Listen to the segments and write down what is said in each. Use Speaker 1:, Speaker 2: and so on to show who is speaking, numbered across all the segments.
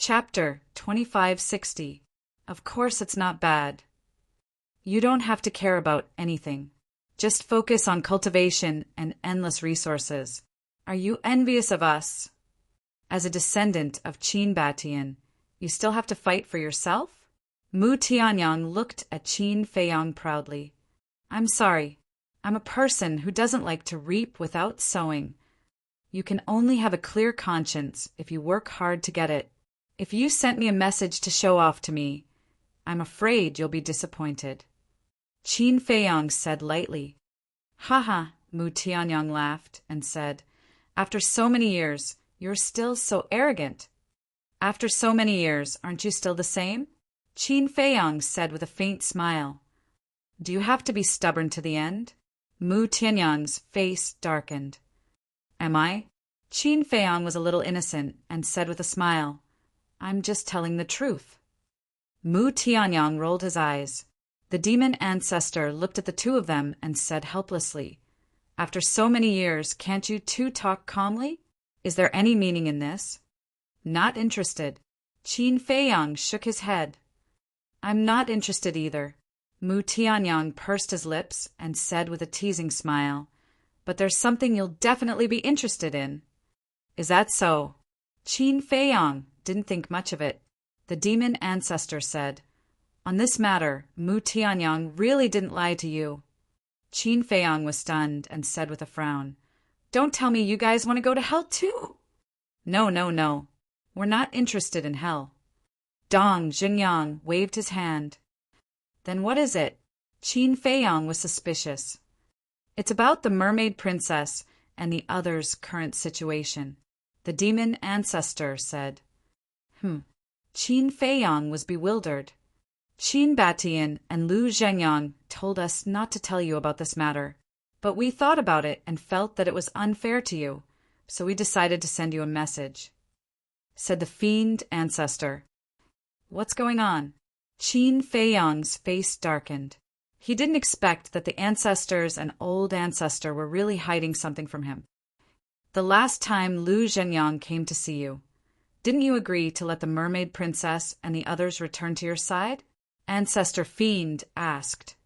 Speaker 1: Chapter 2560. Of course it's not bad. You don't have to care about anything. Just focus on cultivation and endless resources. Are you envious of us? As a descendant of Qin Batian, you still have to fight for yourself? Mu Tianyang looked at Qin Feiyang proudly. I'm sorry. I'm a person who doesn't like to reap without sowing. You can only have a clear conscience if you work hard to get it. If you sent me a message to show off to me, I'm afraid you'll be disappointed. Qin Feiyang said lightly. Haha, Mu Tianyang laughed and said, After so many years, you're still so arrogant. After so many years, aren't you still the same? Qin Feiyang said with a faint smile. Do you have to be stubborn to the end? Mu Tianyang's face darkened. Am I? Qin Feiyang was a little innocent and said with a smile, I'm just telling the truth. Mu Tianyang rolled his eyes. The demon ancestor looked at the two of them and said helplessly, After so many years, can't you two talk calmly? Is there any meaning in this? Not interested. Qin Feiyang shook his head. I'm not interested either. Mu Tianyang pursed his lips and said with a teasing smile, But there's something you'll definitely be interested in. Is that so? Qin Feiyang didn't think much of it. The demon ancestor said, On this matter, Mu Tianyang really didn't lie to you. Qin Feiyang was stunned and said with a frown, Don't tell me you guys want to go to hell too. No. We're not interested in hell. Dong Jinyang waved his hand. Then what is it? Qin Feiyang was suspicious. It's about the mermaid princess and the other's current situation. The demon ancestor said. Qin Feiyang was bewildered. Qin Batian and Lu Zhengyang told us not to tell you about this matter, but we thought about it and felt that it was unfair to you, so we decided to send you a message, said the fiend ancestor. What's going on? Qin Feiyang's face darkened. He didn't expect that the ancestors and old ancestor were really hiding something from him. The last time Lu Zhengyang came to see you, didn't you agree to let the mermaid princess and the others return to your side? Ancestor Fiend asked.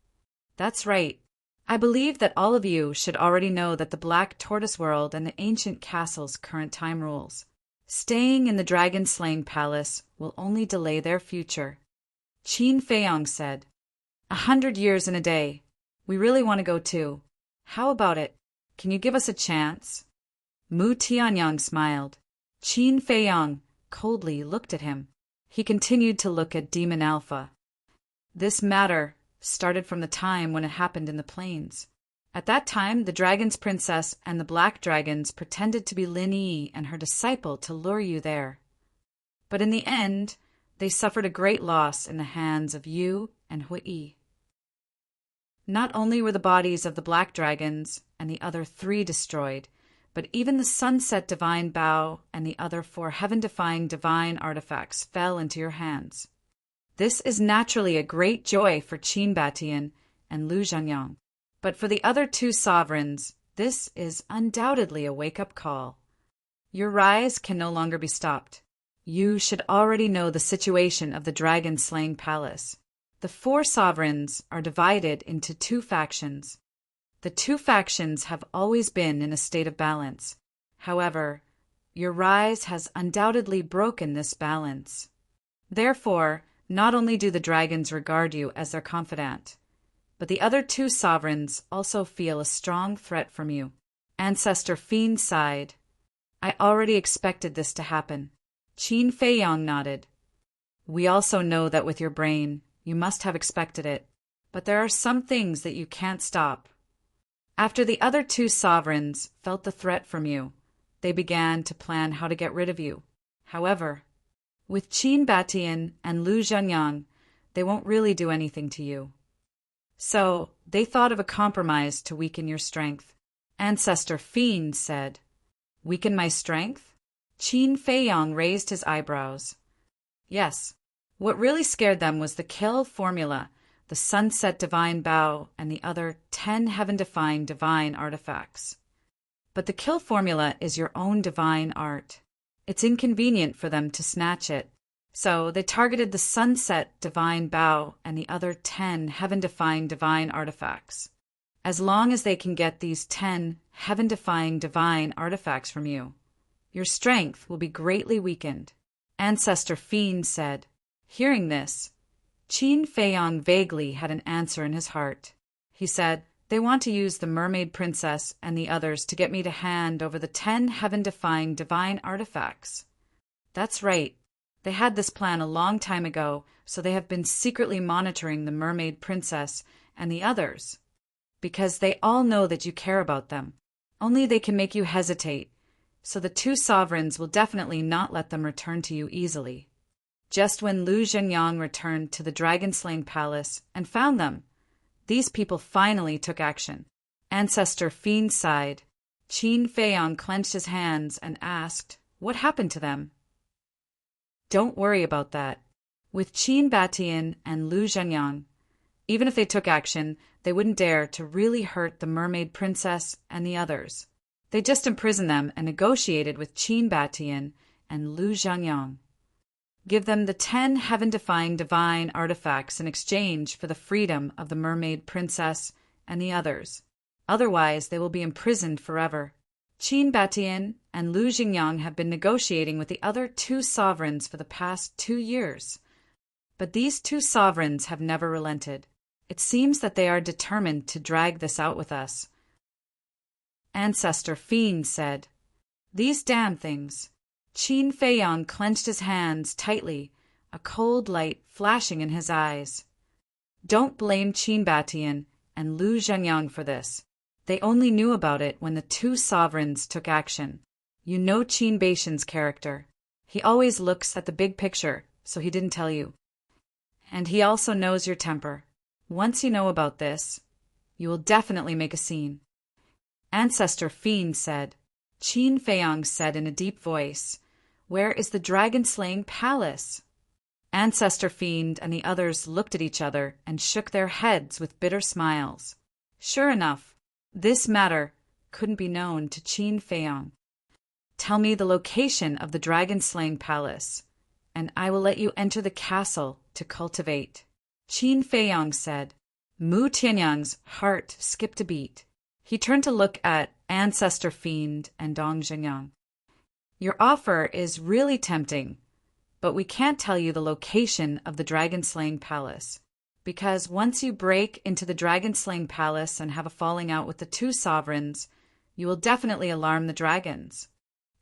Speaker 1: That's right. I believe that all of you should already know that the Black Tortoise World and the ancient castle's current time rules. Staying in the dragon-slaying palace will only delay their future. Qin Feiyang said, 100 years in a day. We really want to go too. How about it? Can you give us a chance? Mu Tianyang smiled. Qin Feiyang coldly looked at him. He continued to look at Demon Alpha. This matter started from the time when it happened in the plains. At that time, the dragon's princess and the black dragons pretended to be Lin Yi and her disciple to lure you there. But in the end, they suffered a great loss in the hands of you and Hui. Not only were the bodies of the black dragons and the other 3 destroyed, but even the Sunset Divine Bow and the other 4 heaven-defying divine artifacts fell into your hands. This is naturally a great joy for Qin Batian and Lu Zhengyang, but for the other 2 sovereigns, this is undoubtedly a wake-up call. Your rise can no longer be stopped. You should already know the situation of the dragon-slaying palace. The 4 sovereigns are divided into 2 factions. The 2 factions have always been in a state of balance. However, your rise has undoubtedly broken this balance. Therefore, not only do the dragons regard you as their confidant, but the other 2 sovereigns also feel a strong threat from you. Ancestor Fiend sighed. I already expected this to happen. Qin Feiyang nodded. We also know that with your brain, you must have expected it, but there are some things that you can't stop. After the other 2 sovereigns felt the threat from you, they began to plan how to get rid of you. However, with Qin Batian and Lu Zhengyang, they won't really do anything to you. So, they thought of a compromise to weaken your strength. Ancestor Fiend said, Weaken my strength? Qin Feiyang raised his eyebrows. Yes. What really scared them was the kill formula, the Sunset Divine Bow, and the other 10 heaven-defying divine artifacts. But the kill formula is your own divine art. It's inconvenient for them to snatch it, So they targeted the Sunset Divine Bow and the other 10 heaven-defying divine artifacts. As long as they can get these 10 heaven-defying divine artifacts from you, your strength will be greatly weakened. Ancestor Fiend said. Hearing this, Qin Feiyang vaguely had an answer in his heart. He said, they want to use the Mermaid Princess and the others to get me to hand over the 10 heaven-defying divine artifacts. That's right. They had this plan a long time ago, so they have been secretly monitoring the Mermaid Princess and the others, because they all know that you care about them. Only they can make you hesitate, so the 2 sovereigns will definitely not let them return to you easily. Just when Lu Zhenyang returned to the dragon-slaying palace and found them, these people finally took action. Ancestor Fiend sighed. Qin Feiyang clenched his hands and asked, what happened to them? Don't worry about that. With Qin Batian and Lu Zhenyang, even if they took action, they wouldn't dare to really hurt the Mermaid Princess and the others. They just imprisoned them and negotiated with Qin Batian and Lu Zhenyang. Give them the 10 heaven-defying divine artifacts in exchange for the freedom of the Mermaid Princess and the others. Otherwise, they will be imprisoned forever. Qin Batian and Lu Zhenyang have been negotiating with the other 2 sovereigns for the past 2 years. But these 2 sovereigns have never relented. It seems that they are determined to drag this out with us. Ancestor Fiend said, these damn things. Qin Feiyang clenched his hands tightly, a cold light flashing in his eyes. Don't blame Qin Batian and Lu Zhenyang for this. They only knew about it when the 2 sovereigns took action. You know Qin Batian's character. He always looks at the big picture, so he didn't tell you. And he also knows your temper. Once you know about this, you will definitely make a scene. Ancestor Fiend said. Qin Feiyang said in a deep voice, where is the dragon-slaying palace? Ancestor Fiend and the others looked at each other and shook their heads with bitter smiles. Sure enough, this matter couldn't be known to Qin Feiyang. Tell me the location of the dragon-slaying palace, and I will let you enter the castle to cultivate. Qin Feiyang said. Mu Tianyang's heart skipped a beat. He turned to look at Ancestor Fiend and Dong Zhenyang. Your offer is really tempting, but we can't tell you the location of the dragon-slaying palace, because once you break into the dragon-slaying palace and have a falling out with the 2 sovereigns, you will definitely alarm the dragons.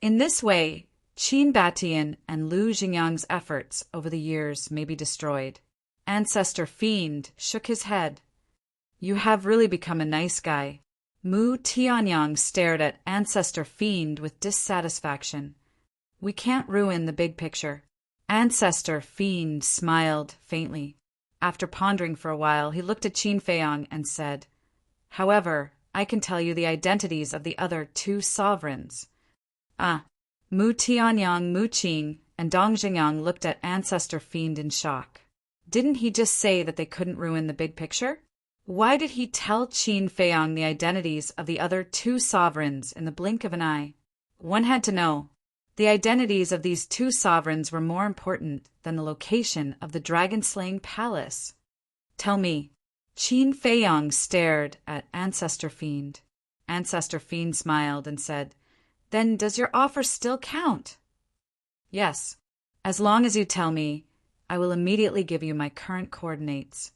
Speaker 1: In this way, Qin Batian and Lu Zhenyang's efforts over the years may be destroyed. Ancestor Fiend shook his head. You have really become a nice guy. Mu Tianyang stared at Ancestor Fiend with dissatisfaction. We can't ruin the big picture. Ancestor Fiend smiled faintly. After pondering for a while, he looked at Qin Feiyang and said, however, I can tell you the identities of the other 2 sovereigns. Mu Tianyang, Mu Qing, and Dong Zhenyang looked at Ancestor Fiend in shock. Didn't he just say that they couldn't ruin the big picture? Why did he tell Qin Feiyang the identities of the other 2 sovereigns in the blink of an eye? One had to know. The identities of these 2 sovereigns were more important than the location of the dragon-slaying palace. Tell me. Qin Feiyang stared at Ancestor Fiend. Ancestor Fiend smiled and said, then does your offer still count? Yes. As long as you tell me, I will immediately give you my current coordinates.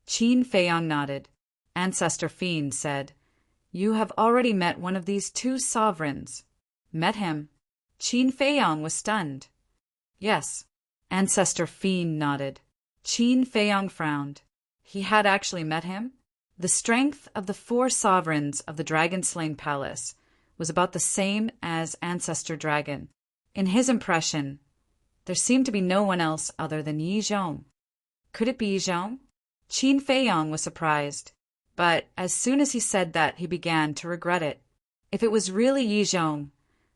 Speaker 1: Qin Feiyang nodded. Ancestor Fiend said, you have already met one of these 2 sovereigns. Met him? Qin Feiyang was stunned. Yes. Ancestor Fiend nodded. Qin Feiyang frowned. He had actually met him? The strength of the 4 sovereigns of the dragon-slaying palace was about the same as Ancestor Dragon. In his impression, there seemed to be no one else other than Yi Zhong. Could it be Yi Zhong? Qin Feiyang was surprised, but as soon as he said that, he began to regret it. If it was really Yi Zhong,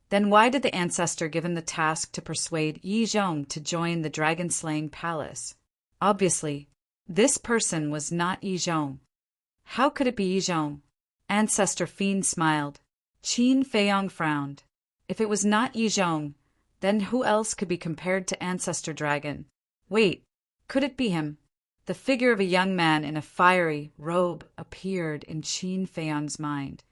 Speaker 1: then why did the ancestor give him the task to persuade Yi Zhong to join the dragon-slaying palace? Obviously, this person was not Yi Zhong. How could it be Yi Zhong? Ancestor Fiend smiled. Qin Feiyang frowned. If it was not Yi Zhong, Then who else could be compared to Ancestor Dragon? Wait, could it be him? The figure of a young man in a fiery robe appeared in Qin Feiyang's mind.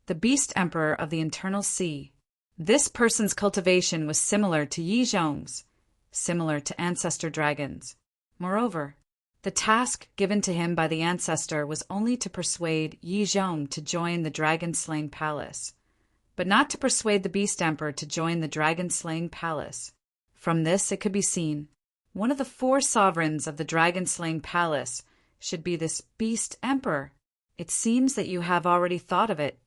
Speaker 1: The Beast Emperor of the Internal Sea. This person's cultivation was similar to Yi Zhong's, similar to Ancestor Dragon's. Moreover, the task given to him by the ancestor was only to persuade Yi Zhong to join the dragon-slaying palace, but not to persuade the Beast Emperor to join the dragon-slaying palace. From this it could be seen, one of the 4 sovereigns of the dragon-slaying palace should be this Beast Emperor. It seems that you have already thought of it.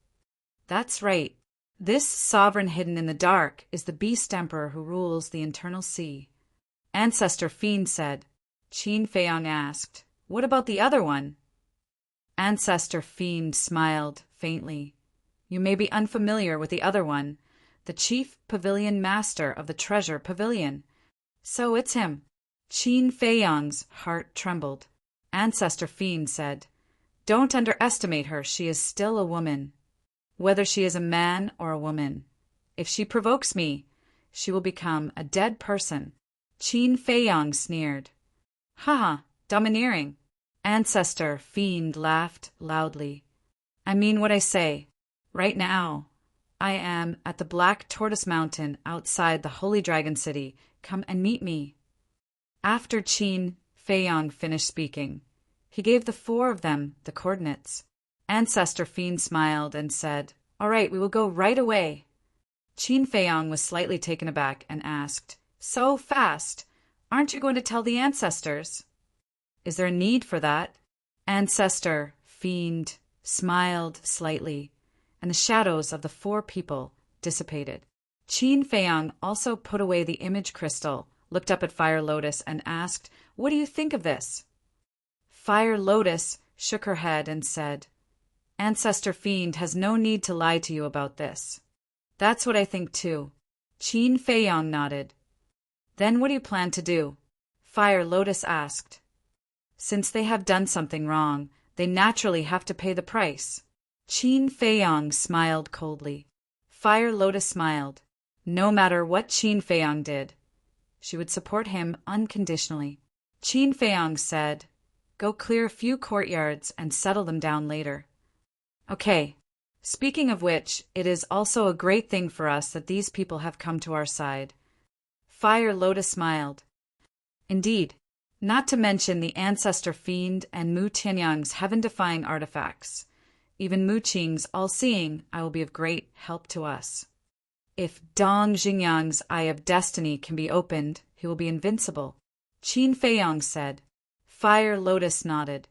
Speaker 1: That's right. This sovereign hidden in the dark is the Beast Emperor who rules the Internal Sea. Ancestor Fiend said. Qin Feiyang asked, "What about the other one?" Ancestor Fiend smiled faintly. "You may be unfamiliar with the other one, the Chief Pavilion Master of the Treasure Pavilion." "So it's him." Qin Feiyang's heart trembled. Ancestor Fiend said, "Don't underestimate her. She is still a woman. Whether she is a man or a woman, if she provokes me, she will become a dead person." Qin Feiyang sneered. "Haha, domineering." Ancestor Fiend laughed loudly. "I mean what I say. Right now, I am at the Black Tortoise Mountain outside the Holy Dragon City. Come and meet me." After Qin Feiyang finished speaking, he gave the 4 of them the coordinates. Ancestor Fiend smiled and said, "All right, we will go right away." Qin Feiyang was slightly taken aback and asked, "So fast? Aren't you going to tell the ancestors?" "Is there a need for that?" Ancestor Fiend smiled slightly, and the shadows of the 4 people dissipated. Qin Feiyang also put away the image crystal, looked up at Fire Lotus, and asked, "What do you think of this?" Fire Lotus shook her head and said, "Ancestor Fiend has no need to lie to you about this." "That's what I think too." Qin Feiyang nodded. "Then what do you plan to do?" Fire Lotus asked. "Since they have done something wrong, they naturally have to pay the price." Qin Feiyang smiled coldly. Fire Lotus smiled. No matter what Qin Feiyang did, she would support him unconditionally. Qin Feiyang said, "Go clear a few courtyards and settle them down later." "Okay. Speaking of which, it is also a great thing for us that these people have come to our side." Fire Lotus smiled. "Indeed, not to mention the Ancestor Fiend and Mu Tianyang's heaven-defying artifacts. Even Mu Qing's all-seeing eye will be of great help to us. If Dong Xingyang's Eye of Destiny can be opened, he will be invincible," Qin Feiyang said. Fire Lotus nodded.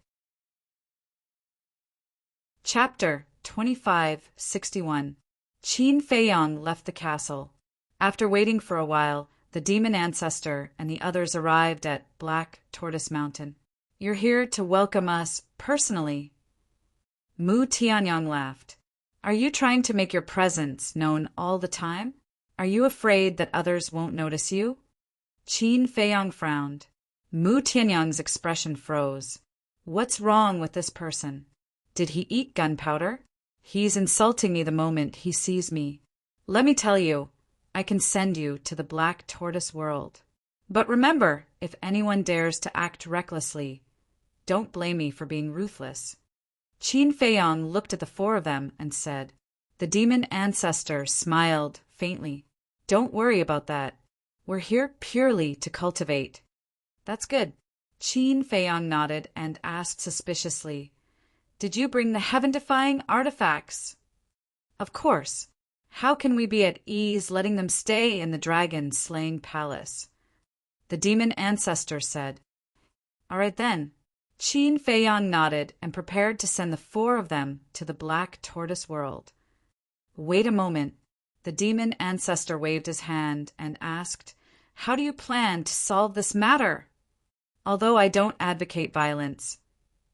Speaker 1: Chapter 2561. Qin Feiyang left the castle. After waiting for a while, the demon ancestor and the others arrived at Black Tortoise Mountain. "You're here to welcome us personally." Mu Tianyang laughed. "Are you trying to make your presence known all the time? Are you afraid that others won't notice you?" Qin Feiyang frowned. Mu Tianyang's expression froze. What's wrong with this person? Did he eat gunpowder? He's insulting me the moment he sees me. Let me tell you, I can send you to the Black Tortoise world. But remember, if anyone dares to act recklessly, don't blame me for being ruthless." Qin Feiyang looked at the 4 of them and said. The demon ancestor smiled faintly. "Don't worry about that. We're here purely to cultivate." "That's good." Qin Feiyang nodded and asked suspiciously, "Did you bring the heaven-defying artifacts?" "Of course. How can we be at ease letting them stay in the dragon-slaying palace?" The demon ancestor said. "All right then." Qin Feiyang nodded and prepared to send the 4 of them to the Black Tortoise world. "Wait a moment." The demon ancestor waved his hand and asked, "How do you plan to solve this matter?" "Although I don't advocate violence,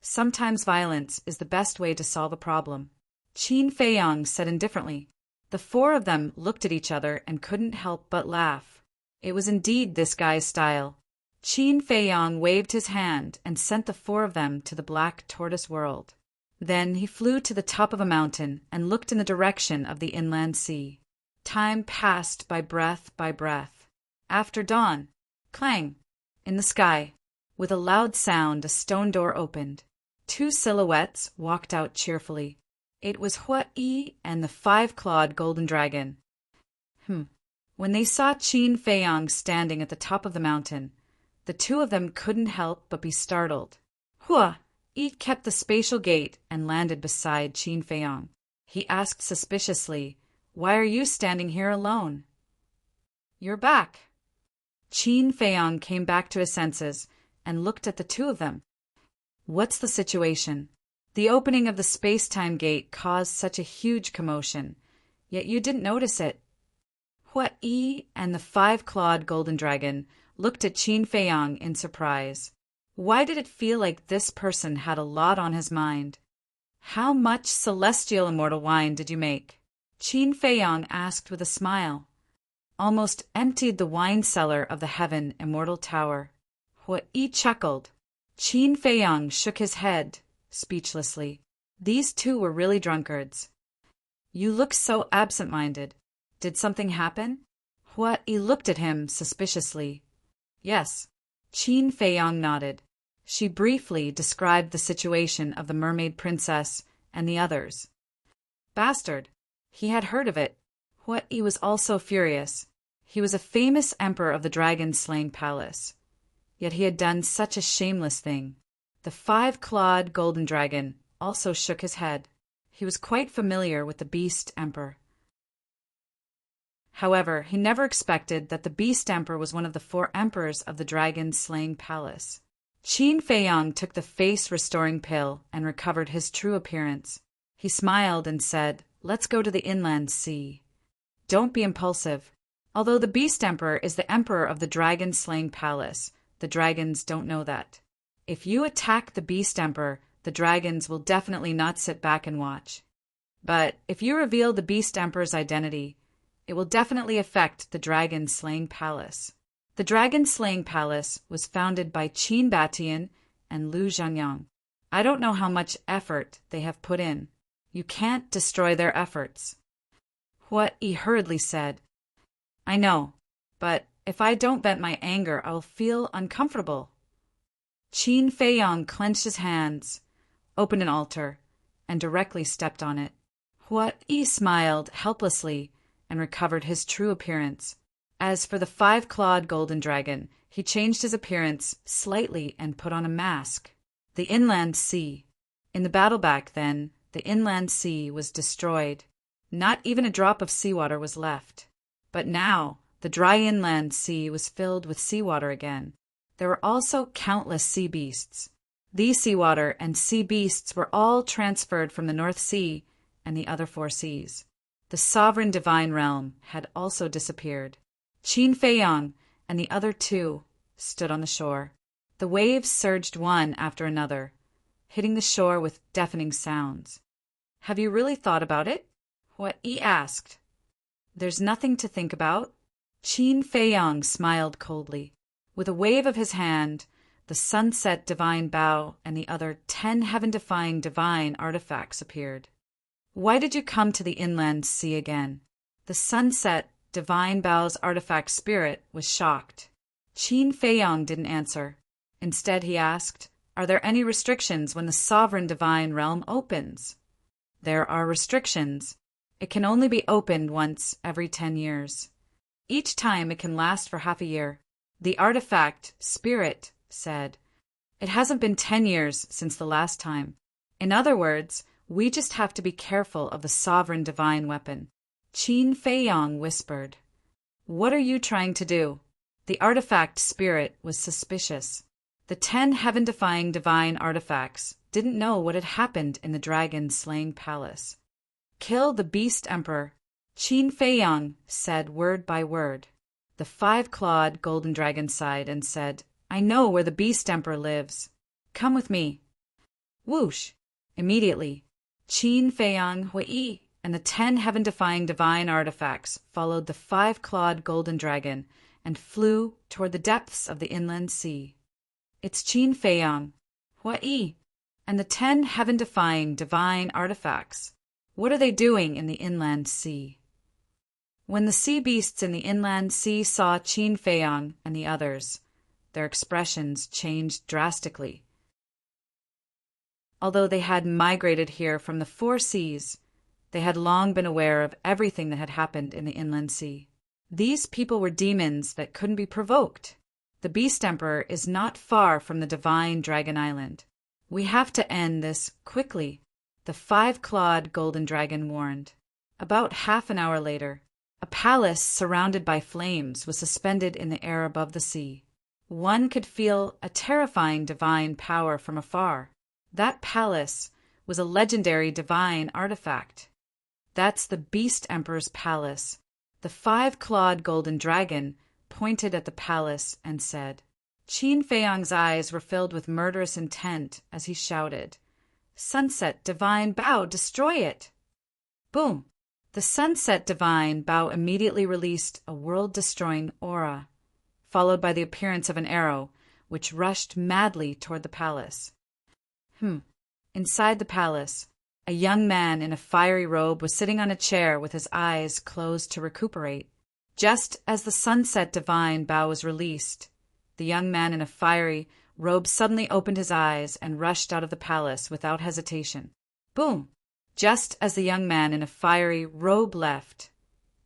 Speaker 1: sometimes violence is the best way to solve a problem," Qin Feiyang said indifferently. The 4 of them looked at each other and couldn't help but laugh. It was indeed this guy's style. Qin Feiyang waved his hand and sent the 4 of them to the Black Tortoise world. Then he flew to the top of a mountain and looked in the direction of the inland sea. Time passed by breath by breath. After dawn, clang, in the sky, with a loud sound, a stone door opened. Two silhouettes walked out cheerfully. It was Hua-Yi and the five-clawed golden dragon. When they saw Qin Feiyang standing at the top of the mountain, the two of them couldn't help but be startled. Hua-Yi kept the spatial gait and landed beside Qin Feiyang. He asked suspiciously, "Why are you standing here alone?" "You're back." Qin Feiyang came back to his senses and looked at the two of them. "What's the situation? The opening of the space-time gate caused such a huge commotion, yet you didn't notice it." Hua-Yi and the five-clawed golden dragon looked at Qin Feiyang in surprise. Why did it feel like this person had a lot on his mind? "How much celestial immortal wine did you make?" Qin Feiyang asked with a smile. "Almost emptied the wine cellar of the heaven immortal tower." Hua-Yi chuckled. Qin Feiyang shook his head, speechlessly. These two were really drunkards. "You look so absent-minded. Did something happen?" Hua-Yi looked at him suspiciously. "Yes." Qin Feiyang nodded. She briefly described the situation of the mermaid princess and the others. Bastard. He had heard of it. Hua-Yi was also furious. He was a famous emperor of the dragon-slaying palace. Yet he had done such a shameless thing. The five-clawed golden dragon also shook his head. He was quite familiar with the Beast Emperor. However, he never expected that the Beast Emperor was one of the four emperors of the dragon-slaying palace. Qin Feiyang took the face-restoring pill and recovered his true appearance. He smiled and said, "Let's go to the inland sea." "Don't be impulsive. Although the Beast Emperor is the emperor of the dragon-slaying palace, the dragons don't know that. If you attack the Beast Emperor, the dragons will definitely not sit back and watch. But if you reveal the Beast Emperor's identity, it will definitely affect the dragon-slaying palace." The dragon-slaying palace was founded by Qin Batian and Lu Zhanyang. I don't know how much effort they have put in. You can't destroy their efforts. Hua-Yi hurriedly said, "I know, but if I don't vent my anger, I'll feel uncomfortable." Qin Feiyang clenched his hands, opened an altar, and directly stepped on it. Hua-Yi smiled helplessly and recovered his true appearance. As for the five-clawed golden dragon, he changed his appearance slightly and put on a mask. The inland sea. In the battle back then, the inland sea was destroyed. Not even a drop of seawater was left. But now, the dry inland sea was filled with seawater again. There were also countless sea beasts. These seawater and sea beasts were all transferred from the North Sea and the other four seas. The sovereign divine realm had also disappeared. Qin Feiyang and the other two stood on the shore. The waves surged one after another, hitting the shore with deafening sounds. "Have you really thought about it?" Hua-Yi asked. "There's nothing to think about." Qin Feiyang smiled coldly. With a wave of his hand, the sunset divine bow and the other 10 heaven-defying divine artifacts appeared. "Why did you come to the inland sea again?" The sunset divine bow's artifact spirit was shocked. Qin Feiyang didn't answer. Instead, he asked, "Are there any restrictions when the sovereign divine realm opens?" "There are restrictions. It can only be opened once every 10 years. Each time it can last for half a year." The artifact spirit said, "It hasn't been 10 years since the last time. In other words, we just have to be careful of the sovereign divine weapon." Qin Feiyang whispered, "What are you trying to do?" The artifact spirit was suspicious. The 10 heaven-defying divine artifacts didn't know what had happened in the dragon-slaying palace. "Kill the Beast Emperor," Qin Feiyang said word by word. The five-clawed golden dragon sighed and said, "I know where the Beast Emperor lives. Come with me." Whoosh! Immediately, Qin Feiyang, Hua-Yi, and the 10 heaven-defying divine artifacts followed the five-clawed golden dragon and flew toward the depths of the inland sea. It's Qin Feiyang, Hua-Yi, and the 10 heaven-defying divine artifacts. What are they doing in the inland sea? When the sea beasts in the inland sea saw Qin Feiyang and the others, their expressions changed drastically. Although they had migrated here from the four seas, they had long been aware of everything that had happened in the inland sea. These people were demons that couldn't be provoked. The Beast Emperor is not far from the divine Dragon Island. We have to end this quickly, the five-clawed golden dragon warned. About half an hour later, a palace surrounded by flames was suspended in the air above the sea. One could feel a terrifying divine power from afar. That palace was a legendary divine artifact. That's the Beast Emperor's palace. The five-clawed golden dragon pointed at the palace and said. Qin Feiyang's eyes were filled with murderous intent as he shouted, "Sunset Divine Bow, destroy it!" Boom! The Sunset Divine Bow immediately released a world-destroying aura, followed by the appearance of an arrow, which rushed madly toward the palace. Inside the palace, a young man in a fiery robe was sitting on a chair with his eyes closed to recuperate. Just as the Sunset Divine Bow was released, the young man in a fiery robe suddenly opened his eyes and rushed out of the palace without hesitation. Boom! Just as the young man in a fiery robe left,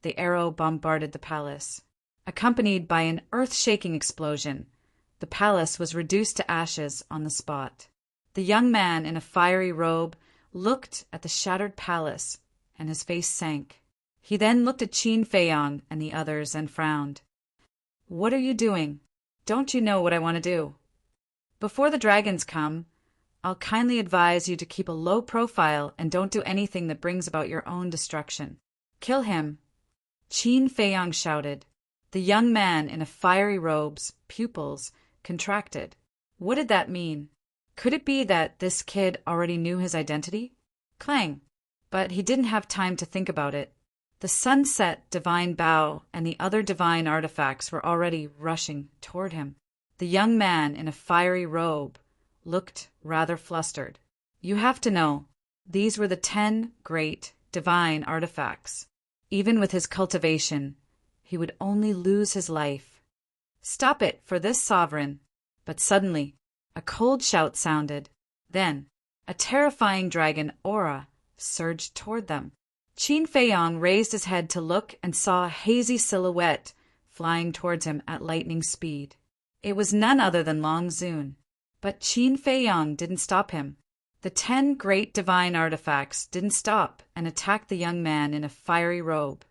Speaker 1: the arrow bombarded the palace. Accompanied by an earth-shaking explosion, the palace was reduced to ashes on the spot. The young man in a fiery robe looked at the shattered palace, and his face sank. He then looked at Qin Feiyang and the others and frowned. "What are you doing? Don't you know what I want to do? Before the dragons come, I'll kindly advise you to keep a low profile and don't do anything that brings about your own destruction. Kill him!" Qin Feiyang shouted. The young man in a fiery robe's pupils contracted. What did that mean? Could it be that this kid already knew his identity? Clang! But he didn't have time to think about it. The Sunset Divine Bow and the other divine artifacts were already rushing toward him. The young man in a fiery robe looked rather flustered. You have to know, these were the 10 great divine artifacts. Even with his cultivation, he would only lose his life. Stop it for this sovereign! But suddenly, a cold shout sounded. Then, a terrifying dragon aura surged toward them. Qin Feiyang raised his head to look and saw a hazy silhouette flying towards him at lightning speed. It was none other than Long Zun. But Qin Feiyang didn't stop him. The 10 great divine artifacts didn't stop and attacked the young man in a fiery robe.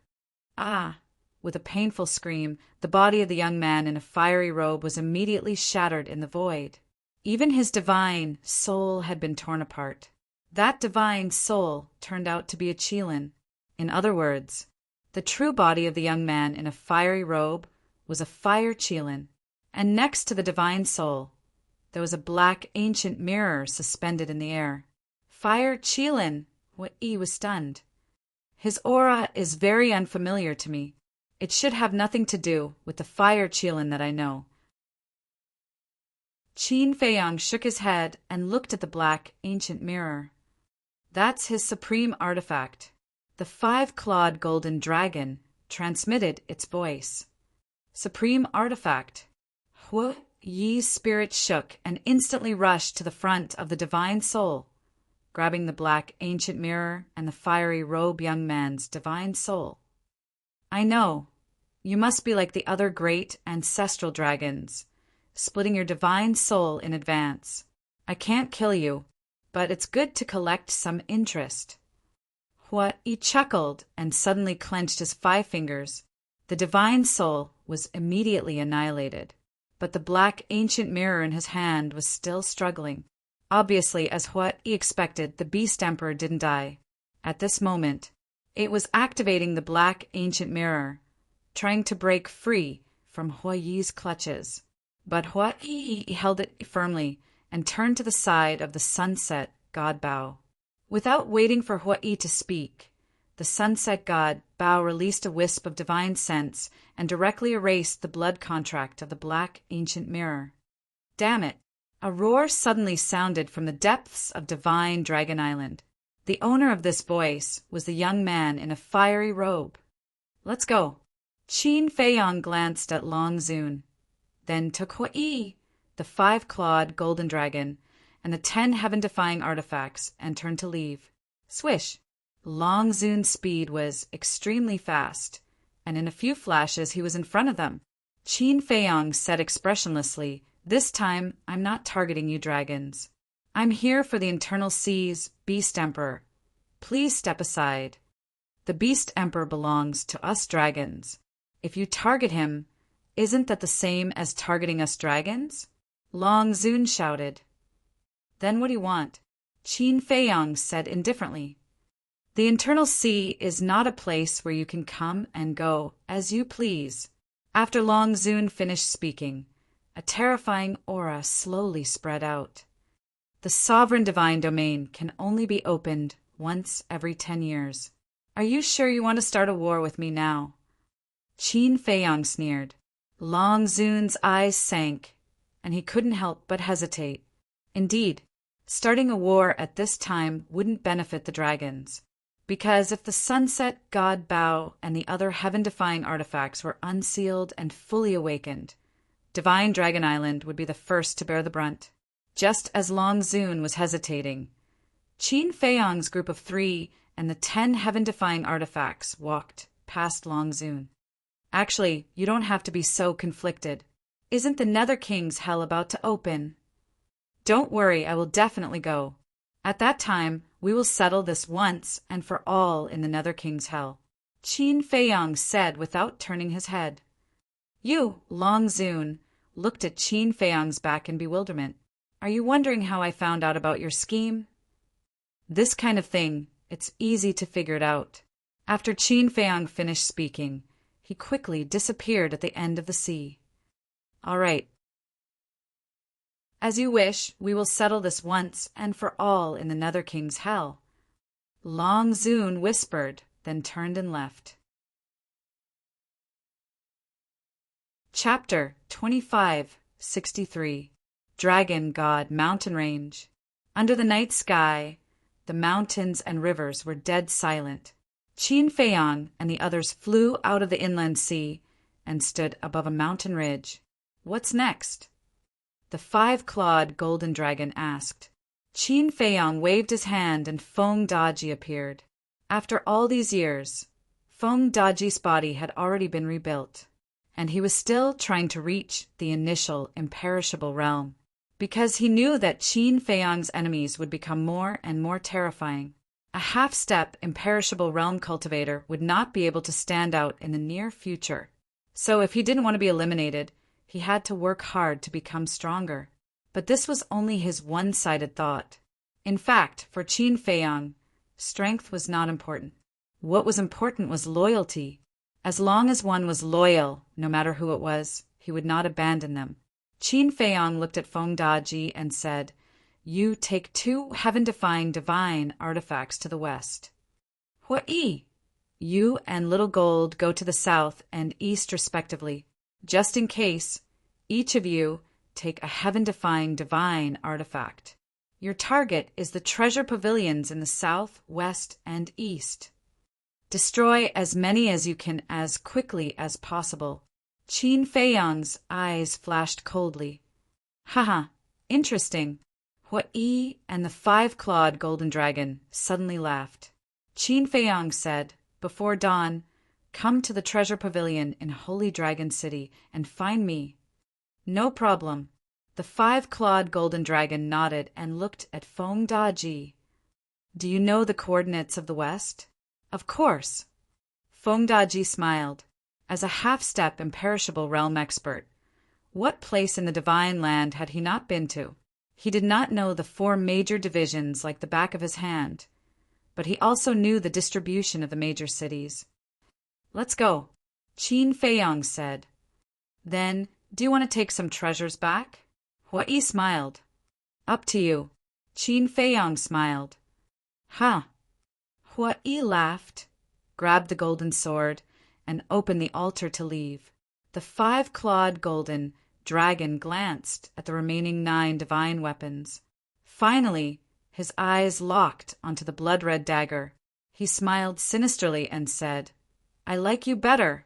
Speaker 1: Ah! With a painful scream, the body of the young man in a fiery robe was immediately shattered in the void. Even his divine soul had been torn apart. That divine soul turned out to be a Qilin. In other words, the true body of the young man in a fiery robe was a fire Qilin, and next to the divine soul, there was a black ancient mirror suspended in the air. Fire Qilin! Yi was stunned. His aura is very unfamiliar to me. It should have nothing to do with the fire Qilin that I know. Qin Feiyang shook his head and looked at the black ancient mirror. That's his supreme artifact. The 5-clawed golden dragon transmitted its voice. Supreme artifact. Yi's spirit shook and instantly rushed to the front of the divine soul, grabbing the black ancient mirror and the fiery robe young man's divine soul. I know. You must be like the other great ancestral dragons, splitting your divine soul in advance. I can't kill you, but it's good to collect some interest. He chuckled and suddenly clenched his 5 fingers. The divine soul was immediately annihilated, but the black ancient mirror in his hand was still struggling. Obviously, as he expected, the Beast Emperor didn't die. At this moment, it was activating the black ancient mirror, trying to break free from Yi's clutches. But Yi held it firmly and turned to the side of the Sunset God Bow. Without waiting for Yi to speak, the Sunset God Bow released a wisp of divine sense and directly erased the blood contract of the black ancient mirror. Damn it! A roar suddenly sounded from the depths of divine Dragon Island. The owner of this voice was the young man in a fiery robe. Let's go. Qin Feiyang glanced at Long Zun, then took Huai, the 5-clawed golden dragon, and the 10 heaven-defying artifacts, and turned to leave. Swish! Long Zun's speed was extremely fast, and in a few flashes he was in front of them. Qin Feiyang said expressionlessly, "This time, I'm not targeting you dragons. I'm here for the Internal Sea's Beast Emperor. Please step aside. The Beast Emperor belongs to us dragons. If you target him, isn't that the same as targeting us dragons?" Long Zun shouted. "Then what do you want?" Qin Feiyang said indifferently. "The Internal Sea is not a place where you can come and go as you please." After Long Zun finished speaking, a terrifying aura slowly spread out. The sovereign divine domain can only be opened once every 10 years. "Are you sure you want to start a war with me now?" Qin Feiyang sneered. Long Zun's eyes sank, and he couldn't help but hesitate. Indeed, starting a war at this time wouldn't benefit the dragons, because if the Sunset God Bao and the other heaven-defying artifacts were unsealed and fully awakened, Divine Dragon Island would be the first to bear the brunt. Just as Long Zun was hesitating, Qin Feiyang's group of 3 and the 10 heaven-defying artifacts walked past Long Zun. "Actually, you don't have to be so conflicted. Isn't the Nether King's hell about to open?" "Don't worry, I will definitely go. At that time, we will settle this once and for all in the Nether King's hell," Qin Feiyang said without turning his head. You, Long Zun, looked at Qin Feiyang's back in bewilderment. "Are you wondering how I found out about your scheme?" "This kind of thing, it's easy to figure it out." After Qin Feiyang finished speaking, he quickly disappeared at the end of the sea. "All right. As you wish, we will settle this once and for all in the Nether King's hell," Long Zun whispered, then turned and left. Chapter 2563 Dragon God Mountain Range. Under the night sky, the mountains and rivers were dead silent. Qin Feiyang and the others flew out of the inland sea and stood above a mountain ridge. "What's next?" the 5-clawed golden dragon asked. Qin Feiyang waved his hand and Feng Daji appeared. After all these years, Feng Daji's body had already been rebuilt, and he was still trying to reach the initial imperishable realm, because he knew that Qin Feiyang's enemies would become more and more terrifying. A half-step imperishable realm cultivator would not be able to stand out in the near future. So if he didn't want to be eliminated, he had to work hard to become stronger. But this was only his one-sided thought. In fact, for Qin Feiyang, strength was not important. What was important was loyalty. As long as one was loyal, no matter who it was, he would not abandon them. Qin Feiyang looked at Feng Daji and said, "You take 2 heaven-defying divine artifacts to the west. Huai, you and Little Gold go to the south and east respectively. Just in case, each of you take a heaven-defying divine artifact. Your target is the treasure pavilions in the south, west, and east. Destroy as many as you can as quickly as possible." Qin Feiyang's eyes flashed coldly. "Haha, interesting." Huai and the 5-clawed golden dragon suddenly laughed. Qin Feiyang said, "Before dawn, come to the treasure pavilion in Holy Dragon City and find me." "No problem." The 5-clawed golden dragon nodded and looked at Feng Daji. "Do you know the coordinates of the west?" "Of course." Feng Daji smiled. As a half-step imperishable realm expert, what place in the divine land had he not been to? He did not know the 4 major divisions like the back of his hand, but he also knew the distribution of the major cities. "Let's go," Qin Feiyang said. "Then, do you want to take some treasures back?" Huai smiled. "Up to you." Qin Feiyang smiled. "Huh." Huai laughed, grabbed the golden sword, and opened the altar to leave. The 5-clawed golden dragon glanced at the remaining 9 divine weapons. Finally, his eyes locked onto the blood-red dagger. He smiled sinisterly and said, I like you better.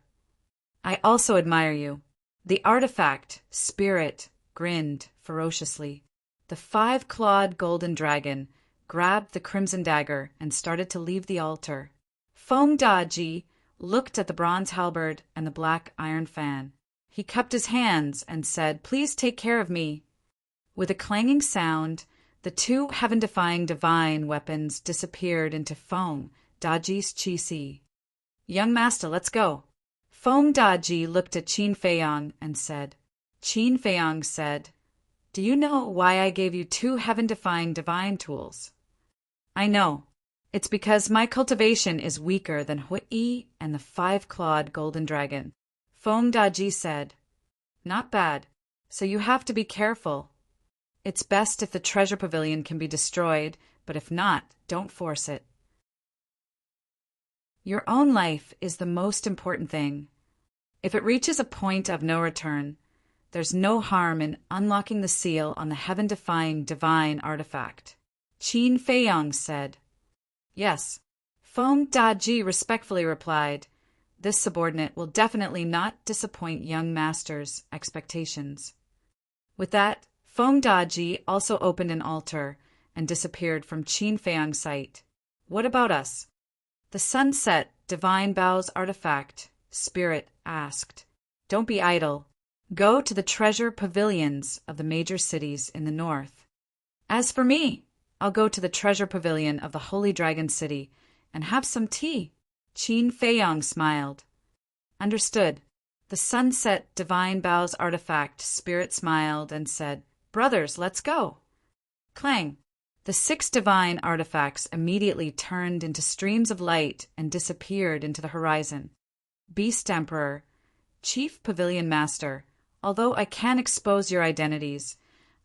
Speaker 1: I also admire you. The artifact, Spirit, grinned ferociously. The 5-clawed golden dragon grabbed the crimson dagger and started to leave the altar. Feng Daji looked at the bronze halberd and the black iron fan. He cupped his hands and said, "Please take care of me." With a clanging sound, the 2 heaven-defying divine weapons disappeared into Feng Daji's chi. "Young master, let's go." Feng Daji looked at Qin Feiyang and said. Qin Feiyang said, "Do you know why I gave you 2 heaven-defying divine tools?" "I know. It's because my cultivation is weaker than Hui and the 5-clawed golden dragon." Feng Daji said, "Not bad. So you have to be careful. It's best if the treasure pavilion can be destroyed, but if not, don't force it. Your own life is the most important thing. If it reaches a point of no return, there's no harm in unlocking the seal on the heaven-defying divine artifact." Qin Feiyang said. "Yes." Feng Daji respectfully replied, "This subordinate will definitely not disappoint young master's expectations." With that, Feng Daji also opened an altar and disappeared from Qin Feiyang's sight. "What about us?" The sunset divine bow's artifact, Spirit, asked. "Don't be idle. Go to the treasure pavilions of the major cities in the north. As for me, I'll go to the treasure pavilion of the Holy Dragon City and have some tea." Qin Feiyang smiled. "Understood." The sunset divine bow's artifact, Spirit, smiled and said, "Brothers, let's go." Clang! The 6 divine artifacts immediately turned into streams of light and disappeared into the horizon. Beast Emperor, Chief Pavilion Master, although I can't expose your identities,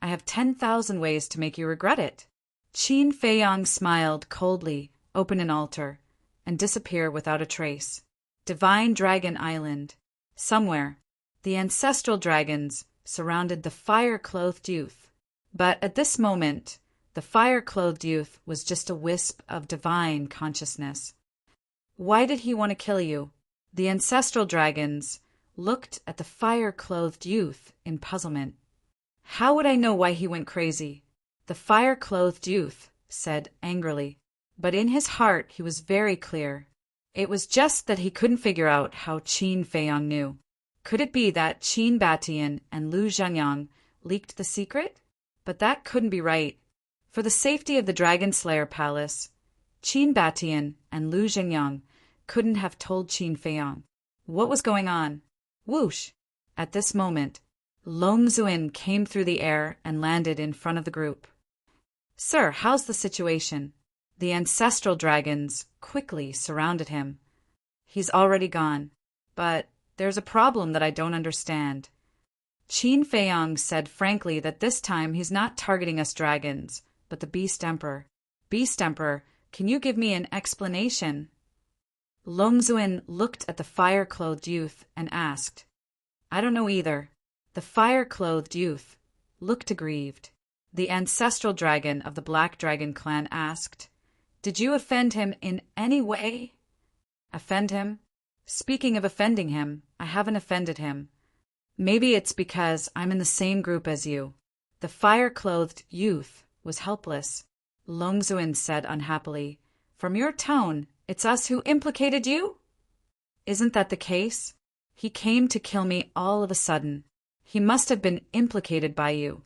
Speaker 1: I have 10,000 ways to make you regret it. Qin Feiyang smiled coldly, open an altar, and disappear without a trace. Divine Dragon Island. Somewhere, the ancestral dragons surrounded the fire-clothed youth. But at this moment, the fire-clothed youth was just a wisp of divine consciousness. Why did he want to kill you? The ancestral dragons looked at the fire-clothed youth in puzzlement. How would I know why he went crazy? The fire-clothed youth said angrily, but in his heart he was very clear. It was just that he couldn't figure out how Qin Feiyang knew. Could it be that Qin Batian and Lu Zhengyang leaked the secret? But that couldn't be right. For the safety of the Dragon Slayer Palace, Qin Batian and Lu Zhengyang couldn't have told Qin Feiyang. What was going on? Whoosh! At this moment, Long Zuin came through the air and landed in front of the group. "Sir, how's the situation?" The ancestral dragons quickly surrounded him. "He's already gone. But there's a problem that I don't understand." Qin Feiyang said frankly that this time he's not targeting us dragons, but the Beast Emperor. "Beast Emperor, can you give me an explanation?" Longzuin looked at the fire-clothed youth and asked. "I don't know either." The fire-clothed youth looked aggrieved. The ancestral dragon of the Black Dragon clan asked, "Did you offend him in any way?" "Offend him? Speaking of offending him, I haven't offended him. Maybe it's because I'm in the same group as you." The fire-clothed youth was helpless. Longzuin said unhappily, "From your tone, it's us who implicated you?" "Isn't that the case? He came to kill me all of a sudden. He must have been implicated by you.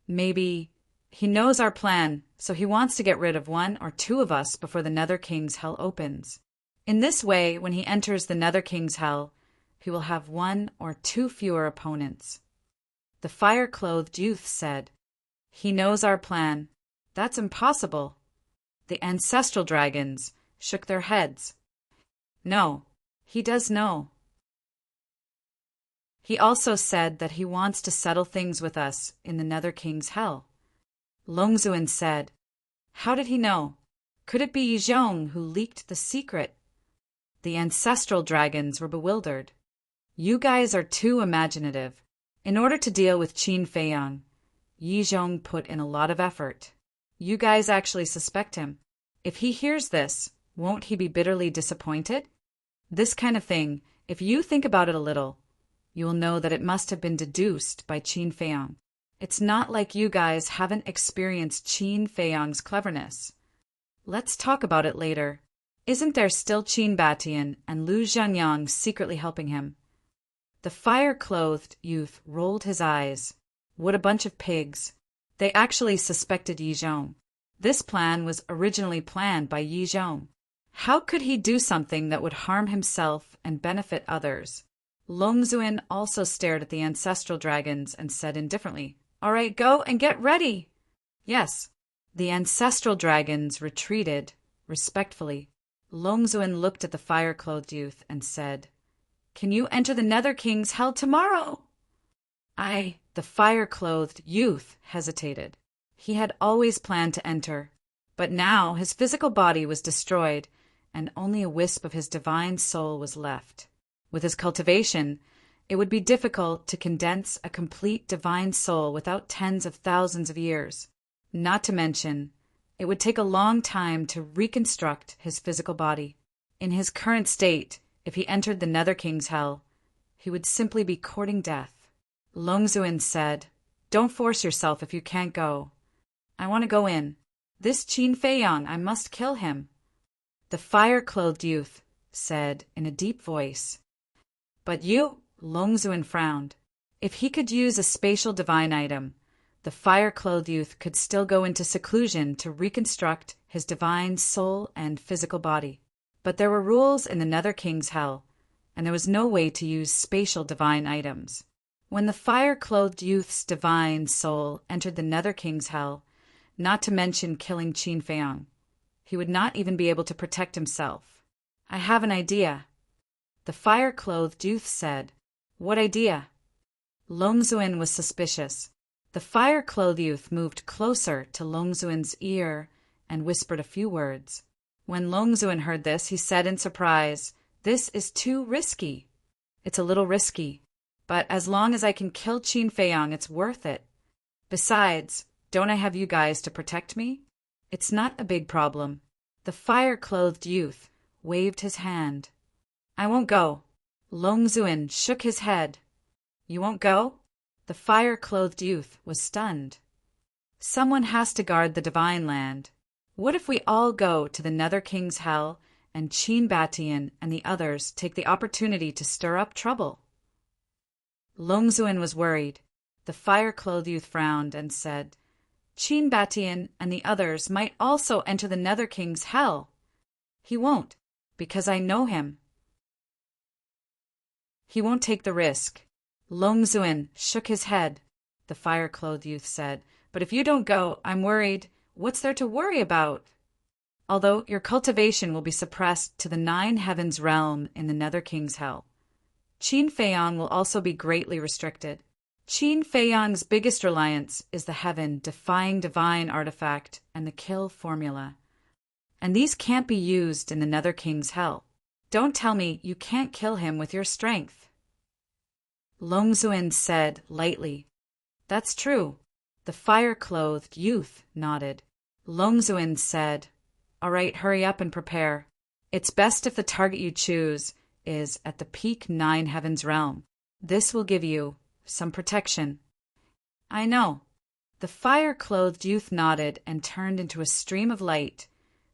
Speaker 1: Maybe he knows our plan, so he wants to get rid of 1 or 2 of us before the Nether King's Hell opens. In this way, when he enters the Nether King's Hell, he will have 1 or 2 fewer opponents." The fire-clothed youth said, "He knows our plan. That's impossible." The ancestral dragons shook their heads. "No, he does know. He also said that he wants to settle things with us in the Nether King's Hell." Longzuin said, "How did he know? Could it be Yizhong who leaked the secret?" The ancestral dragons were bewildered. "You guys are too imaginative. In order to deal with Qin Feiyang, Yizhong put in a lot of effort. You guys actually suspect him. If he hears this, won't he be bitterly disappointed?" This kind of thing, if you think about it a little, you will know that it must have been deduced by Qin Feiyang. It's not like you guys haven't experienced Qin Feiyang's cleverness. Let's talk about it later. Isn't there still Qin Batian and Lu Zhanyang secretly helping him? The fire-clothed youth rolled his eyes. What a bunch of pigs. They actually suspected Yi Zhong. This plan was originally planned by Yi Zhong. How could he do something that would harm himself and benefit others? Long Zuin also stared at the ancestral dragons and said indifferently, "All right, go and get ready." Yes. The ancestral dragons retreated, respectfully. Long Zuin looked at the fire-clothed youth and said, "Can you enter the Nether King's hell tomorrow?" The fire-clothed youth hesitated. He had always planned to enter, but now his physical body was destroyed, and only a wisp of his divine soul was left. With his cultivation, it would be difficult to condense a complete divine soul without tens of thousands of years. Not to mention, it would take a long time to reconstruct his physical body. In his current state, if he entered the Nether King's hell, he would simply be courting death. Long Zuin said, "Don't force yourself if you can't go. I want to go in. This Qin Feiyang, I must kill him." The fire-clothed youth said in a deep voice. "But you," Long Zuin frowned. If he could use a spatial divine item, the fire-clothed youth could still go into seclusion to reconstruct his divine soul and physical body. But there were rules in the Nether King's hell, and there was no way to use spatial divine items. When the fire-clothed youth's divine soul entered the Nether King's hell, not to mention killing Qin Feiyang, he would not even be able to protect himself. "I have an idea," the fire-clothed youth said. "What idea?" Long Zuin was suspicious. The fire-clothed youth moved closer to Long Zuin's ear and whispered a few words. When Long Zuin heard this, he said in surprise, "This is too risky." "It's a little risky, but as long as I can kill Qin Feiyang, it's worth it. Besides, don't I have you guys to protect me? It's not a big problem." The fire-clothed youth waved his hand. "I won't go." Long Zuin shook his head. "You won't go?" The fire-clothed youth was stunned. "Someone has to guard the divine land. What if we all go to the Nether King's hell and Qin Batian and the others take the opportunity to stir up trouble?" Long Zuin was worried. The fire-clothed youth frowned and said, "Qin Batian and the others might also enter the Nether King's hell." "He won't, because I know him. He won't take the risk." Long Zuin shook his head. The fire-clothed youth said, "But if you don't go, I'm worried. What's there to worry about? Although your cultivation will be suppressed to the 9 heavens realm in the Nether King's hell, Qin Feiyang will also be greatly restricted. Qin Feiyang's biggest reliance is the heaven-defying divine artifact and the kill formula. And these can't be used in the Nether King's hell. Don't tell me you can't kill him with your strength." Long Zuin said lightly, "That's true." The fire-clothed youth nodded. Long Zuin said, "All right, hurry up and prepare. It's best if the target you choose is at the peak 9 heavens realm. This will give you some protection." "I know." The fire-clothed youth nodded and turned into a stream of light,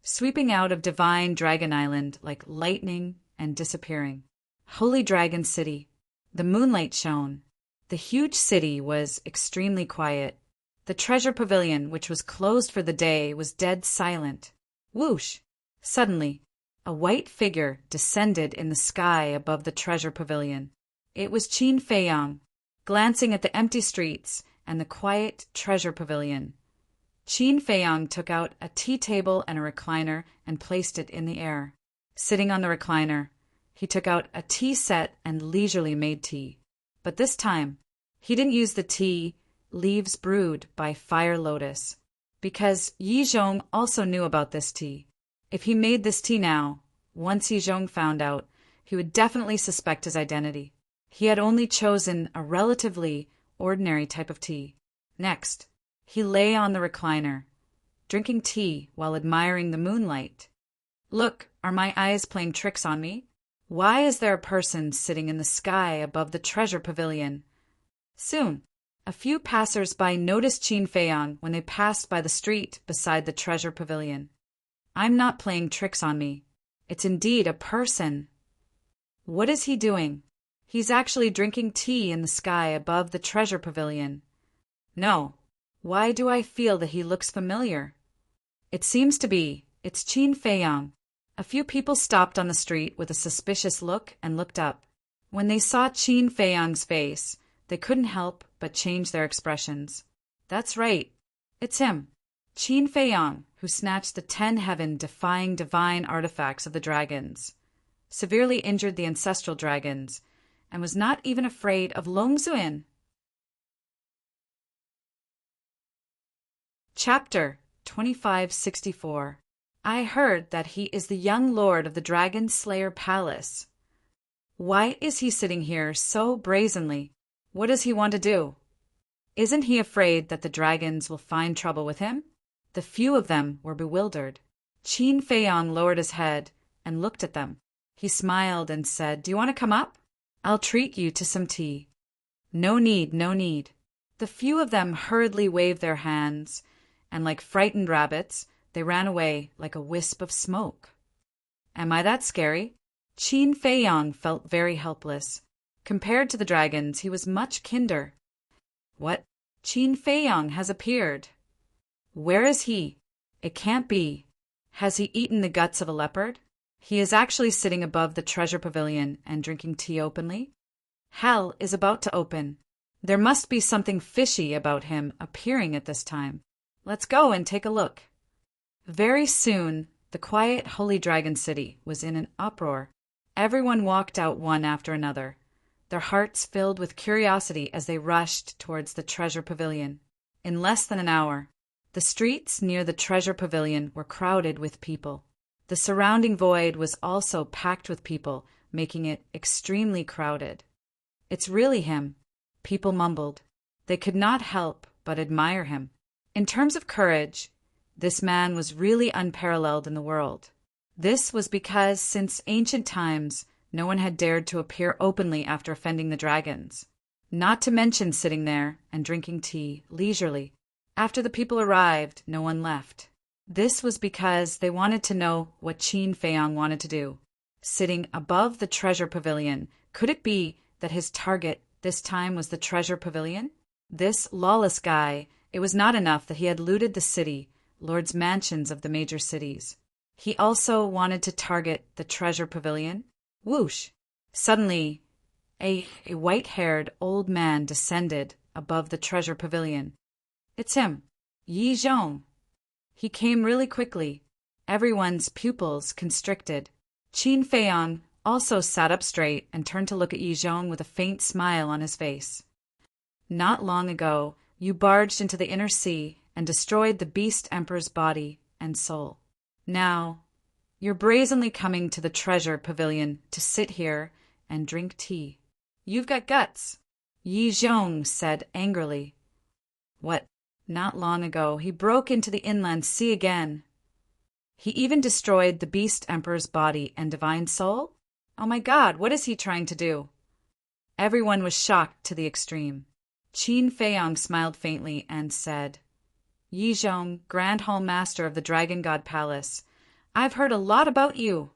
Speaker 1: sweeping out of divine Dragon Island like lightning and disappearing. Holy Dragon City. The moonlight shone. The huge city was extremely quiet. The treasure pavilion, which was closed for the day, was dead silent. Whoosh! Suddenly, a white figure descended in the sky above the treasure pavilion. It was Qin Feiyang, glancing at the empty streets and the quiet treasure pavilion. Qin Feiyang took out a tea table and a recliner and placed it in the air. Sitting on the recliner, he took out a tea set and leisurely made tea. But this time, he didn't use the tea leaves brewed by Fire Lotus, because Yi Zhong also knew about this tea. If he made this tea now, once Yi Zhong found out, he would definitely suspect his identity. He had only chosen a relatively ordinary type of tea. Next, he lay on the recliner, drinking tea while admiring the moonlight. "Look, are my eyes playing tricks on me?" Why is there a person sitting in the sky above the treasure pavilion? Soon, a few passers-by noticed Qin Feiyang when they passed by the street beside the treasure pavilion. I'm not playing tricks on me. It's indeed a person. What is he doing? He's actually drinking tea in the sky above the treasure pavilion. No. Why do I feel that he looks familiar? It seems to be. It's Qin Feiyang. A few people stopped on the street with a suspicious look and looked up. When they saw Qin Feiyang's face, they couldn't help but change their expressions. That's right. It's him. Qin Feiyang, who snatched the 10 heaven-defying divine artifacts of the dragons, severely injured the ancestral dragons, and was not even afraid of Long Xuan. Chapter 2564. I heard that he is the young lord of the Dragon Slayer Palace. Why is he sitting here so brazenly? What does he want to do? Isn't he afraid that the dragons will find trouble with him? The few of them were bewildered. Qin Feiyang lowered his head and looked at them. He smiled and said, "Do you want to come up? I'll treat you to some tea." "No need, no need." The few of them hurriedly waved their hands, and like frightened rabbits, they ran away like a wisp of smoke. Am I that scary? Qin Feiyang felt very helpless. Compared to the dragons, he was much kinder. What? Qin Feiyang has appeared. Where is he? It can't be. Has he eaten the guts of a leopard? He is actually sitting above the treasure pavilion and drinking tea openly. Hell is about to open. There must be something fishy about him appearing at this time. Let's go and take a look. Very soon, the quiet Holy Dragon City was in an uproar. Everyone walked out one after another, their hearts filled with curiosity as they rushed towards the treasure pavilion. In less than an hour, the streets near the treasure pavilion were crowded with people. The surrounding void was also packed with people, making it extremely crowded. It's really him, people mumbled. They could not help but admire him. In terms of courage, this man was really unparalleled in the world. This was because since ancient times, no one had dared to appear openly after offending the dragons, not to mention sitting there and drinking tea leisurely. After the people arrived, no one left. This was because they wanted to know what Qin Feiyang wanted to do. Sitting above the treasure pavilion, could it be that his target this time was the treasure pavilion? This lawless guy, it was not enough that he had looted the city, lords' mansions of the major cities. He also wanted to target the treasure pavilion. Whoosh! Suddenly, a white-haired old man descended above the treasure pavilion. It's him, Yi Zhong. He came really quickly. Everyone's pupils constricted. Qin Feiyang also sat up straight and turned to look at Yi Zhong with a faint smile on his face. Not long ago, you barged into the inner sea and destroyed the Beast Emperor's body and soul. Now, you're brazenly coming to the treasure pavilion to sit here and drink tea. You've got guts, Yi Zhong said angrily. What? Not long ago, he broke into the inland sea again. He even destroyed the Beast Emperor's body and divine soul? Oh my God, what is he trying to do? Everyone was shocked to the extreme. Qin Feiyang smiled faintly and said, Yi Zhong, Grand Hall Master of the Dragon God Palace, I've heard a lot about you.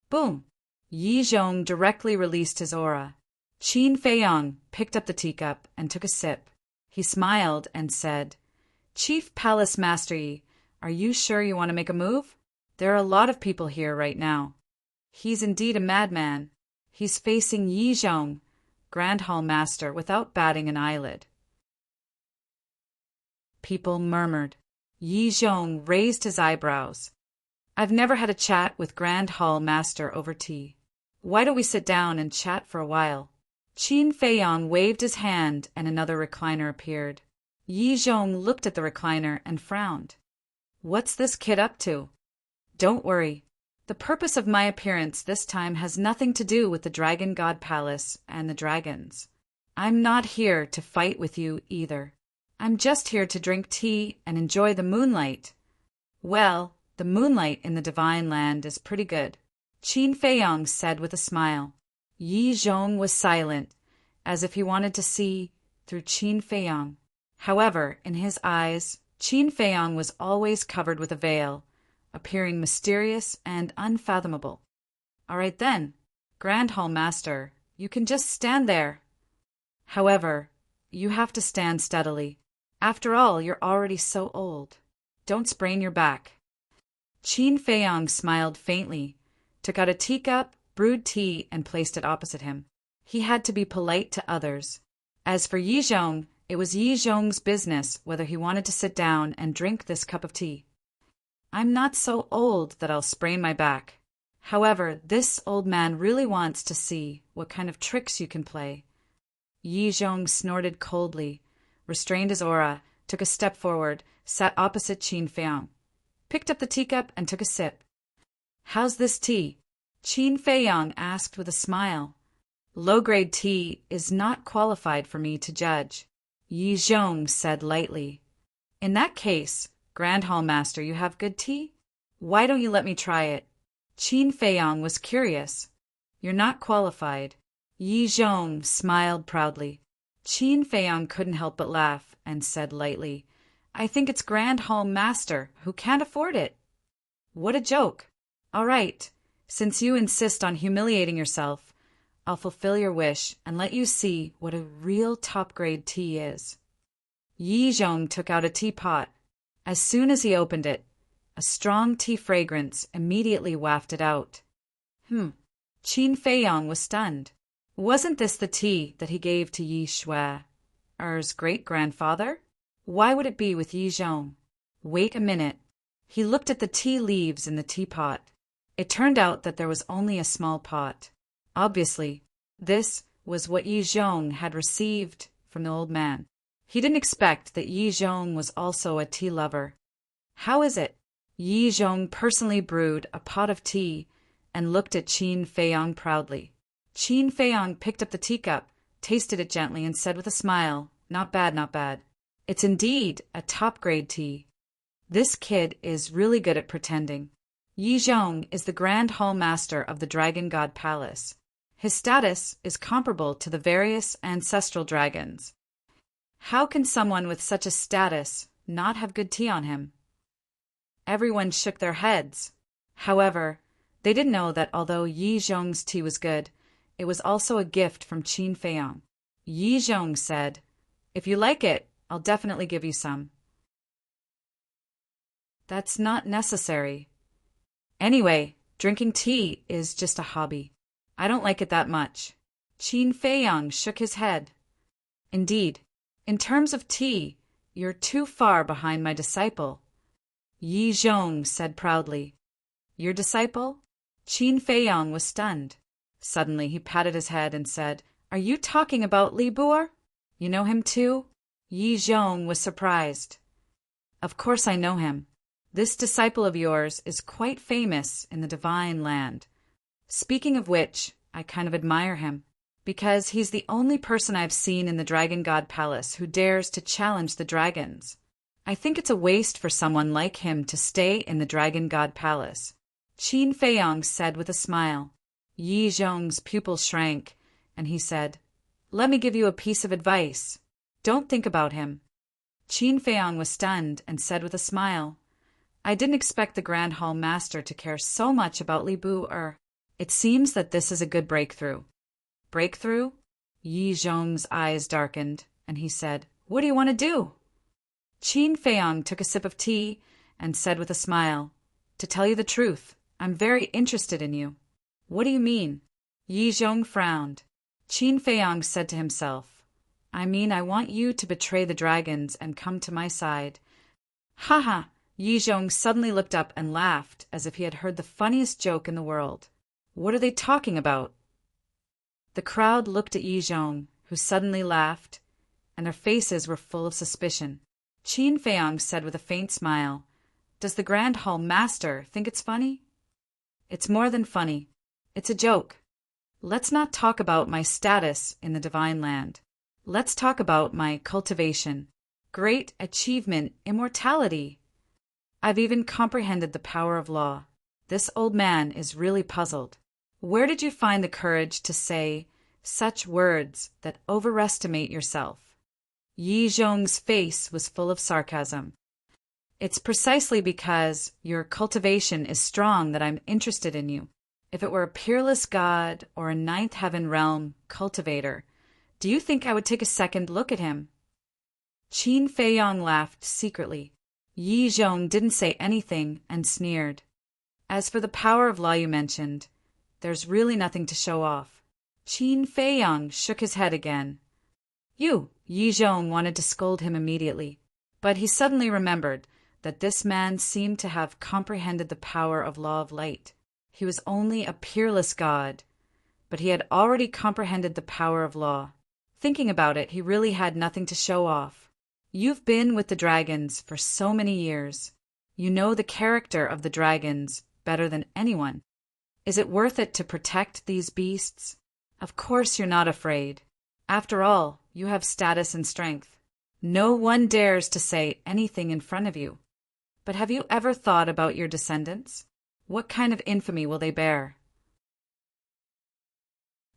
Speaker 1: Boom! Yi Zhong directly released his aura. Qin Feiyang picked up the teacup and took a sip. He smiled and said, Chief Palace Master Yi, are you sure you want to make a move? There are a lot of people here right now. He's indeed a madman. He's facing Yi Zhong, Grand Hall Master, without batting an eyelid. People murmured. Yi Zhong raised his eyebrows. I've never had a chat with Grand Hall Master over tea. Why don't we sit down and chat for a while? Qin Feiyang waved his hand and another recliner appeared. Yi Zhong looked at the recliner and frowned. What's this kid up to? Don't worry. The purpose of my appearance this time has nothing to do with the Dragon God Palace and the dragons. I'm not here to fight with you either. I'm just here to drink tea and enjoy the moonlight. Well, the moonlight in the Divine Land is pretty good. Qin Feiyong said with a smile. Yi Zhong was silent, as if he wanted to see through Qin Feiyong. However, in his eyes, Qin Feiyong was always covered with a veil, appearing mysterious and unfathomable. All right then, Grand Hall Master, you can just stand there. However, you have to stand steadily. After all, you're already so old. Don't sprain your back. Qin Feiyong smiled faintly, took out a teacup, brewed tea, and placed it opposite him. He had to be polite to others. As for Yi Zhong, it was Yi Zhong's business whether he wanted to sit down and drink this cup of tea. I'm not so old that I'll sprain my back. However, this old man really wants to see what kind of tricks you can play. Yi Zhong snorted coldly, restrained his aura, took a step forward, sat opposite Qin Feiyong, picked up the teacup and took a sip. How's this tea? Qin Feiyong asked with a smile. Low-grade tea is not qualified for me to judge, Yi Zhong said lightly. In that case, Grand Hall Master, you have good tea? Why don't you let me try it? Qin Feiyong was curious. You're not qualified. Yi Zhong smiled proudly. Qin Feiyong couldn't help but laugh and said lightly, I think it's Grand Hall Master who can't afford it. What a joke. All right, since you insist on humiliating yourself, I'll fulfill your wish and let you see what a real top-grade tea is. Yi Zhong took out a teapot. As soon as he opened it, a strong tea fragrance immediately wafted out. Qin Feiyong was stunned. Wasn't this the tea that he gave to Yi Shui, Er's great-grandfather? Why would it be with Yi Zhong? Wait a minute. He looked at the tea leaves in the teapot. It turned out that there was only a small pot. Obviously, this was what Yi Zhong had received from the old man. He didn't expect that Yi Zhong was also a tea lover. How is it? Yi Zhong personally brewed a pot of tea and looked at Qin Feiyong proudly. Qin Feiyong picked up the teacup, tasted it gently, and said with a smile, Not bad, not bad. It's indeed a top-grade tea. This kid is really good at pretending. Yi Zhong is the Grand Hall Master of the Dragon God Palace. His status is comparable to the various ancestral dragons. How can someone with such a status not have good tea on him? Everyone shook their heads. However, they didn't know that although Yi Zhong's tea was good, it was also a gift from Qin Feiyong. Yi Zhong said, If you like it, I'll definitely give you some. That's not necessary. Anyway, drinking tea is just a hobby. I don't like it that much. Qin Feiyong shook his head. Indeed, in terms of tea, you're too far behind my disciple. Yi Zhong said proudly. Your disciple? Qin Feiyong was stunned. Suddenly he patted his head and said, Are you talking about Li Bu'er? You know him too? Yi Zhong was surprised. Of course I know him. This disciple of yours is quite famous in the divine land. Speaking of which, I kind of admire him, because he's the only person I've seen in the Dragon God Palace who dares to challenge the dragons. I think it's a waste for someone like him to stay in the Dragon God Palace. Qin Feiyong said with a smile. Yi Zhong's pupils shrank, and he said, Let me give you a piece of advice. Don't think about him. Qin Feiyong was stunned and said with a smile, I didn't expect the Grand Hall Master to care so much about Li Bu'er. It seems that this is a good breakthrough. Breakthrough? Yi Zhong's eyes darkened, and he said, What do you want to do? Qin Feiyong took a sip of tea and said with a smile, To tell you the truth, I'm very interested in you. What do you mean? Yi Zhong frowned. Qin Feiyong said to himself, I mean, I want you to betray the dragons and come to my side. Ha ha! Yi Zhong suddenly looked up and laughed as if he had heard the funniest joke in the world. What are they talking about? The crowd looked at Yi Zhong, who suddenly laughed, and their faces were full of suspicion. Qin Feiyong said with a faint smile, Does the Grand Hall Master think it's funny? It's more than funny. It's a joke. Let's not talk about my status in the divine land. Let's talk about my cultivation, great achievement, immortality. I've even comprehended the power of law. This old man is really puzzled. Where did you find the courage to say such words that overestimate yourself? Yi Zhong's face was full of sarcasm. It's precisely because your cultivation is strong that I'm interested in you. If it were a peerless god or a ninth heaven realm cultivator, do you think I would take a second look at him? Qin Feiyang laughed secretly. Yi Zhong didn't say anything and sneered. As for the power of law you mentioned, there's really nothing to show off. Qin Feiyang shook his head again. Yi Zhong wanted to scold him immediately, but he suddenly remembered that this man seemed to have comprehended the power of law of light. He was only a peerless god, but he had already comprehended the power of law. Thinking about it, he really had nothing to show off. You've been with the dragons for so many years. You know the character of the dragons better than anyone. Is it worth it to protect these beasts? Of course you're not afraid. After all, you have status and strength. No one dares to say anything in front of you. But have you ever thought about your descendants? What kind of infamy will they bear?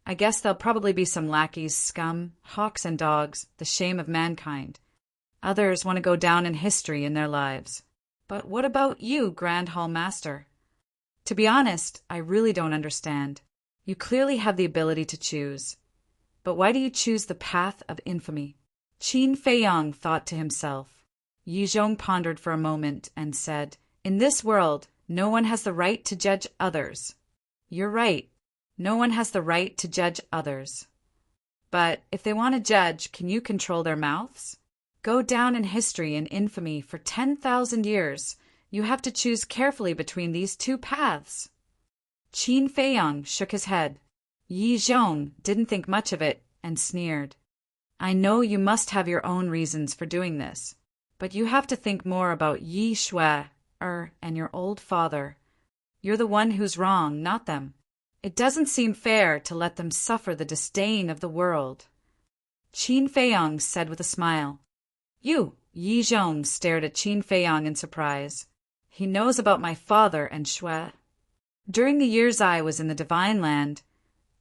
Speaker 1: I guess there'll probably be some lackeys, scum, hawks and dogs, the shame of mankind. Others want to go down in history in their lives. But what about you, Grand Hall Master? To be honest, I really don't understand. You clearly have the ability to choose. But why do you choose the path of infamy? Qin Feiyang thought to himself. Yi Zhong pondered for a moment and said, In this world, no one has the right to judge others. You're right. No one has the right to judge others. But if they want to judge, can you control their mouths? Go down in history and infamy for 10,000 years. You have to choose carefully between these two paths. Qin Feiyang shook his head. Yi Zhong didn't think much of it and sneered. I know you must have your own reasons for doing this, but you have to think more about Yi Shui and your old father. You're the one who's wrong, not them. It doesn't seem fair to let them suffer the disdain of the world. Qin Feiyang said with a smile. You, Yi Zhong stared at Qin Feiyang in surprise. He knows about my father and Shui. During the years I was in the Divine Land,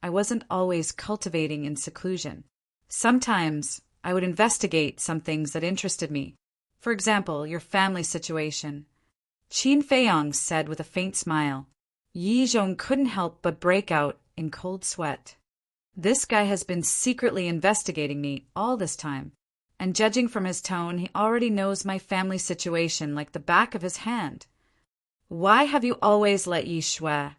Speaker 1: I wasn't always cultivating in seclusion. Sometimes I would investigate some things that interested me. For example, your family situation. Qin Feiyang said with a faint smile. Yi Zhong couldn't help but break out in cold sweat. This guy has been secretly investigating me all this time, and judging from his tone, he already knows my family situation like the back of his hand. Why have you always let Yi Shui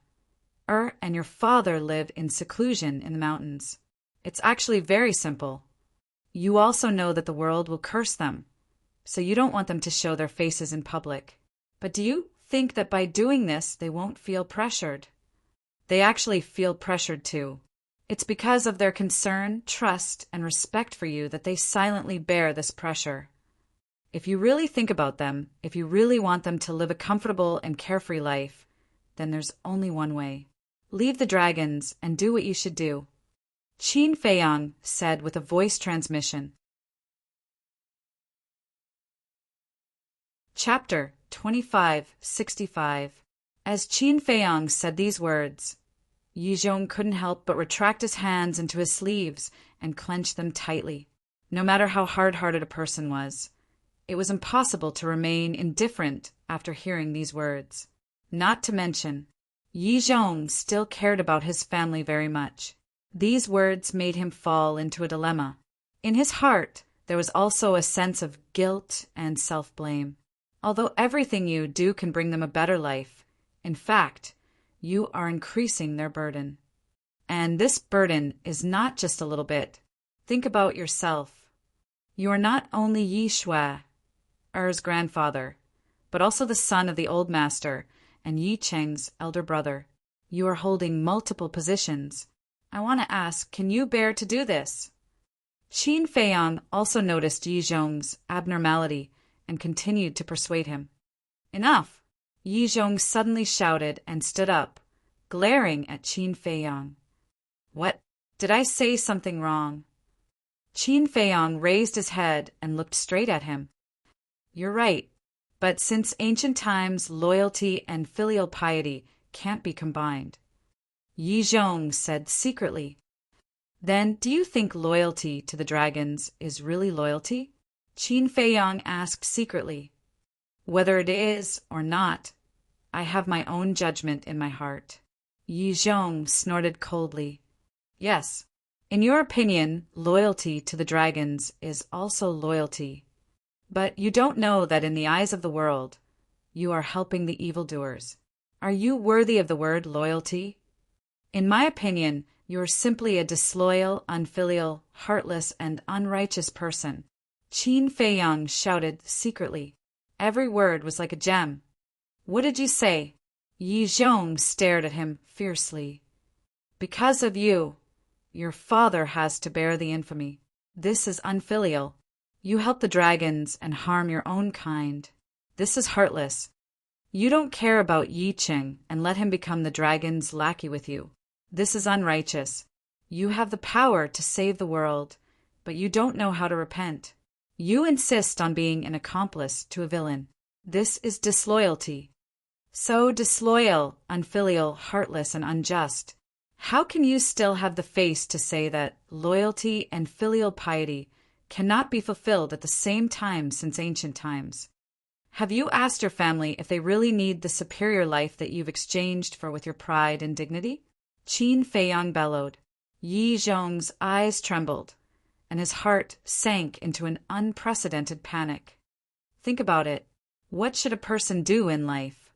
Speaker 1: and your father live in seclusion in the mountains? It's actually very simple. You also know that the world will curse them, so you don't want them to show their faces in public. But do you think that by doing this they won't feel pressured? They actually feel pressured too. It's because of their concern, trust, and respect for you that they silently bear this pressure. If you really think about them, if you really want them to live a comfortable and carefree life, then there's only one way. Leave the dragons and do what you should do. Qin Feiyang said with a voice transmission. Chapter 2565. As Qin Feiyang said these words, Yi Zhong couldn't help but retract his hands into his sleeves and clench them tightly. No matter how hard-hearted a person was, it was impossible to remain indifferent after hearing these words. Not to mention, Yi Zhong still cared about his family very much. These words made him fall into a dilemma. In his heart, there was also a sense of guilt and self-blame. Although everything you do can bring them a better life, in fact, you are increasing their burden. And this burden is not just a little bit. Think about yourself. You are not only Yi Shui, Er's grandfather, but also the son of the old master and Yi Cheng's elder brother. You are holding multiple positions. I want to ask, can you bear to do this? Qin Feiyang also noticed Yi Zhong's abnormality and continued to persuade him. Enough! Yi Zhong suddenly shouted and stood up, glaring at Qin Feiyang. What? Did I say something wrong? Qin Feiyang raised his head and looked straight at him. You're right, but since ancient times loyalty and filial piety can't be combined. Yi Zhong said secretly. Then, do you think loyalty to the dragons is really loyalty? Qin Feiyang asked secretly. Whether it is or not, I have my own judgment in my heart. Yi Zhong snorted coldly. Yes, in your opinion, loyalty to the dragons is also loyalty. But you don't know that in the eyes of the world, you are helping the evildoers. Are you worthy of the word loyalty? In my opinion, you are simply a disloyal, unfilial, heartless, and unrighteous person. Qin Feiyang shouted secretly. Every word was like a gem. What did you say? Yi Zhong stared at him fiercely. Because of you, your father has to bear the infamy. This is unfilial. You help the dragons and harm your own kind. This is heartless. You don't care about Yi Qing and let him become the dragon's lackey with you. This is unrighteous. You have the power to save the world, but you don't know how to repent. You insist on being an accomplice to a villain. This is disloyalty. So disloyal, unfilial, heartless, and unjust. How can you still have the face to say that loyalty and filial piety cannot be fulfilled at the same time since ancient times? Have you asked your family if they really need the superior life that you've exchanged for with your pride and dignity? Qin Feiyang bellowed. Yi Zhong's eyes trembled, and his heart sank into an unprecedented panic. Think about it. What should a person do in life?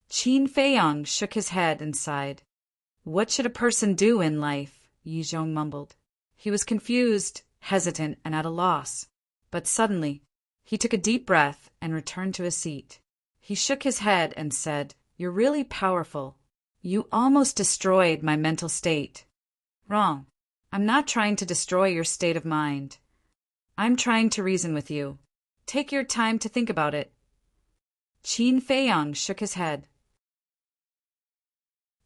Speaker 1: Qin Feiyang shook his head and sighed. What should a person do in life? Yi Zhong mumbled. He was confused, hesitant, and at a loss. But suddenly, he took a deep breath and returned to his seat. He shook his head and said, You're really powerful. You almost destroyed my mental state. Wrong. I'm not trying to destroy your state of mind. I'm trying to reason with you. Take your time to think about it. Qin Feiyang shook his head.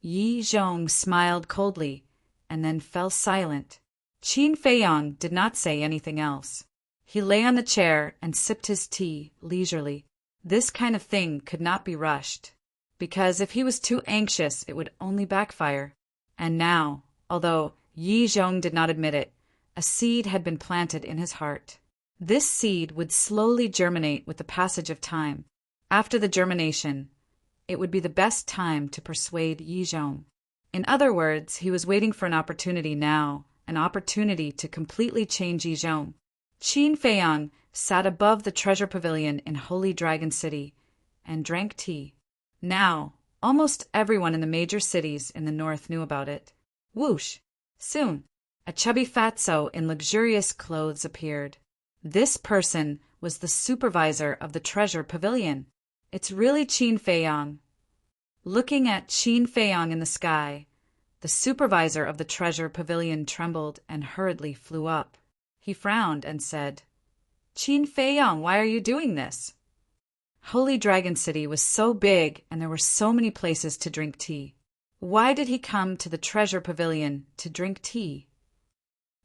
Speaker 1: Yi Zhong smiled coldly and then fell silent. Qin Feiyang did not say anything else. He lay on the chair and sipped his tea leisurely. This kind of thing could not be rushed, because if he was too anxious, it would only backfire. And now, although Yi Zhong did not admit it, a seed had been planted in his heart. This seed would slowly germinate with the passage of time. After the germination, it would be the best time to persuade Yi Zhong. In other words, he was waiting for an opportunity now, an opportunity to completely change Yi Zhong. Qin Feiyang sat above the treasure pavilion in Holy Dragon City and drank tea. Now, almost everyone in the major cities in the north knew about it. Whoosh! Soon, a chubby fatso in luxurious clothes appeared. This person was the supervisor of the treasure pavilion. It's really Qin Feiyang. Looking at Qin Feiyang in the sky, the supervisor of the treasure pavilion trembled and hurriedly flew up. He frowned and said, Qin Feiyang, why are you doing this? Holy Dragon City was so big and there were so many places to drink tea. Why did he come to the treasure pavilion to drink tea?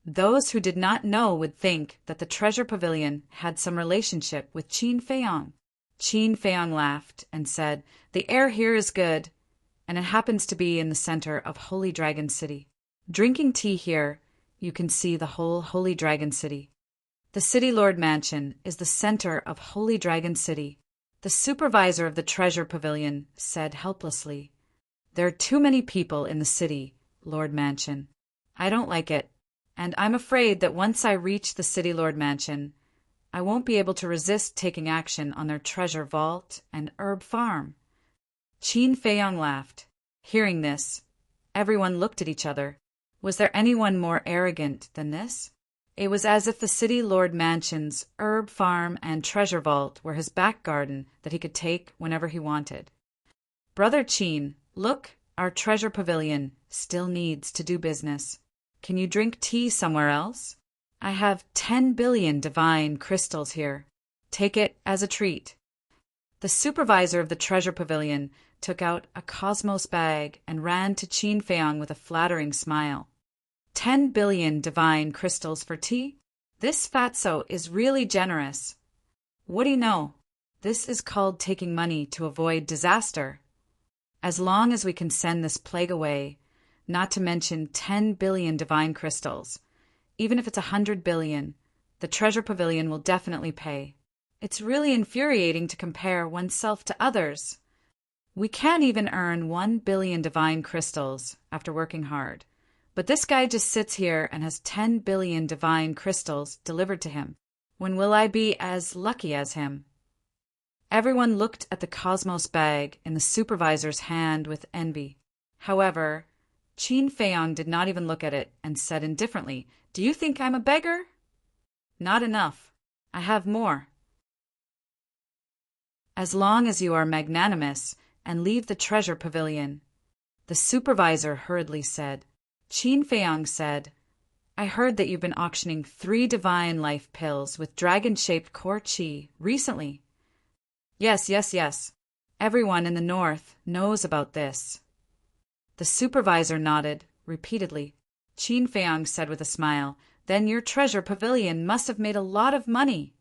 Speaker 1: Those who did not know would think that the treasure pavilion had some relationship with Qin Feiyang. Qin Feiyang laughed and said, The air here is good, and it happens to be in the center of Holy Dragon City. Drinking tea here, you can see the whole Holy Dragon City. The City Lord Mansion is the center of Holy Dragon City. The supervisor of the treasure pavilion said helplessly, There are too many people in the city, Lord Mansion. I don't like it, and I'm afraid that once I reach the City Lord Mansion, I won't be able to resist taking action on their treasure vault and herb farm. Qin Feiyang laughed. Hearing this, everyone looked at each other. Was there anyone more arrogant than this? It was as if the City Lord Mansion's herb farm and treasure vault were his back garden that he could take whenever he wanted. Brother Qin, look, our treasure pavilion still needs to do business. Can you drink tea somewhere else? I have 10 billion divine crystals here. Take it as a treat. The supervisor of the treasure pavilion took out a cosmos bag and ran to Qin Feiyang with a flattering smile. 10 billion divine crystals for tea? This fatso is really generous. What do you know? This is called taking money to avoid disaster. As long as we can send this plague away, not to mention 10 billion divine crystals, even if it's 100 billion, the treasure pavilion will definitely pay. It's really infuriating to compare oneself to others. We can't even earn 1 billion divine crystals after working hard. But this guy just sits here and has 10 billion divine crystals delivered to him. When will I be as lucky as him? Everyone looked at the Cosmos bag in the supervisor's hand with envy. However, Qin Feiyang did not even look at it and said indifferently, "Do you think I'm a beggar?" "Not enough. I have more." "As long as you are magnanimous and leave the treasure pavilion," the supervisor hurriedly said. Qin Feiyang said, "I heard that you've been auctioning 3 divine life pills with dragon-shaped core qi recently." Yes. Everyone in the north knows about this." The supervisor nodded repeatedly. Qin Feiyang said with a smile, "Then your treasure pavilion must have made a lot of money."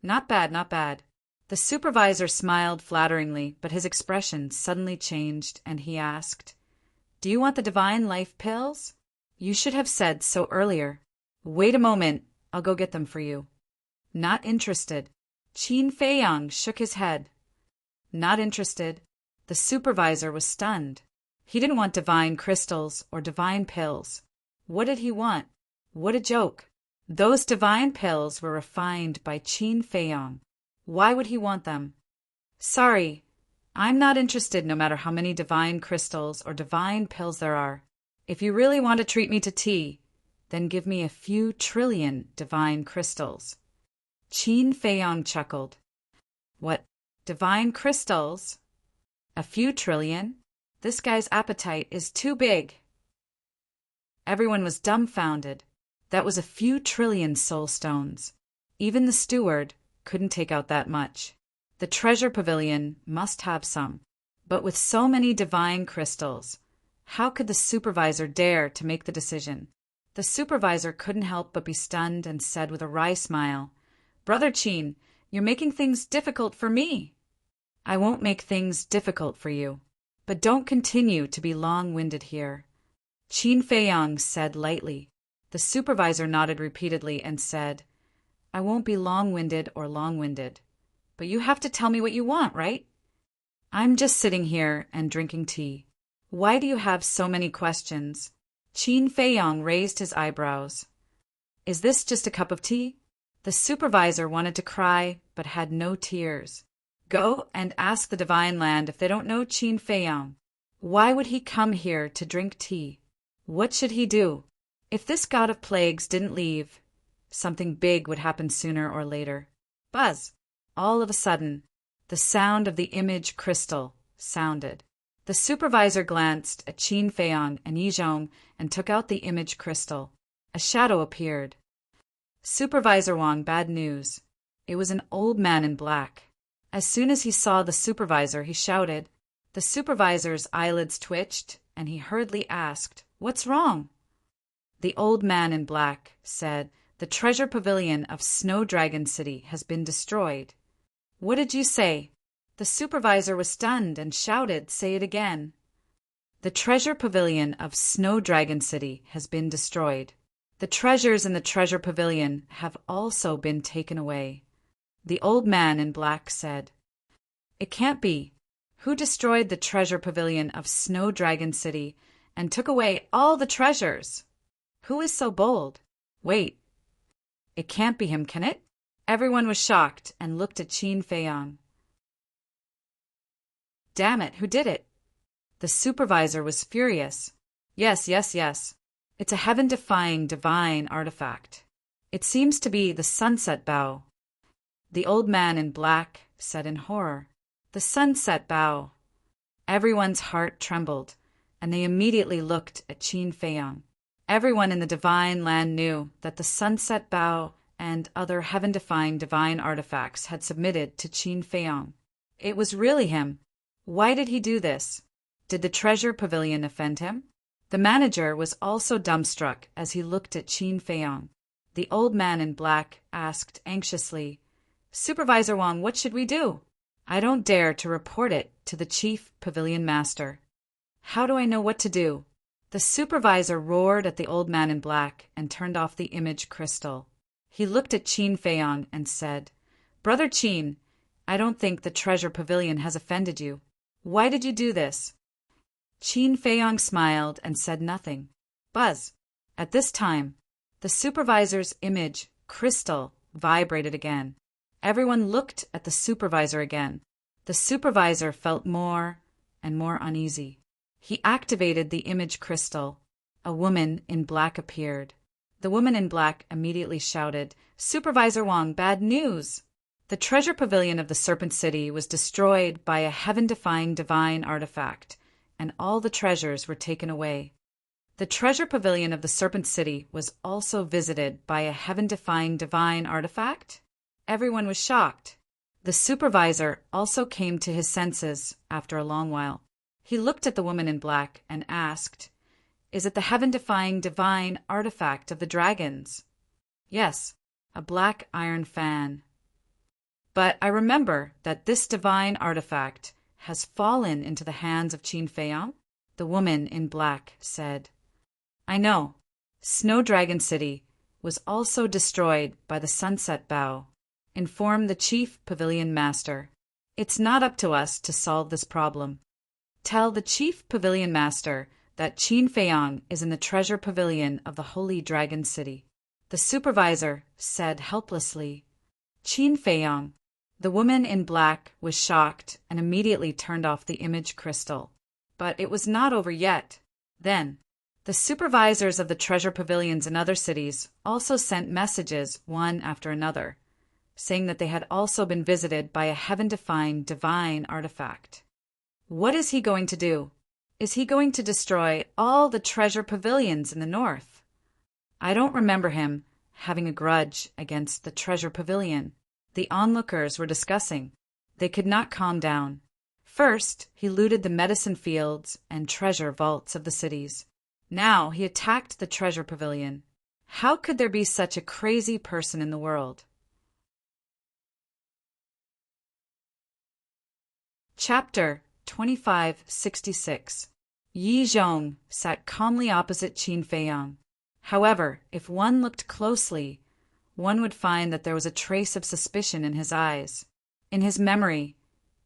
Speaker 1: Not bad. The supervisor smiled flatteringly, but his expression suddenly changed, and he asked, "Do you want the divine life pills? You should have said so earlier." "Wait a moment, I'll go get them for you." "Not interested." Qin Feiyang shook his head. "Not interested." The supervisor was stunned. He didn't want divine crystals or divine pills. What did he want? What a joke. Those divine pills were refined by Qin Feiyang. Why would he want them? "Sorry, I'm not interested no matter how many divine crystals or divine pills there are. If you really want to treat me to tea, then give me a few trillion divine crystals." Qin Feiyang chuckled. "What, divine crystals? A few trillion? This guy's appetite is too big." Everyone was dumbfounded. That was a few trillion soul stones. Even the steward couldn't take out that much. The treasure pavilion must have some. But with so many divine crystals, how could the supervisor dare to make the decision? The supervisor couldn't help but be stunned and said with a wry smile, "Brother Qin, you're making things difficult for me." "I won't make things difficult for you. But don't continue to be long-winded here," Qin Feiyang said lightly. The supervisor nodded repeatedly and said, "I won't be long-winded or long-winded. But you have to tell me what you want, right?" "I'm just sitting here and drinking tea. Why do you have so many questions?" Qin Feiyang raised his eyebrows. "Is this just a cup of tea?" The supervisor wanted to cry, but had no tears. Go and ask the Divine Land if they don't know Qin Feiyang. Why would he come here to drink tea? What should he do? If this god of plagues didn't leave, something big would happen sooner or later. Buzz! All of a sudden, the sound of the image crystal sounded. The supervisor glanced at Qin Feiyang and Yizhong and took out the image crystal. A shadow appeared. "Supervisor Wang, bad news." It was an old man in black. As soon as he saw the supervisor, he shouted. The supervisor's eyelids twitched, and he hurriedly asked, "What's wrong?" The old man in black said, "The treasure pavilion of Snow Dragon City has been destroyed." "What did you say?" The supervisor was stunned and shouted, "Say it again." "The treasure pavilion of Snow Dragon City has been destroyed. The treasures in the treasure pavilion have also been taken away." The old man in black said, "It can't be. Who destroyed the treasure pavilion of Snow Dragon City and took away all the treasures? Who is so bold? Wait. It can't be him, can it?" Everyone was shocked and looked at Qin Feiyang. "Damn it, who did it?" The supervisor was furious. Yes. It's a heaven-defying divine artifact. It seems to be the sunset bow." The old man in black said in horror, "The sunset bow." Everyone's heart trembled, and they immediately looked at Qin Feiyang. Everyone in the divine land knew that the sunset bow and other heaven-defying divine artifacts had submitted to Qin Feiyang. It was really him. Why did he do this? Did the treasure pavilion offend him? The manager was also dumbstruck as he looked at Qin Feiyang. The old man in black asked anxiously, "Supervisor Wang, what should we do?" "I don't dare to report it to the chief pavilion master. "How do I know what to do?" The supervisor roared at the old man in black and turned off the image crystal. He looked at Qin Feiyang and said, "Brother Qin, I don't think the treasure pavilion has offended you. Why did you do this?" Qin Feiyang smiled and said nothing. Buzz. At this time, the supervisor's image crystal vibrated again. Everyone looked at the supervisor again. The supervisor felt more and more uneasy. He activated the image crystal. A woman in black appeared. The woman in black immediately shouted, "Supervisor Wang, bad news! The treasure pavilion of the Serpent City was destroyed by a heaven-defying divine artifact, and all the treasures were taken away. The treasure pavilion of the Serpent City was also visited by a heaven-defying divine artifact?" Everyone was shocked. The supervisor also came to his senses after a long while. He looked at the woman in black and asked, "Is it the heaven-defying divine artifact of the dragons?" "Yes, a black iron fan. But I remember that this divine artifact has fallen into the hands of Qin Feiyang," the woman in black said. "I know. Snow Dragon City was also destroyed by the Sunset Bow," informed the chief pavilion master. "It's not up to us to solve this problem. Tell the chief pavilion master that Qin Feiyang is in the treasure pavilion of the Holy Dragon City." The supervisor said helplessly, "Qin Feiyang." The woman in black was shocked and immediately turned off the image crystal. But it was not over yet. Then, the supervisors of the treasure pavilions in other cities also sent messages one after another, saying that they had also been visited by a heaven-defying divine artifact. What is he going to do? Is he going to destroy all the treasure pavilions in the north? I don't remember him having a grudge against the treasure pavilion. The onlookers were discussing. They could not calm down. First, he looted the medicine fields and treasure vaults of the cities. Now he attacked the treasure pavilion. How could there be such a crazy person in the world? Chapter 2566. Yi Zhong sat calmly opposite Qin Feiyang. However, if one looked closely, one would find that there was a trace of suspicion in his eyes. In his memory,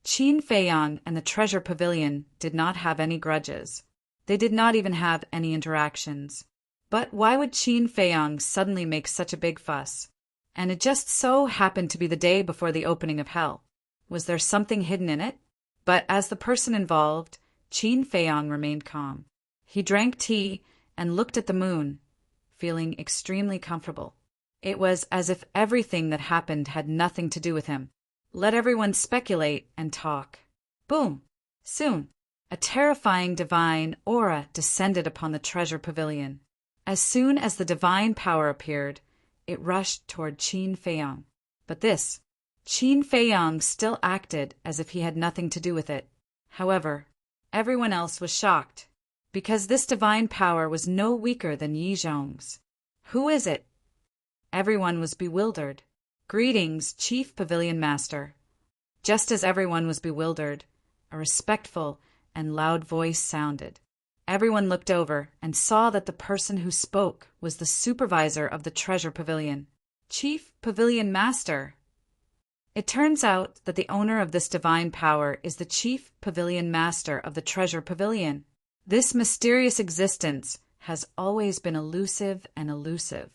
Speaker 1: Qin Feiyang and the treasure pavilion did not have any grudges. They did not even have any interactions. But why would Qin Feiyang suddenly make such a big fuss? And it just so happened to be the day before the opening of hell. Was there something hidden in it? But as the person involved, Qin Feiyang remained calm. He drank tea and looked at the moon, feeling extremely comfortable. It was as if everything that happened had nothing to do with him. Let everyone speculate and talk. Boom! Soon, a terrifying divine aura descended upon the treasure pavilion. As soon as the divine power appeared, it rushed toward Qin Feiyang. But Qin Feiyang still acted as if he had nothing to do with it. However, everyone else was shocked, because this divine power was no weaker than Yi Zhong's. Who is it? Everyone was bewildered. "Greetings, Chief Pavilion Master." Just as everyone was bewildered, a respectful and loud voice sounded. Everyone looked over and saw that the person who spoke was the supervisor of the treasure pavilion. "Chief Pavilion Master." It turns out that the owner of this divine power is the Chief Pavilion Master of the treasure pavilion. This mysterious existence has always been elusive and elusive.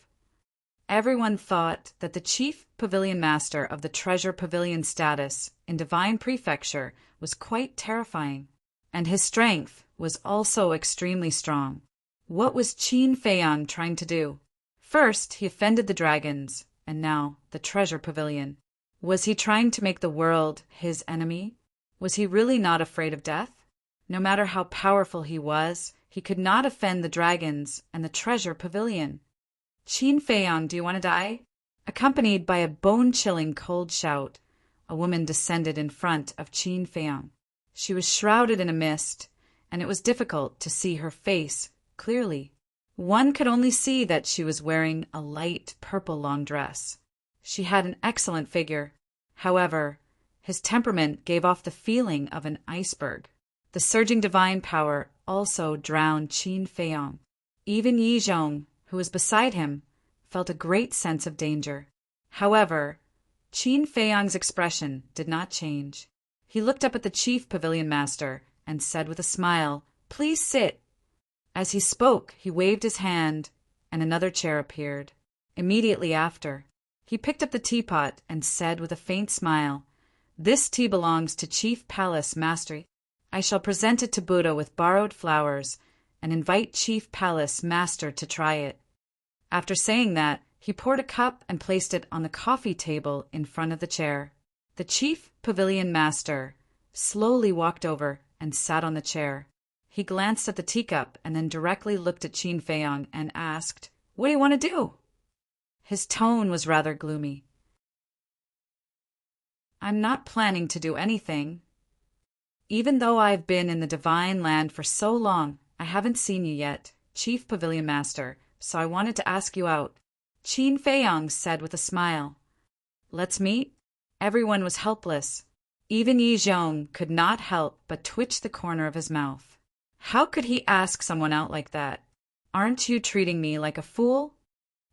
Speaker 1: Everyone thought that the Chief Pavilion Master of the treasure pavilion status in Divine Prefecture was quite terrifying, and his strength was also extremely strong. What was Qin Feiyang trying to do? First, he offended the dragons, and now the treasure pavilion. Was he trying to make the world his enemy? Was he really not afraid of death? No matter how powerful he was, he could not offend the dragons and the treasure pavilion. "Qin Feiyang, do you want to die?" Accompanied by a bone-chilling cold shout, a woman descended in front of Qin Feiyang. She was shrouded in a mist, and it was difficult to see her face clearly. One could only see that she was wearing a light purple long dress. She had an excellent figure. However, His temperament gave off the feeling of an iceberg. The surging divine power also drowned Qin Feiyong. Even Yi Zhong, who was beside him, felt a great sense of danger. However, Qin Feiyong's expression did not change. He looked up at the chief pavilion master and said with a smile, "Please sit." As he spoke, he waved his hand, and another chair appeared. Immediately after, he picked up the teapot and said with a faint smile, "This tea belongs to Chief Palace Master. I shall present it to Buddha with borrowed flowers and invite Chief Palace Master to try it." After saying that, he poured a cup and placed it on the coffee table in front of the chair. The Chief Pavilion Master slowly walked over and sat on the chair. He glanced at the teacup and then directly looked at Qin Feiyong and asked, "What do you want to do?" His tone was rather gloomy. "I'm not planning to do anything. Even though I've been in the divine land for so long, I haven't seen you yet, Chief Pavilion Master, so I wanted to ask you out," Qin Feiyong said with a smile. "Let's meet?" Everyone was helpless. Even Yi Zhong could not help but twitch the corner of his mouth. How could he ask someone out like that? "Aren't you treating me like a fool?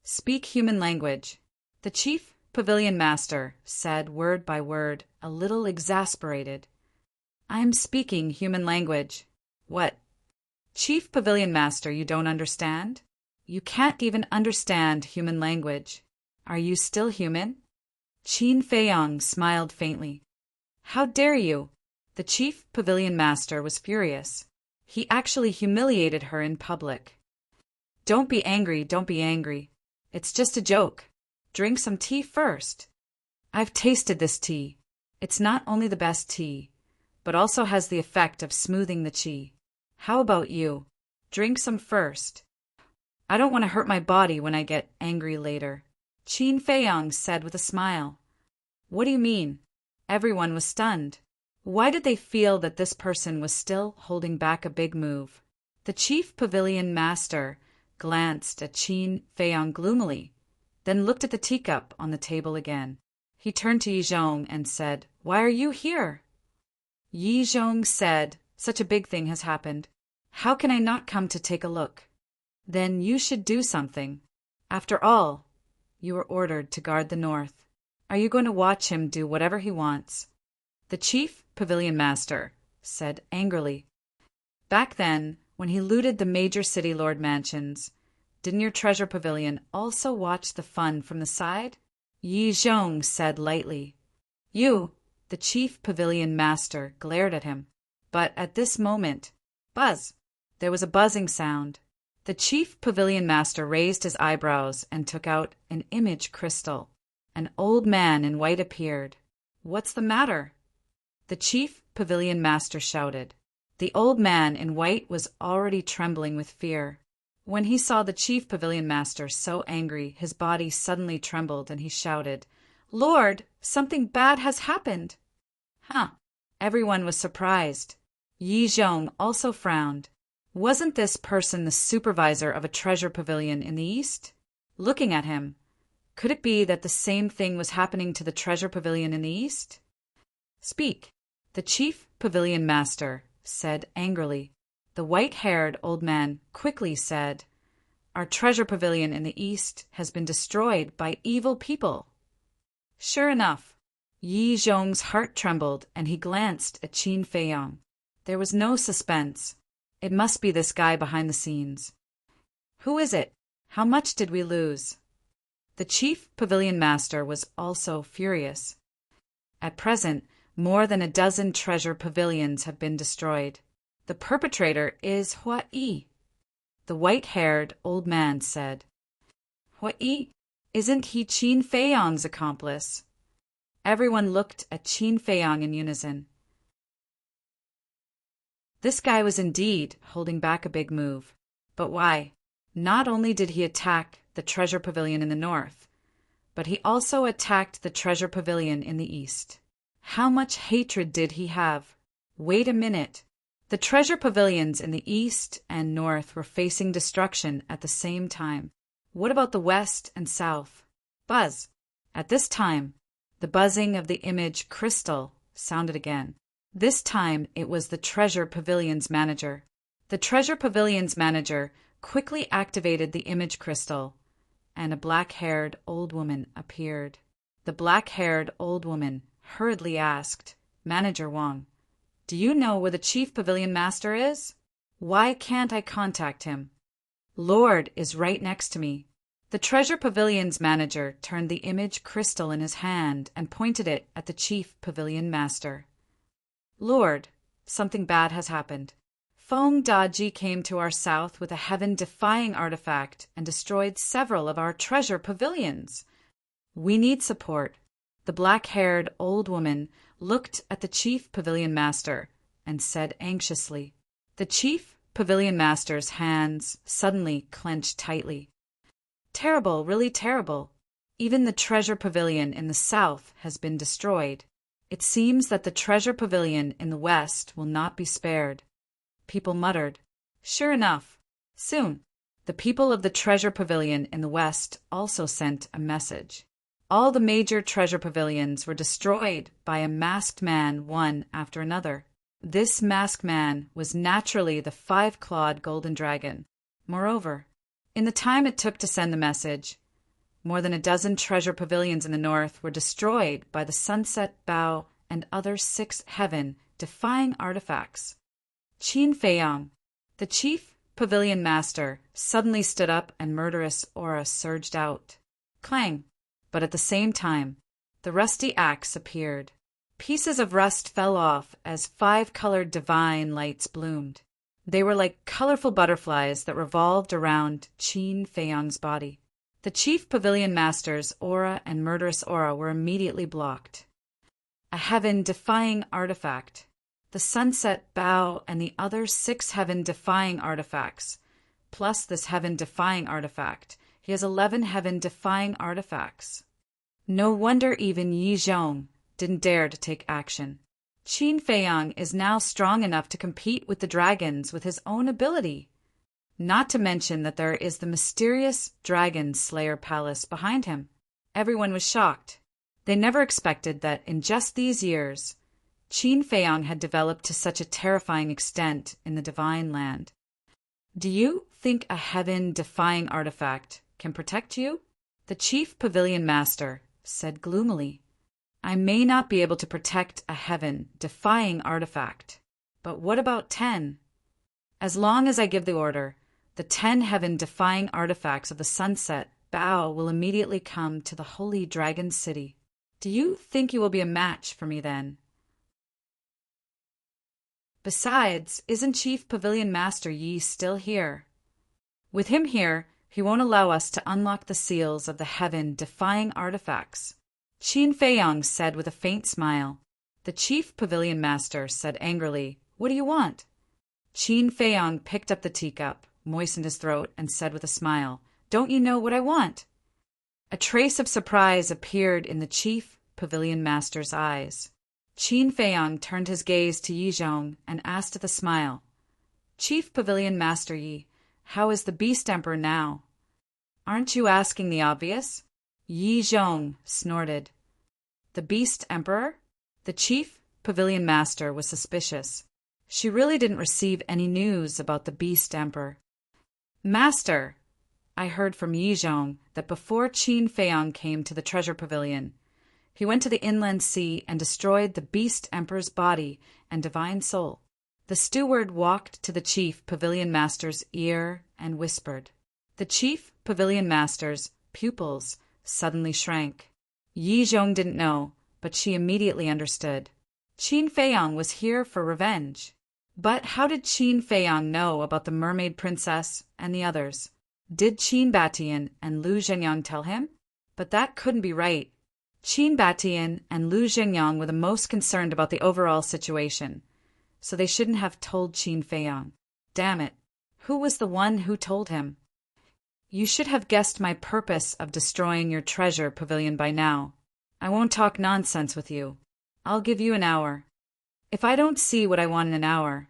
Speaker 1: Speak human language," the Chief Pavilion Master said word by word, a little exasperated. "I'm speaking human language." "What? Chief Pavilion Master, you don't understand? You can't even understand human language. Are you still human?" Qin Feiyong smiled faintly. "How dare you?" The Chief Pavilion Master was furious. He actually humiliated her in public. Don't be angry, don't be angry. It's just a joke. Drink some tea first." "I've tasted this tea. It's not only the best tea, but also has the effect of smoothing the qi. How about you? Drink some first." "I don't want to hurt my body when I get angry later," Qin Feiyong said with a smile. "What do you mean?" Everyone was stunned. Why did they feel that this person was still holding back a big move? The Chief Pavilion Master glanced at Qin Feiyong gloomily, then looked at the teacup on the table again. He turned to Yi Zhong and said, "Why are you here?" Yi Zhong said, "Such a big thing has happened. How can I not come to take a look?" "Then you should do something. After all, you were ordered to guard the north. Are you going to watch him do whatever he wants?" The Chief Pavilion Master said angrily, "Back then, when he looted the major city lord mansions, didn't your treasure pavilion also watch the fun from the side?" Yi Zhong said lightly. "You," the Chief Pavilion Master glared at him. But at this moment, buzz! There was a buzzing sound. The Chief Pavilion Master raised his eyebrows and took out an image crystal. An old man in white appeared. "What's the matter?" the Chief Pavilion Master shouted. The old man in white was already trembling with fear. When he saw the Chief Pavilion Master so angry, his body suddenly trembled and he shouted, "Lord, something bad has happened!" "Huh!" Everyone was surprised. Yi Zhong also frowned. Wasn't this person the supervisor of a treasure pavilion in the east? Looking at him, could it be that the same thing was happening to the treasure pavilion in the east? "Speak," the Chief Pavilion Master said angrily. The white-haired old man quickly said, "Our treasure pavilion in the east has been destroyed by evil people." Sure enough, Yi Zhong's heart trembled and he glanced at Qin Feiyong. There was no suspense. It must be this guy behind the scenes. "Who is it? How much did we lose?" The Chief Pavilion Master was also furious. At present, more than a dozen treasure pavilions have been destroyed. The perpetrator is Hua Yi. The white-haired old man said. "Hua Yi? Isn't he Qin Feiyong's accomplice?" Everyone looked at Qin Feiyong in unison. This guy was indeed holding back a big move. But why? Not only did he attack the treasure pavilion in the north, but he also attacked the treasure pavilion in the east. How much hatred did he have? Wait a minute. The treasure pavilions in the east and north were facing destruction at the same time. What about the west and south? Buzz! At this time, the buzzing of the image crystal sounded again. This time it was the Treasure Pavilion's manager. The Treasure Pavilion's manager quickly activated the image crystal, and a black-haired old woman appeared. The black-haired old woman hurriedly asked, "Manager Wang, do you know where the Chief Pavilion Master is? Why can't I contact him? Lord is right next to me." The Treasure Pavilion's manager turned the image crystal in his hand and pointed it at the Chief Pavilion Master. "Lord, something bad has happened. Feng Daji came to our south with a heaven-defying artifact and destroyed several of our treasure pavilions. We need support." The black-haired old woman looked at the Chief Pavilion Master and said anxiously. The Chief Pavilion Master's hands suddenly clenched tightly. "Terrible, really terrible. Even the treasure pavilion in the south has been destroyed. It seems that the treasure pavilion in the west will not be spared." People muttered. Sure enough, soon, the people of the treasure pavilion in the west also sent a message. All the major treasure pavilions were destroyed by a masked man, one after another. This masked man was naturally the five-clawed golden dragon. Moreover, in the time it took to send the message, more than a dozen treasure pavilions in the north were destroyed by the sunset bow and other 6 heaven-defying artifacts. Qin Feiyang, the Chief Pavilion Master, suddenly stood up and murderous aura surged out. Clang! But at the same time, the rusty axe appeared. Pieces of rust fell off as 5-colored divine lights bloomed. They were like colorful butterflies that revolved around Qin Feiyang's body. The Chief Pavilion Master's aura and murderous aura were immediately blocked. A heaven-defying artifact. The sunset bow and the other 6 heaven-defying artifacts. Plus this heaven-defying artifact, he has 11 heaven-defying artifacts. No wonder even Yi Zhong didn't dare to take action. Qin Feiyang is now strong enough to compete with the dragons with his own ability. Not to mention that there is the mysterious Dragon Slayer Palace behind him. Everyone was shocked. They never expected that in just these years, Qin Feiyang had developed to such a terrifying extent in the Divine Land. Do you think a heaven-defying artifact can protect you? The Chief Pavilion Master said gloomily. I may not be able to protect a heaven-defying artifact, but what about 10? As long as I give the order, the 10 heaven-defying artifacts of the sunset bow will immediately come to the Holy Dragon City. Do you think you will be a match for me then? Besides, isn't Chief Pavilion Master Yi still here? With him here, he won't allow us to unlock the seals of the heaven-defying artifacts. Qin Feiyang said with a faint smile. The Chief Pavilion Master said angrily, What do you want? Qin Feiyang picked up the teacup, moistened his throat, and said with a smile, Don't you know what I want? A trace of surprise appeared in the Chief Pavilion Master's eyes. Qin Feiyang turned his gaze to Yi Zhong and asked with a smile, Chief Pavilion Master Yi, how is the Beast Emperor now? Aren't you asking the obvious? Yi Zhong snorted. The Beast Emperor? The Chief Pavilion Master was suspicious. She really didn't receive any news about the Beast Emperor. Master, I heard from Yi Zhong that before Qin Feiyang came to the Treasure Pavilion, he went to the inland sea and destroyed the Beast Emperor's body and divine soul. The steward walked to the Chief Pavilion Master's ear and whispered. The Chief Pavilion Master's pupils suddenly shrank. Yi Zhong didn't know, but she immediately understood. Qin Feiyang was here for revenge. But how did Qin Feiyang know about the Mermaid Princess and the others? Did Qin Batian and Lu Zhenyang tell him? But that couldn't be right. Qin Batian and Lu Zhenyang were the most concerned about the overall situation, so they shouldn't have told Qin Feiyang. Damn it, who was the one who told him? You should have guessed my purpose of destroying your treasure pavilion by now. I won't talk nonsense with you. I'll give you an hour. If I don't see what I want in an hour,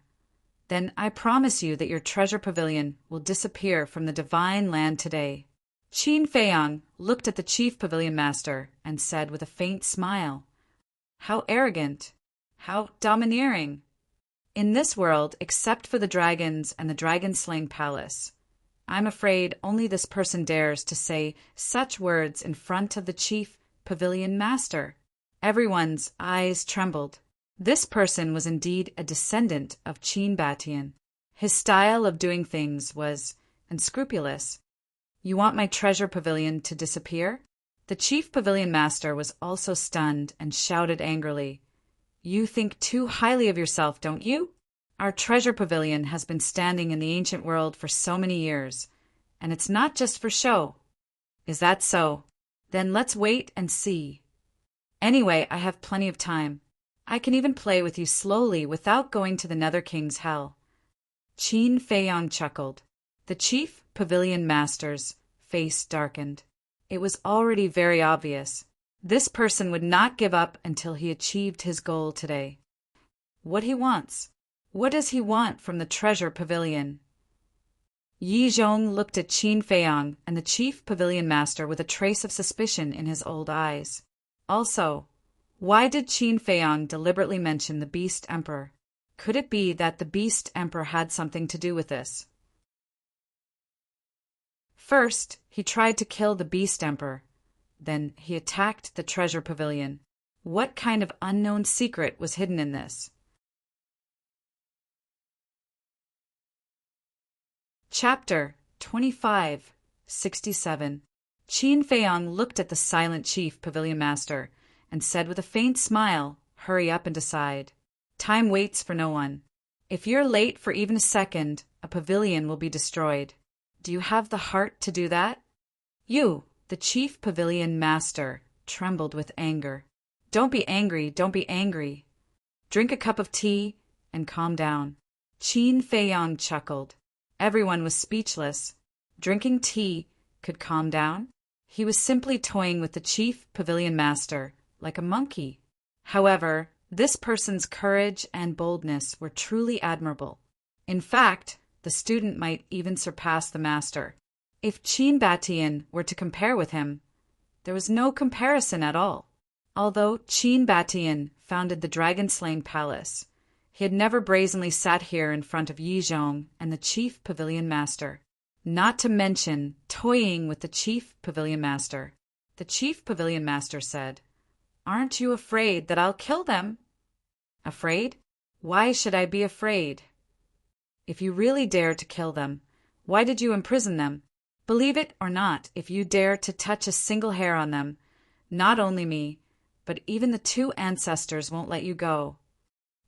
Speaker 1: then I promise you that your treasure pavilion will disappear from the Divine Land today. Qin Feiyang looked at the Chief Pavilion Master and said with a faint smile, How arrogant. How domineering. In this world, except for the dragons and the dragon-slaying palace, I'm afraid only this person dares to say such words in front of the chief pavilion master. Everyone's eyes trembled. This person was indeed a descendant of Unbeaten. His style of doing things was unscrupulous. You want my treasure pavilion to disappear? The chief pavilion master was also stunned and shouted angrily, You think too highly of yourself, don't you? Our treasure pavilion has been standing in the ancient world for so many years, and it's not just for show. Is that so? Then let's wait and see. Anyway, I have plenty of time. I can even play with you slowly without going to the Nether King's hell. Qin Feiyong chuckled. The chief pavilion master's face darkened. It was already very obvious. This person would not give up until he achieved his goal today. What he wants. What does he want from the treasure pavilion? Yi Zhong looked at Qin Feiyong and the chief pavilion master with a trace of suspicion in his old eyes. Also, why did Qin Feiyong deliberately mention the Beast Emperor? Could it be that the Beast Emperor had something to do with this? First, he tried to kill the Beast Emperor. Then he attacked the treasure pavilion. What kind of unknown secret was hidden in this? Chapter 25:67. Qin Feiyong looked at the silent chief pavilion master and said with a faint smile, Hurry up and decide. Time waits for no one. If you're late for even a second, a pavilion will be destroyed. Do you have the heart to do that? You, the chief pavilion master, trembled with anger. Don't be angry, don't be angry. Drink a cup of tea and calm down. Qin Feiyong chuckled. Everyone was speechless. Drinking tea could calm down? He was simply toying with the chief pavilion master, like a monkey. However, this person's courage and boldness were truly admirable. In fact, the student might even surpass the master. If Unbeaten were to compare with him, there was no comparison at all. Although Unbeaten founded the dragon-slaying palace, he had never brazenly sat here in front of Yi Zhong and the chief pavilion master. Not to mention toying with the chief pavilion master. The chief pavilion master said, Aren't you afraid that I'll kill them? Afraid? Why should I be afraid? If you really dare to kill them, why did you imprison them? Believe it or not, if you dare to touch a single hair on them, not only me, but even the two ancestors won't let you go.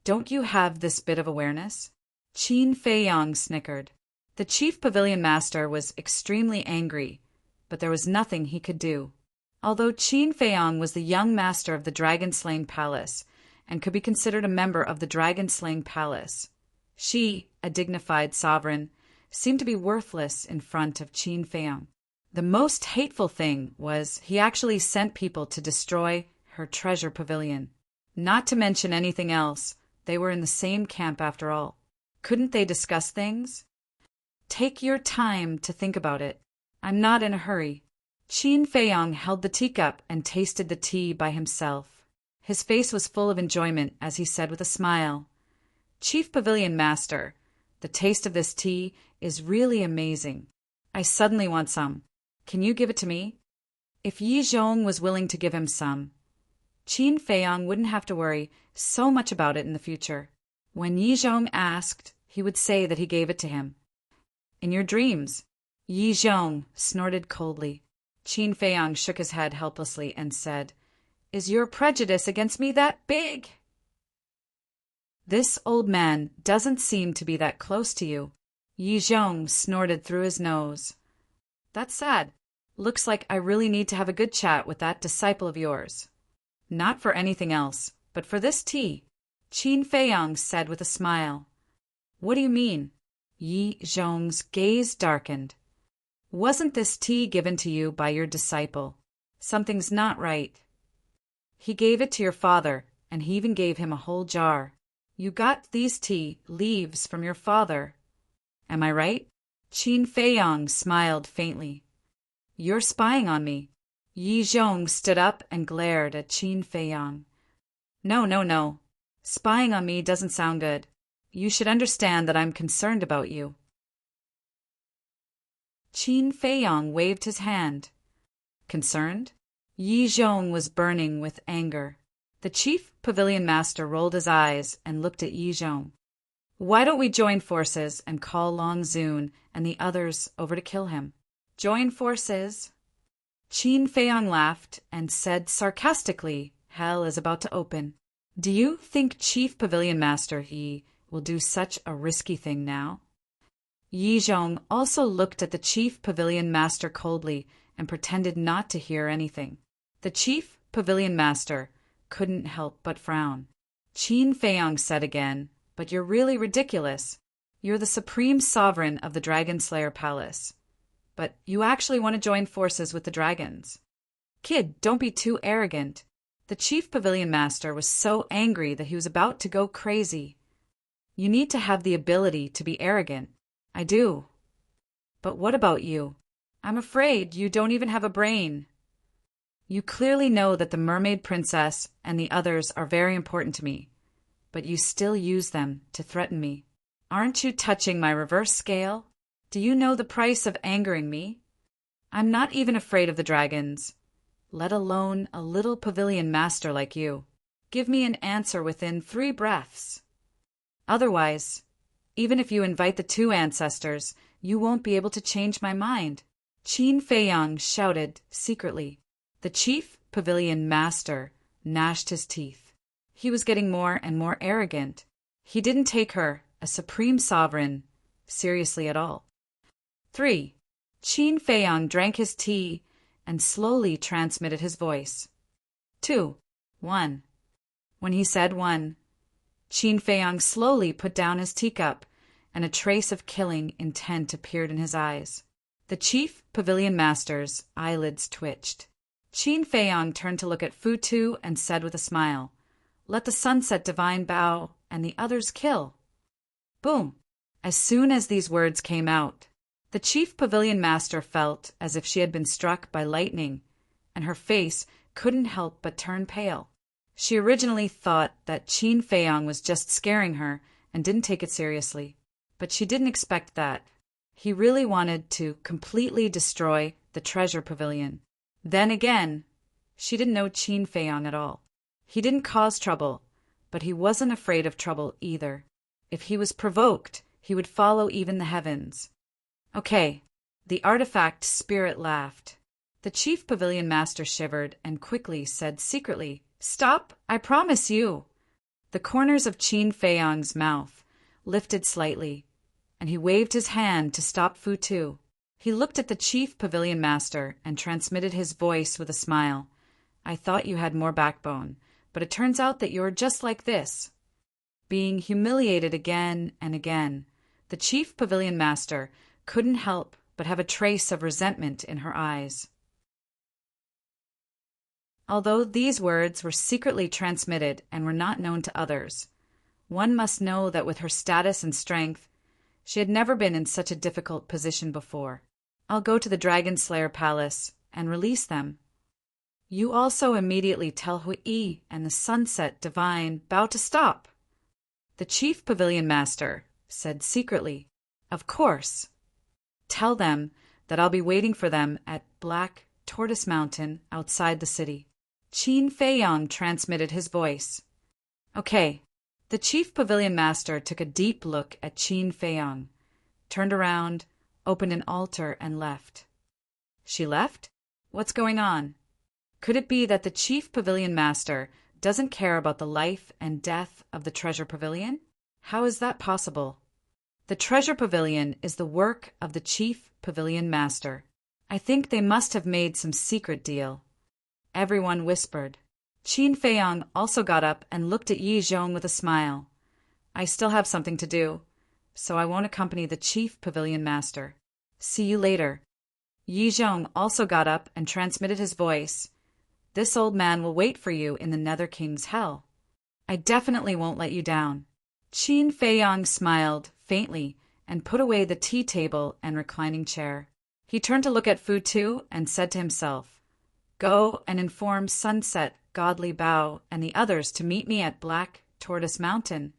Speaker 1: Don't you have this bit of awareness? Qin Feiyong snickered. The chief pavilion master was extremely angry, but there was nothing he could do. Although Qin Feiyong was the young master of the dragon-slaying palace and could be considered a member of the dragon-slaying palace, she, a dignified sovereign, seemed to be worthless in front of Qin Feiyong. The most hateful thing was he actually sent people to destroy her treasure pavilion. Not to mention anything else, they were in the same camp after all. Couldn't they discuss things? Take your time to think about it. I'm not in a hurry. Qin Feiyong held the teacup and tasted the tea by himself. His face was full of enjoyment as he said with a smile, Chief Pavilion Master, the taste of this tea is really amazing. I suddenly want some. Can you give it to me? If Yi Zhong was willing to give him some, Qin Feiyong wouldn't have to worry so much about it in the future. When Yi Zhong asked, he would say that he gave it to him. In your dreams, Yi Zhong snorted coldly. Qin Feiyong shook his head helplessly and said, Is your prejudice against me that big? This old man doesn't seem to be that close to you. Yi Zhong snorted through his nose. That's sad. Looks like I really need to have a good chat with that disciple of yours. Not for anything else, but for this tea, Qin Feiyong said with a smile. What do you mean? Yi Zhong's gaze darkened. Wasn't this tea given to you by your disciple? Something's not right. He gave it to your father, and he even gave him a whole jar. You got these tea leaves from your father. Am I right? Qin Feiyong smiled faintly. You're spying on me. Yi Zhong stood up and glared at Qin Feiyong. No. Spying on me doesn't sound good. You should understand that I'm concerned about you. Qin Feiyang waved his hand. Concerned? Yi Zhong was burning with anger. The chief pavilion master rolled his eyes and looked at Yi Zhong. Why don't we join forces and call Long Zun and the others over to kill him? Join forces? Qin Feiyang laughed and said sarcastically, hell is about to open. Do you think Chief Pavilion Master Yi will do such a risky thing now? Yi Zhong also looked at the Chief Pavilion Master coldly and pretended not to hear anything. The Chief Pavilion Master couldn't help but frown. Qin Feiyang said again, but you're really ridiculous. You're the supreme sovereign of the Dragon Slayer Palace. But you actually want to join forces with the dragons. Kid, don't be too arrogant. The Chief Pavilion Master was so angry that he was about to go crazy. You need to have the ability to be arrogant. I do. But what about you? I'm afraid you don't even have a brain. You clearly know that the Mermaid Princess and the others are very important to me, but you still use them to threaten me. Aren't you touching my reverse scale? Do you know the price of angering me? I'm not even afraid of the dragons, let alone a little pavilion master like you. Give me an answer within 3 breaths. Otherwise, even if you invite the 2 ancestors, you won't be able to change my mind. Qin Feiyang shouted secretly. The chief pavilion master gnashed his teeth. He was getting more and more arrogant. He didn't take her, a supreme sovereign, seriously at all. 3. Qin Feiyang drank his tea and slowly transmitted his voice. 2. 1. When he said 1, Qin Feiyang slowly put down his teacup, and a trace of killing intent appeared in his eyes. The chief pavilion master's eyelids twitched. Qin Feiyang turned to look at Fu Tu and said with a smile, Let the sunset divine bow and the others kill. Boom! As soon as these words came out, the chief pavilion master felt as if she had been struck by lightning, and her face couldn't help but turn pale. She originally thought that Qin Feiyang was just scaring her and didn't take it seriously, but she didn't expect that. He really wanted to completely destroy the treasure pavilion. Then again, she didn't know Qin Feiyang at all. He didn't cause trouble, but he wasn't afraid of trouble either. If he was provoked, he would follow even the heavens. Okay, the artifact spirit laughed. The chief pavilion master shivered and quickly said secretly, Stop, I promise you. The corners of Qin Feiyang's mouth lifted slightly, and he waved his hand to stop Fu Tu. He looked at the chief pavilion master and transmitted his voice with a smile. I thought you had more backbone, but it turns out that you're just like this. Being humiliated again and again, the chief pavilion master couldn't help but have a trace of resentment in her eyes. Although these words were secretly transmitted and were not known to others, one must know that with her status and strength, she had never been in such a difficult position before. I'll go to the Dragon Slayer Palace and release them. You also immediately tell Hui and the Sunset Divine bow to stop. The chief pavilion master said secretly, Of course. Tell them that I'll be waiting for them at Black Tortoise Mountain outside the city. Qin Feiyang transmitted his voice. Okay. The chief pavilion master took a deep look at Qin Feiyang, turned around, opened an altar, and left. She left? What's going on? Could it be that the chief pavilion master doesn't care about the life and death of the treasure pavilion? How is that possible? The treasure pavilion is the work of the chief pavilion master. I think they must have made some secret deal. Everyone whispered. Qin Feiyang also got up and looked at Yi Zhong with a smile. I still have something to do, so I won't accompany the chief pavilion master. See you later. Yi Zhong also got up and transmitted his voice. This old man will wait for you in the Nether King's hell. I definitely won't let you down. Qin Feiyang smiled faintly and put away the tea table and reclining chair. He turned to look at Fu Tu and said to himself, Go and inform Sunset, Godly Bao, and the others to meet me at Black Tortoise Mountain.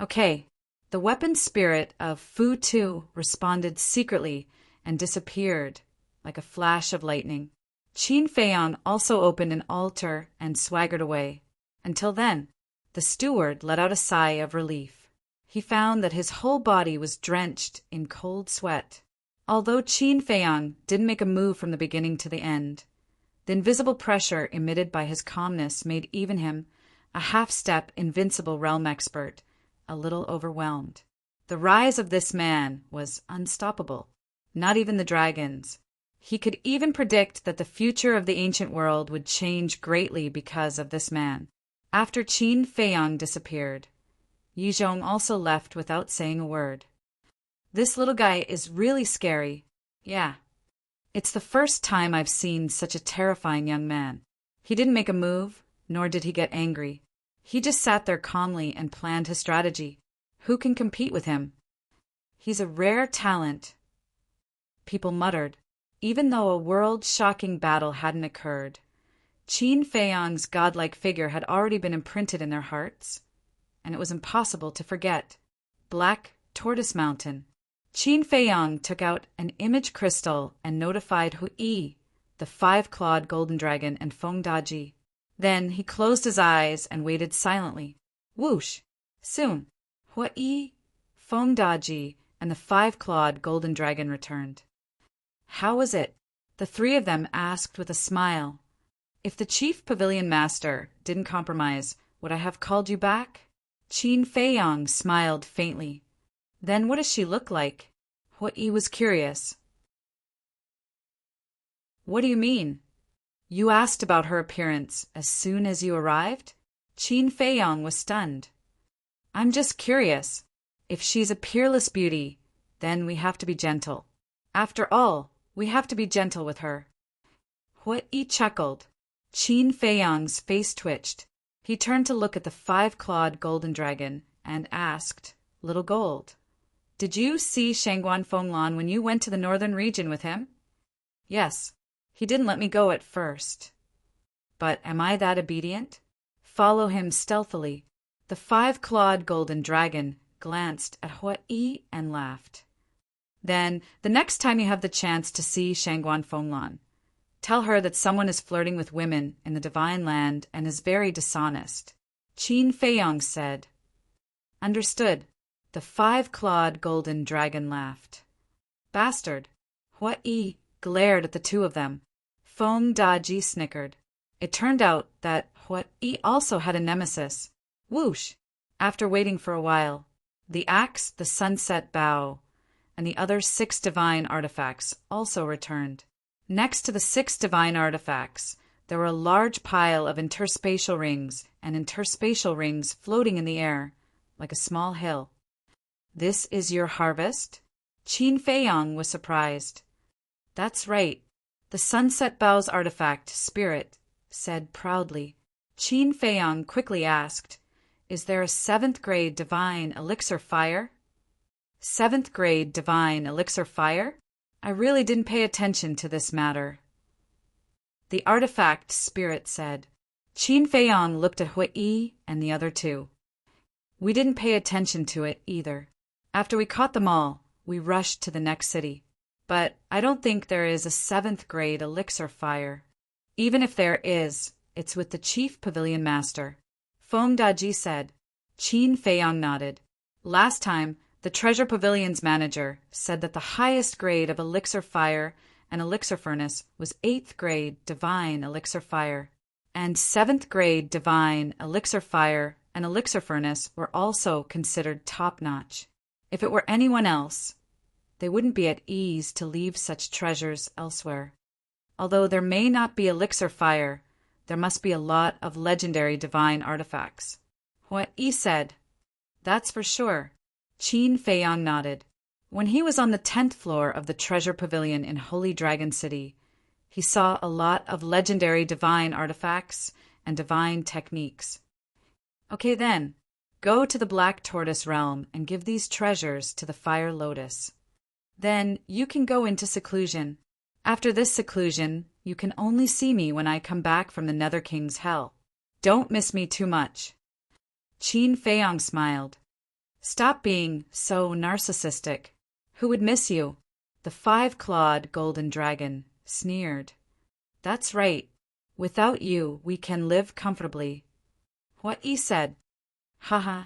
Speaker 1: Okay, the weapon spirit of Fu Tu responded secretly and disappeared like a flash of lightning. Qin Feiyang also opened an altar and swaggered away. Until then, the steward let out a sigh of relief. He found that his whole body was drenched in cold sweat. Although Qin Feiyang didn't make a move from the beginning to the end, the invisible pressure emitted by his calmness made even him, a half-step invincible realm expert, a little overwhelmed. The rise of this man was unstoppable. Not even the dragons. He could even predict that the future of the ancient world would change greatly because of this man. After Qin Feiyang disappeared, Yi Zhong also left without saying a word. This little guy is really scary. Yeah. It's the first time I've seen such a terrifying young man. He didn't make a move, nor did he get angry. He just sat there calmly and planned his strategy. Who can compete with him? He's a rare talent. People muttered, even though a world-shocking battle hadn't occurred. Qin Feiyang's godlike figure had already been imprinted in their hearts, and it was impossible to forget. Black Tortoise Mountain. Qin Feiyang took out an image crystal and notified Hui, the five-clawed golden dragon, and Feng Daji. Then he closed his eyes and waited silently. Whoosh! Soon, Hui, Feng Daji, and the five-clawed golden dragon returned. How was it? The three of them asked with a smile. If the chief pavilion master didn't compromise, would I have called you back? Qin Feiyang smiled faintly. Then what does she look like? Hui was curious. What do you mean? You asked about her appearance as soon as you arrived? Qin Feiyang was stunned. I'm just curious. If she's a peerless beauty, then we have to be gentle. After all, we have to be gentle with her. Hui chuckled. Qin Feiyang's face twitched. He turned to look at the five-clawed golden dragon and asked, Little Gold, did you see Shangguan Fenglan when you went to the northern region with him? Yes. He didn't let me go at first. But am I that obedient? Follow him stealthily. The five-clawed golden dragon glanced at Hui and laughed. Then, the next time you have the chance to see Shangguan Fenglan, tell her that someone is flirting with women in the divine land and is very dishonest. Qin Feiyang said. Understood. The five-clawed golden dragon laughed. Bastard. Hui glared at the two of them. Feng Daji snickered. It turned out that Hui also had a nemesis. Whoosh! After waiting for a while, the axe, the sunset bow, and the other 6 divine artifacts also returned. Next to the 6 divine artifacts, there were a large pile of interspatial rings and interspatial rings floating in the air, like a small hill. This is your harvest? Qin Feiyang was surprised. That's right. The Sunset Bow's artifact, Spirit, said proudly. Qin Feiyang quickly asked, Is there a 7th grade divine elixir fire? 7th grade divine elixir fire? I really didn't pay attention to this matter. The artifact, Spirit said. Qin Feiyang looked at Hui and the other two. We didn't pay attention to it either. After we caught them all, we rushed to the next city. But I don't think there is a 7th grade elixir fire. Even if there is, it's with the chief pavilion master. Feng Daji said. Qin Feiyang nodded. Last time, the treasure pavilion's manager said that the highest grade of elixir fire and elixir furnace was 8th grade divine elixir fire. And 7th grade divine elixir fire and elixir furnace were also considered top-notch. If it were anyone else, they wouldn't be at ease to leave such treasures elsewhere. Although there may not be elixir fire, there must be a lot of legendary divine artifacts. Hui said. That's for sure. Qin Feiyang nodded. When he was on the 10th floor of the treasure pavilion in Holy Dragon City, he saw a lot of legendary divine artifacts and divine techniques. Okay then, go to the Black Tortoise realm and give these treasures to the Fire Lotus. Then you can go into seclusion. After this seclusion, you can only see me when I come back from the Nether King's hell. Don't miss me too much. Qin Feiyong smiled. Stop being so narcissistic. Who would miss you? The five-clawed golden dragon sneered. That's right. Without you, we can live comfortably. What he said. Haha.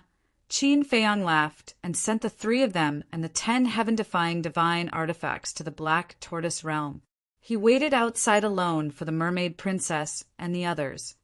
Speaker 1: Qin Feiyong laughed and sent the three of them and the 10 heaven-defying divine artifacts to the Black Tortoise realm. He waited outside alone for the mermaid princess and the others.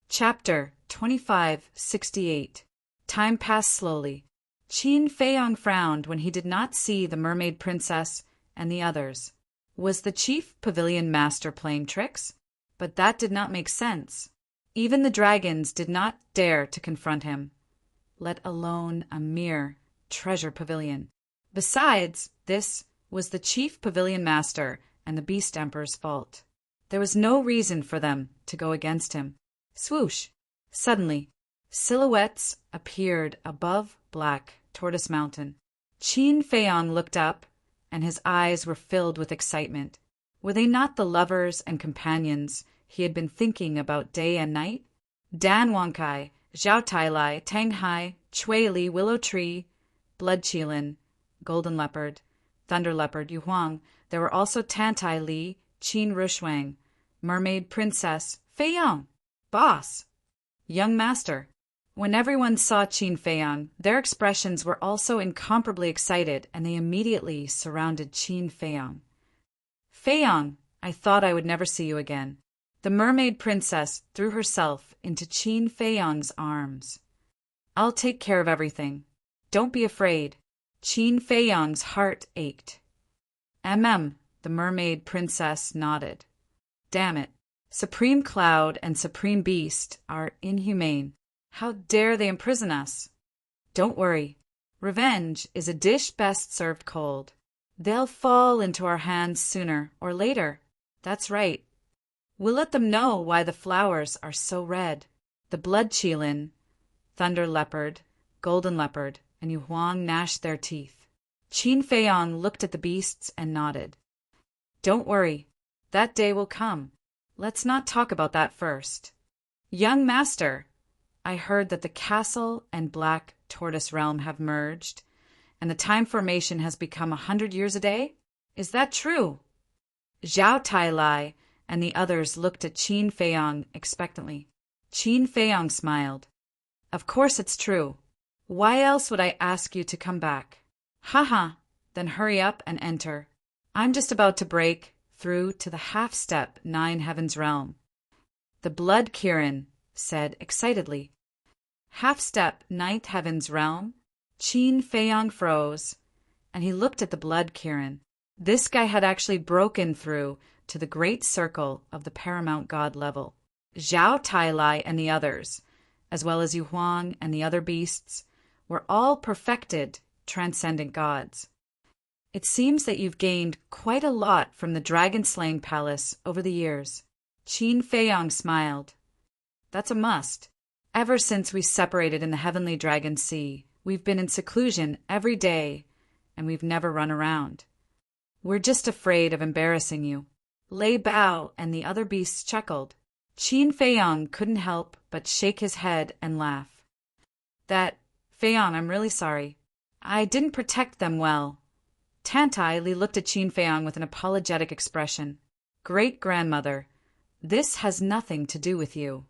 Speaker 1: Chapter 2568. Time passed slowly. Qin Feiyong frowned when he did not see the mermaid princess and the others. Was the chief pavilion master playing tricks? But that did not make sense. Even the dragons did not dare to confront him, let alone a mere treasure pavilion. Besides, this was the chief pavilion master and the Beast Emperor's fault. There was no reason for them to go against him. Swoosh! Suddenly, silhouettes appeared above Black Tortoise Mountain. Qin Feiyong looked up, and his eyes were filled with excitement. Were they not the lovers and companions he had been thinking about day and night? Dan Wangkai, Zhao Tailai, Tang Hai, Chui Li, Willow Tree, Blood Qilin, Golden Leopard, Thunder Leopard, Yu Huang. There were also Tantai Li, Qin Rushuang, Mermaid Princess, Feiyong, Boss, Young Master. When everyone saw Qin Feiyong, their expressions were also incomparably excited, and they immediately surrounded Qin Feiyong. Feiyong, I thought I would never see you again. The mermaid princess threw herself into Qin Feiyong's arms. I'll take care of everything. Don't be afraid. Qin Feiyong's heart ached. The mermaid princess nodded. Damn it. Supreme Cloud and Supreme Beast are inhumane. How dare they imprison us? Don't worry. Revenge is a dish best served cold. They'll fall into our hands sooner or later. That's right. We'll let them know why the flowers are so red. The Blood Qilin, Thunder Leopard, Golden Leopard, and Yu Huang gnashed their teeth. Qin Feiyong looked at the beasts and nodded. Don't worry. That day will come. Let's not talk about that first. Young Master, I heard that the castle and Black Tortoise realm have merged, and the time formation has become 100 years a day? Is that true? Zhao Tailai and the others looked at Qin Feiyong expectantly. Qin Feiyong smiled. Of course it's true. Why else would I ask you to come back? Haha, then hurry up and enter. I'm just about to break through to the half-step 9 Heavens realm. The Blood Kirin said excitedly. Half-step 9th Heavens realm? Qin Feiyong froze, and he looked at the Blood Kirin. This guy had actually broken through to the great circle of the paramount god level. Zhao Tailai and the others, as well as Yu Huang and the other beasts, were all perfected, transcendent gods. It seems that you've gained quite a lot from the dragon-slaying palace over the years. Qin Feiyong smiled. That's a must. Ever since we separated in the Heavenly Dragon Sea, we've been in seclusion every day, and we've never run around. We're just afraid of embarrassing you. Lei Bao and the other beasts chuckled. Qin Feiyong couldn't help but shake his head and laugh. Feiyong, I'm really sorry. I didn't protect them well. Tantai Li looked at Qin Feiyong with an apologetic expression. Great-grandmother, this has nothing to do with you.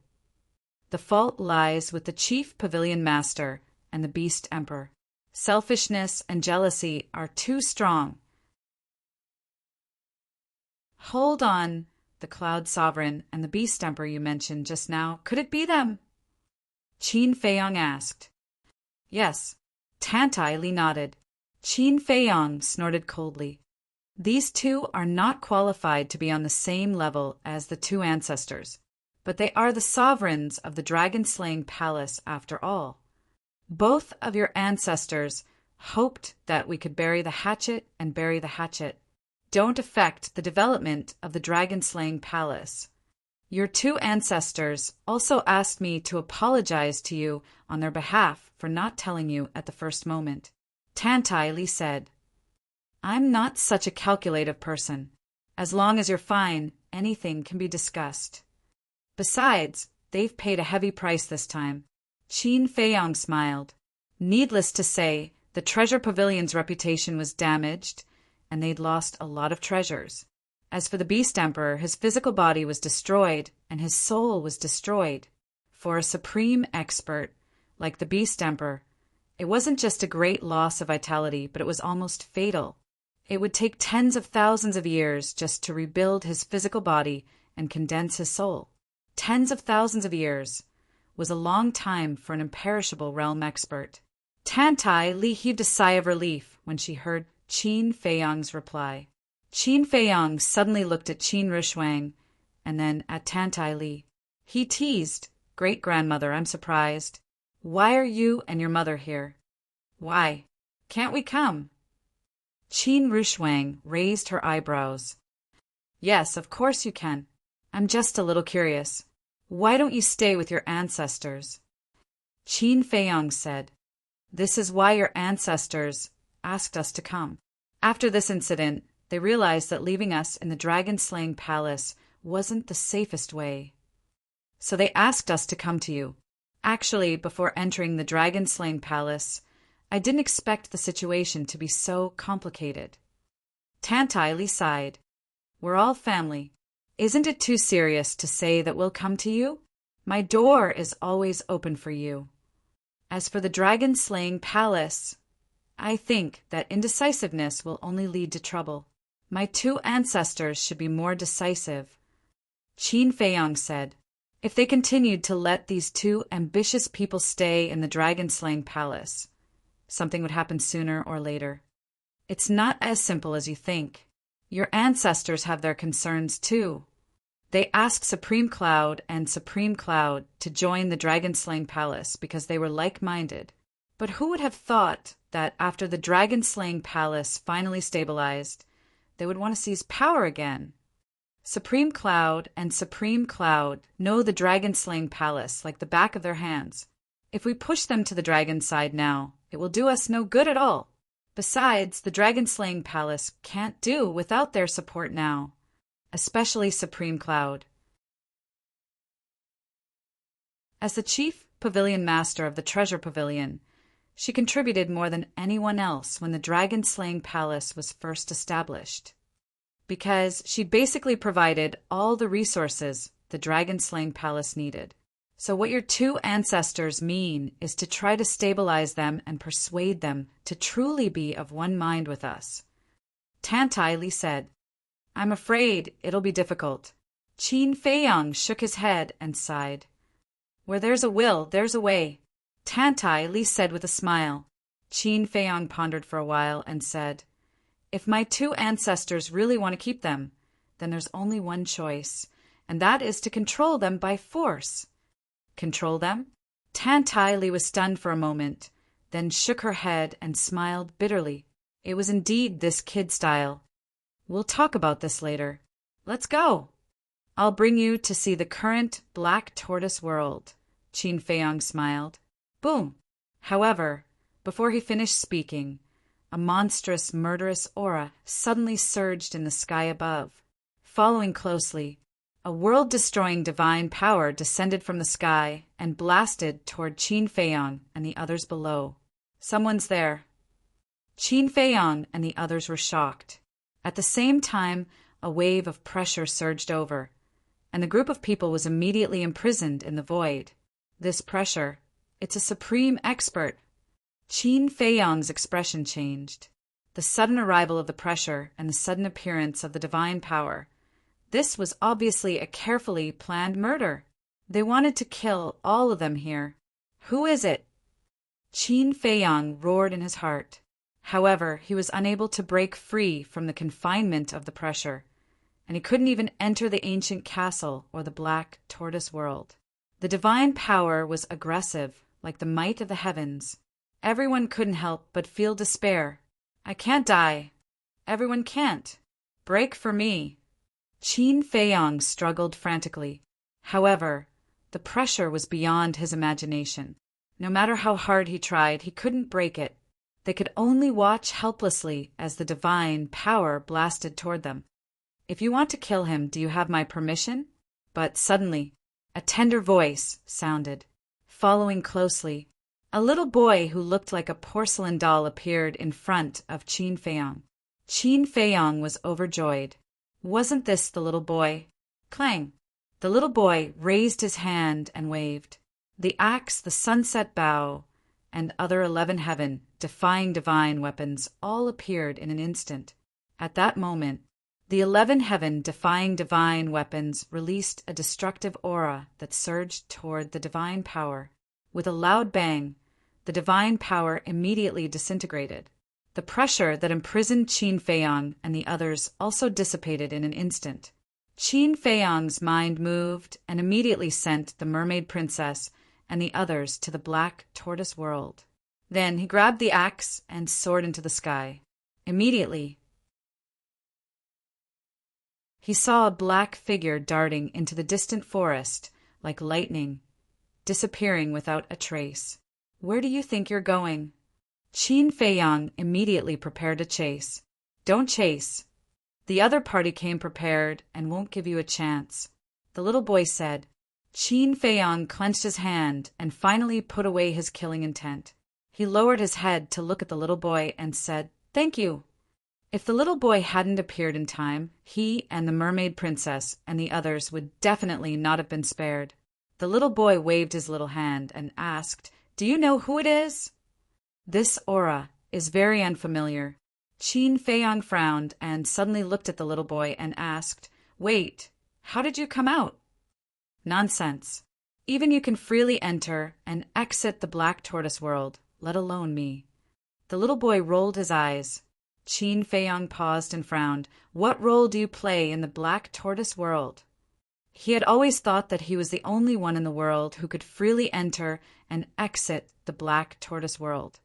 Speaker 1: The fault lies with the chief pavilion master and the Beast Emperor. Selfishness and jealousy are too strong. Hold on, the Cloud Sovereign and the Beast Emperor you mentioned just now. Could it be them? Qin Feiyong asked. Yes. Tantai Li nodded. Qin Feiyong snorted coldly. These two are not qualified to be on the same level as the two ancestors, but they are the sovereigns of the dragon-slaying palace after all. Both of your ancestors hoped that we could bury the hatchet and bury the hatchet. Don't affect the development of the dragon-slaying palace. Your two ancestors also asked me to apologize to you on their behalf for not telling you at the first moment. Tantai Li said, I'm not such a calculative person. As long as you're fine, anything can be discussed. Besides, they've paid a heavy price this time. Qin Feiyang smiled. Needless to say, the treasure pavilion's reputation was damaged, and they'd lost a lot of treasures. As for the Beast Emperor, his physical body was destroyed, and his soul was destroyed. For a supreme expert, like the Beast Emperor, it wasn't just a great loss of vitality, but it was almost fatal. It would take tens of thousands of years just to rebuild his physical body and condense his soul. Tens of thousands of years was a long time for an imperishable realm expert. Tantai Li heaved a sigh of relief when she heard Qin Feiyang's reply. Qin Feiyang suddenly looked at Qin Rushuang and then at Tantai Li. He teased, "Great-grandmother, I'm surprised. Why are you and your mother here? Why? Can't we come?" Qin Rushuang raised her eyebrows. "Yes, of course you can. I'm just a little curious. Why don't you stay with your ancestors?" Qin Feiyang said, "This is why your ancestors asked us to come." After this incident, they realized that leaving us in the dragon-slaying palace wasn't the safest way. So they asked us to come to you. Actually, before entering the dragon-slaying palace, I didn't expect the situation to be so complicated. Tantai Li sighed. "We're all family. Isn't it too serious to say that we'll come to you? My door is always open for you. As for the dragon-slaying palace, I think that indecisiveness will only lead to trouble. My two ancestors should be more decisive." Qin Feiyang said, "If they continued to let these two ambitious people stay in the dragon-slaying palace, something would happen sooner or later. It's not as simple as you think. Your ancestors have their concerns too. They asked Supreme Cloud and Supreme Cloud to join the dragon-slaying palace because they were like-minded. But who would have thought that after the dragon-slaying palace finally stabilized, they would want to seize power again? Supreme Cloud and Supreme Cloud know the dragon-slaying palace like the back of their hands. If we push them to the dragon side now, it will do us no good at all. Besides, the dragon-slaying palace can't do without their support now, especially Supreme Cloud." As the chief pavilion master of the treasure pavilion, she contributed more than anyone else when the dragon-slaying palace was first established, because she basically provided all the resources the dragon-slaying palace needed. So what your two ancestors mean is to try to stabilize them and persuade them to truly be of one mind with us. Tantai Li said, "I'm afraid it'll be difficult." Qin Feiyang shook his head and sighed. "Where there's a will, there's a way," Tantai Li said with a smile. Qin Feiyang pondered for a while and said, "If my two ancestors really want to keep them, then there's only one choice, and that is to control them by force." "Control them?" Tantai Li was stunned for a moment, then shook her head and smiled bitterly. It was indeed this kid style. "We'll talk about this later. Let's go. I'll bring you to see the current black tortoise world." Qin Feiyang smiled. Boom! However, before he finished speaking, a monstrous, murderous aura suddenly surged in the sky above. Following closely, a world-destroying divine power descended from the sky and blasted toward Qin Feiyang and the others below. "Someone's there." Qin Feiyang and the others were shocked. At the same time, a wave of pressure surged over, and the group of people was immediately imprisoned in the void. This pressure, it's a supreme expert. Qin Feiyang's expression changed. The sudden arrival of the pressure and the sudden appearance of the divine power. This was obviously a carefully planned murder. They wanted to kill all of them here. "Who is it?" Qin Feiyang roared in his heart. However, he was unable to break free from the confinement of the pressure, and he couldn't even enter the ancient castle or the black tortoise world. The divine power was aggressive, like the might of the heavens. Everyone couldn't help but feel despair. "I can't die. Everyone can't. Break for me." Qin Feiyang struggled frantically. However, the pressure was beyond his imagination. No matter how hard he tried, he couldn't break it. They could only watch helplessly as the divine power blasted toward them. "If you want to kill him, do you have my permission?" But suddenly, A tender voice sounded. Following closely, a little boy who looked like a porcelain doll appeared in front of Qin Feiyang. Qin Feiyang was overjoyed. Wasn't this the little boy? Clang! The little boy raised his hand and waved. The axe, the sunset bow, and other 11 heaven, defying divine weapons all appeared in an instant. At that moment, the 11 heaven defying divine weapons released a destructive aura that surged toward the divine power. With a loud bang, the divine power immediately disintegrated. The pressure that imprisoned Qin Feiyang and the others also dissipated in an instant. Qin Feiyang's mind moved and immediately sent the mermaid princess and the others to the black tortoise world. Then he grabbed the axe and soared into the sky. Immediately, he saw a black figure darting into the distant forest like lightning, disappearing without a trace. Where do you think you're going? Qin Feiyang immediately prepared a chase. Don't chase. The other party came prepared and won't give you a chance, the little boy said. Qin Feiyang clenched his hand and finally put away his killing intent. He lowered his head to look at the little boy and said, "Thank you." If the little boy hadn't appeared in time, he and the mermaid princess and the others would definitely not have been spared. The little boy waved his little hand and asked, "Do you know who it is?" This aura is very unfamiliar. Qin Feiyang frowned and suddenly looked at the little boy and asked, "Wait, how did you come out?" Nonsense. Even you can freely enter and exit the black tortoise world, let alone me. The little boy rolled his eyes. Qin Feiyang paused and frowned. What role do you play in the black tortoise world? He had always thought that he was the only one in the world who could freely enter and exit the black tortoise world.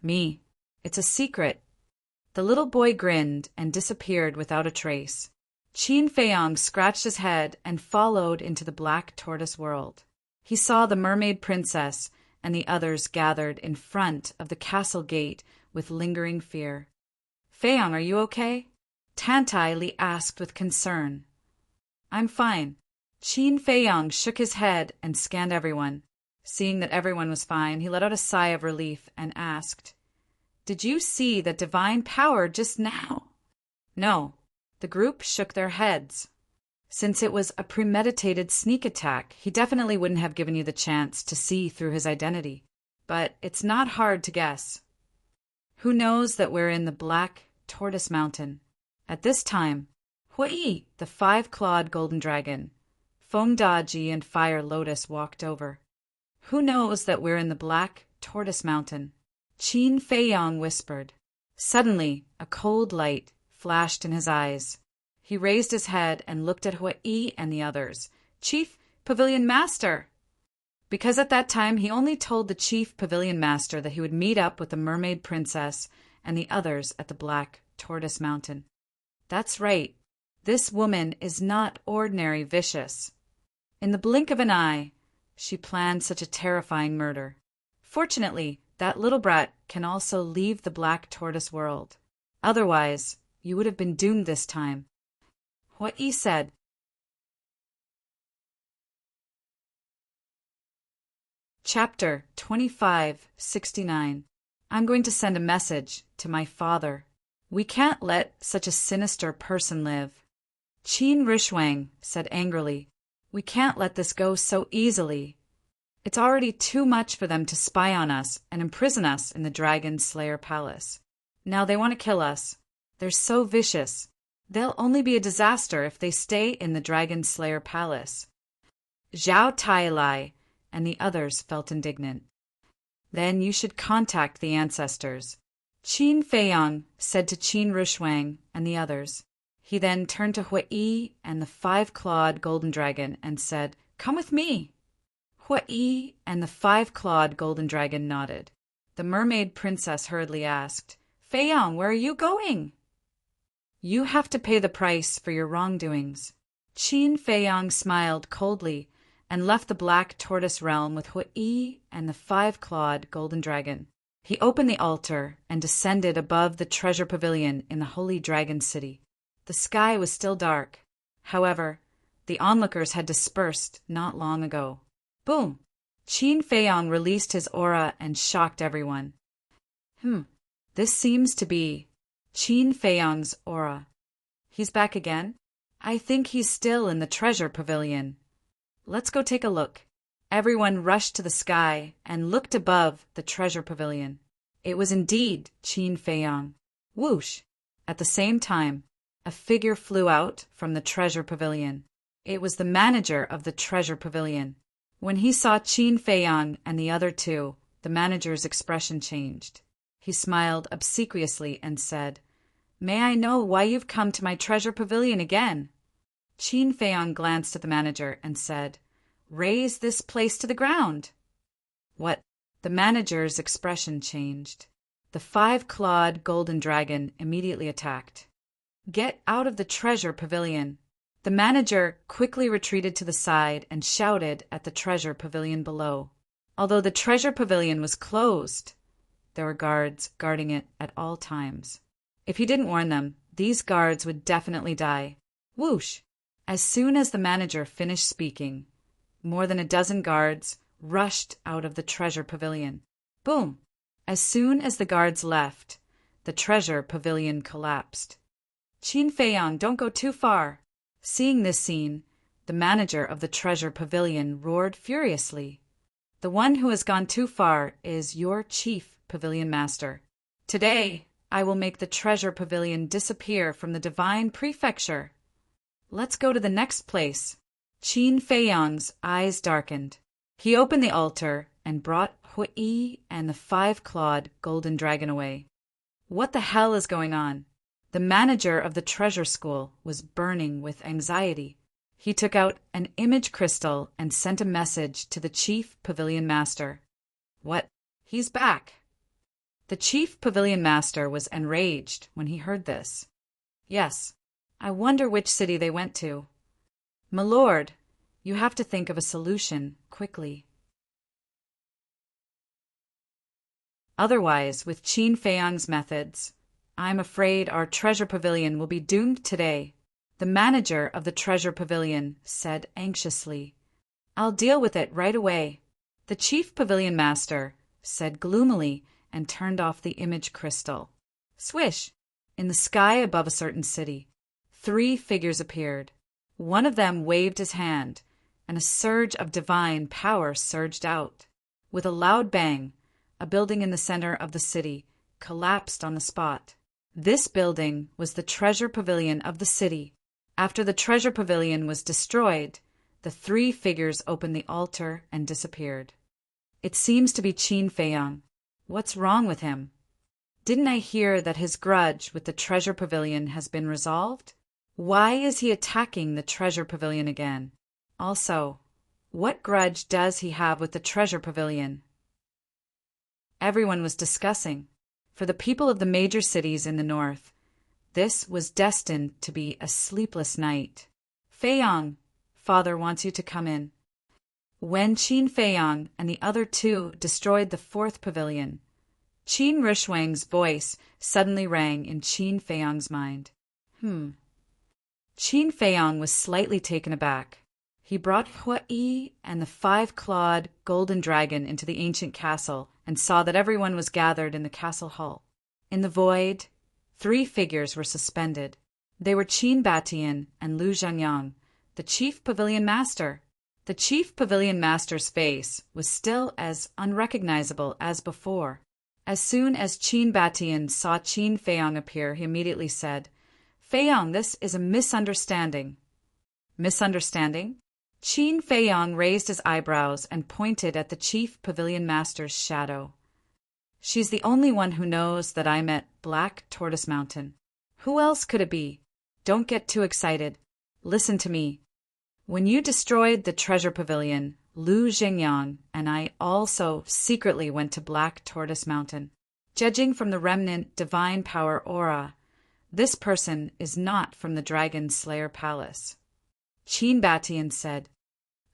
Speaker 1: Me. It's a secret. The little boy grinned and disappeared without a trace. Qin Feiyang scratched his head and followed into the black tortoise world. He saw the mermaid princess and the others gathered in front of the castle gate with lingering fear. "Feiyang, are you okay?" Tantai Li asked with concern. "I'm fine." Qin Feiyang shook his head and scanned everyone. Seeing that everyone was fine, he let out a sigh of relief and asked, "Did you see that divine power just now?" No. The group shook their heads. Since it was a premeditated sneak attack, he definitely wouldn't have given you the chance to see through his identity. But it's not hard to guess. Who knows that we're in the Black Tortoise Mountain? At this time, Hui, the 5-clawed golden dragon, Feng Daji and Fire Lotus walked over. Who knows that we're in the Black Tortoise Mountain? Qin Feiyang whispered. Suddenly, a cold light flashed in his eyes. He raised his head and looked at Hui and the others. "Chief Pavilion Master!" Because at that time he only told the Chief Pavilion Master that he would meet up with the Mermaid Princess and the others at the Black Tortoise Mountain. That's right. This woman is not ordinary vicious. In the blink of an eye, she planned such a terrifying murder. Fortunately, that little brat can also leave the Black Tortoise world. Otherwise, you would have been doomed this time. What he said. Chapter 2569. I'm going to send a message to my father. We can't let such a sinister person live. Qin Rishuang said angrily, "We can't let this go so easily. It's already too much for them to spy on us and imprison us in the Dragon Slayer Palace. Now they want to kill us. They're so vicious. They'll only be a disaster if they stay in the Dragon Slayer Palace." Zhao Tailai and the others felt indignant. "Then you should contact the ancestors," Qin Feiyang said to Qin Rishuang and the others. He then turned to Hui and the 5-clawed golden dragon and said, "Come with me." Hui and the 5-clawed golden dragon nodded. The mermaid princess hurriedly asked, "Feiyang, where are you going?" "You have to pay the price for your wrongdoings." Qin Feiyang smiled coldly and left the Black Tortoise realm with Hui and the 5-clawed golden dragon. He opened the altar and descended above the treasure pavilion in the Holy Dragon City. The sky was still dark. However, The onlookers had dispersed not long ago. Boom! Qin Feiyang released his aura and shocked everyone. This seems to be Qin Feiyang's aura. He's back again? I think he's still in the treasure pavilion. Let's go take a look. Everyone rushed to the sky and looked above the treasure pavilion. It was indeed Qin Feiyang. Whoosh! At the same time, a figure flew out from the treasure pavilion. It was the manager of the treasure pavilion. When he saw Qin Feiyang and the other two, the manager's expression changed. He smiled obsequiously and said, "May I know why you've come to my treasure pavilion again?" Qin Feiyang glanced at the manager and said, "Raise this place to the ground." What? The manager's expression changed. The 5-clawed golden dragon immediately attacked. "Get out of the treasure pavilion." The manager quickly retreated to the side and shouted at the treasure pavilion below. Although the treasure pavilion was closed, there were guards guarding it at all times. If he didn't warn them, these guards would definitely die. Whoosh! As soon as the manager finished speaking, more than a dozen guards rushed out of the treasure pavilion. Boom! As soon as the guards left, the treasure pavilion collapsed. "Qin Feiyang, don't go too far." Seeing this scene, the manager of the treasure pavilion roared furiously. "The one who has gone too far is your chief pavilion master. Today, I will make the treasure pavilion disappear from the divine prefecture. Let's go to the next place." Qin Feiyang's eyes darkened. He opened the altar and brought Hui and the 5-clawed golden dragon away. What the hell is going on? The manager of the treasure school was burning with anxiety. He took out an image crystal and sent a message to the chief pavilion master. What? He's back. The chief pavilion master was enraged when he heard this. Yes, I wonder which city they went to. My lord, you have to think of a solution quickly. Otherwise, with Qin Feiyang's methods, I'm afraid our treasure pavilion will be doomed today. The manager of the treasure pavilion said anxiously. I'll deal with it right away. The chief pavilion master said gloomily and turned off the image crystal. Swish! In the sky above a certain city, 3 figures appeared. One of them waved his hand, and a surge of divine power surged out. With a loud bang, a building in the center of the city collapsed on the spot. This building was the treasure pavilion of the city. After the treasure pavilion was destroyed, the 3 figures opened the altar and disappeared. It seems to be Qin Feiyang. What's wrong with him? Didn't I hear that his grudge with the treasure pavilion has been resolved? Why is he attacking the treasure pavilion again? Also, what grudge does he have with the treasure pavilion? Everyone was discussing. For the people of the major cities in the north, this was destined to be a sleepless night. Feiyang, father wants you to come in. When Qin Feiyang and the other 2 destroyed the 4th pavilion, Qin Rishuang's voice suddenly rang in Qin Feiyang's mind. Qin Feiyang was slightly taken aback. He brought Hui and the 5-clawed golden dragon into the ancient castle and saw that everyone was gathered in the castle hall. In the void, 3 figures were suspended. They were Qin Batian and Lu Zhangyang, the chief pavilion master. The chief pavilion master's face was still as unrecognizable as before. As soon as Qin Batian saw Qin Feiyang appear, he immediately said, Feiyang, this is a misunderstanding. Misunderstanding? Qin Feiyang raised his eyebrows and pointed at the chief pavilion master's shadow. She's the only one who knows that I'm at Black Tortoise Mountain. Who else could it be? Don't get too excited. Listen to me. When you destroyed the treasure pavilion, Lu Zhengyang and I also secretly went to Black Tortoise Mountain. Judging from the remnant divine power aura, this person is not from the Dragon Slayer Palace. Qin Batian said,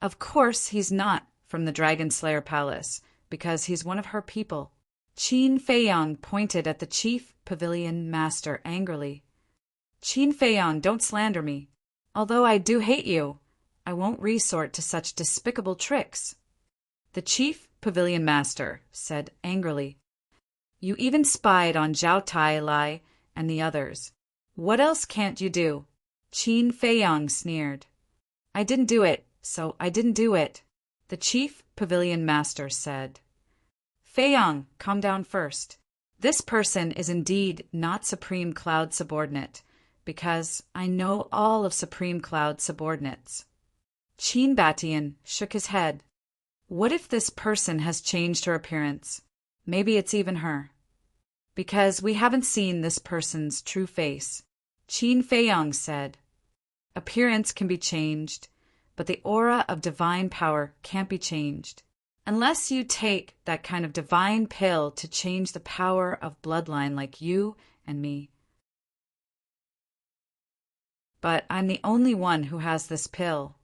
Speaker 1: Of course he's not from the Dragon Slayer Palace, because he's one of her people. Qin Feiyang pointed at the chief pavilion master angrily. Qin Feiyang, don't slander me. Although I do hate you, I won't resort to such despicable tricks. The chief pavilion master said angrily. You even spied on Zhao Tai Lai and the others. What else can't you do? Qin Feiyang sneered. I didn't do it, so I didn't do it, the chief pavilion master said. Feiyang, calm down first. This person is indeed not Supreme Cloud subordinate, because I know all of Supreme Cloud subordinates. Qin Batian shook his head. What if this person has changed her appearance? Maybe it's even her. Because we haven't seen this person's true face, Qin Feiyang said. Appearance can be changed, but the aura of divine power can't be changed. Unless you take that kind of divine pill to change the power of bloodline like you and me. But I'm the only one who has this pill.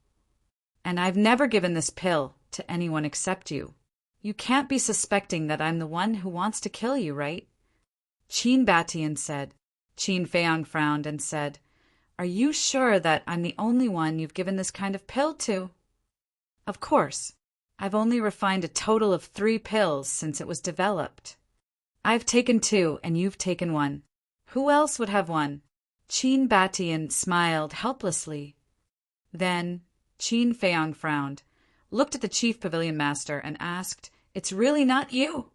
Speaker 1: And I've never given this pill to anyone except you. You can't be suspecting that I'm the one who wants to kill you, right? Qin Batian said. Qin Feiyang frowned and said, Are you sure that I'm the only one you've given this kind of pill to? Of course. I've only refined a total of 3 pills since it was developed. I've taken 2 and you've taken 1. Who else would have 1? Qin Batian smiled helplessly. Then Qin Feiyang frowned, looked at the chief pavilion master and asked, It's really not you?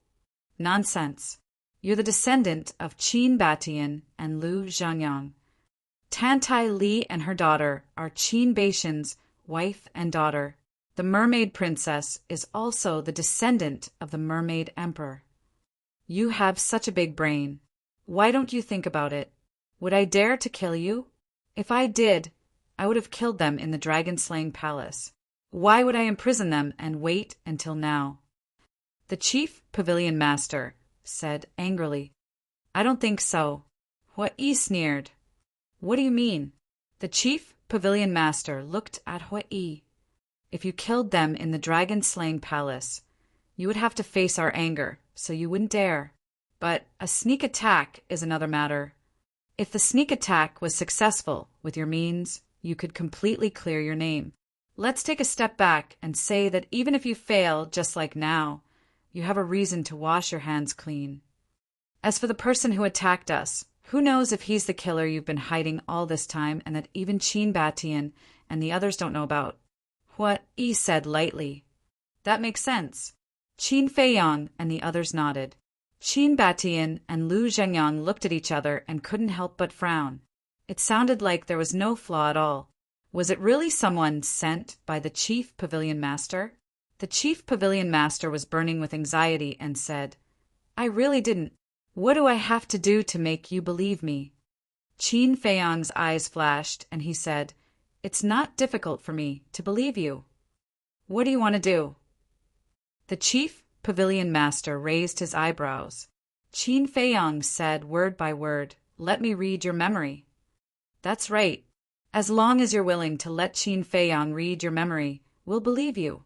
Speaker 1: Nonsense. You're the descendant of Qin Batian and Lu Zhangyang. Tantai Li and her daughter are Qin Batian's wife and daughter. The mermaid princess is also the descendant of the mermaid emperor. You have such a big brain. Why don't you think about it? Would I dare to kill you? If I did, I would have killed them in the dragon-slaying palace. Why would I imprison them and wait until now? The chief pavilion master said angrily. I don't think so. Hui sneered. What do you mean? The chief pavilion master looked at Hui. If you killed them in the dragon-slaying palace, you would have to face our anger, so you wouldn't dare. But a sneak attack is another matter. If the sneak attack was successful with your means, you could completely clear your name. Let's take a step back and say that even if you fail just like now, you have a reason to wash your hands clean. As for the person who attacked us, who knows if he's the killer you've been hiding all this time and that even Qin Batian and the others don't know about? What Yi said lightly. That makes sense. Qin Feiyang and the others nodded. Qin Batian and Lu Zhangyang looked at each other and couldn't help but frown. It sounded like there was no flaw at all. Was it really someone sent by the chief pavilion master? The chief pavilion master was burning with anxiety and said, I really didn't. What do I have to do to make you believe me? Qin Feiyang's eyes flashed and he said, It's not difficult for me to believe you. What do you want to do? The chief pavilion master raised his eyebrows. Qin Feiyang said word by word, Let me read your memory. That's right. As long as you're willing to let Qin Feiyang read your memory, we'll believe you.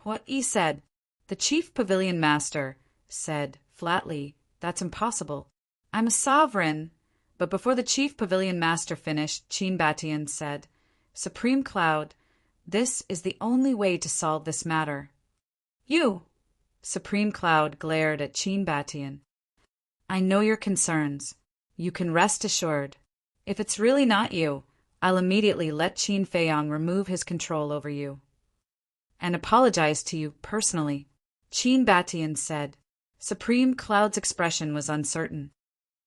Speaker 1: What Yi said. The chief pavilion master said flatly, That's impossible. I'm a sovereign. But before the chief pavilion master finished, Qin Batian said, Supreme Cloud, this is the only way to solve this matter. You! Supreme Cloud glared at Qin Batian. I know your concerns. You can rest assured. If it's really not you, I'll immediately let Qin Feiyang remove his control over you. And apologize to you personally, Qin Batian said. Supreme Cloud's expression was uncertain.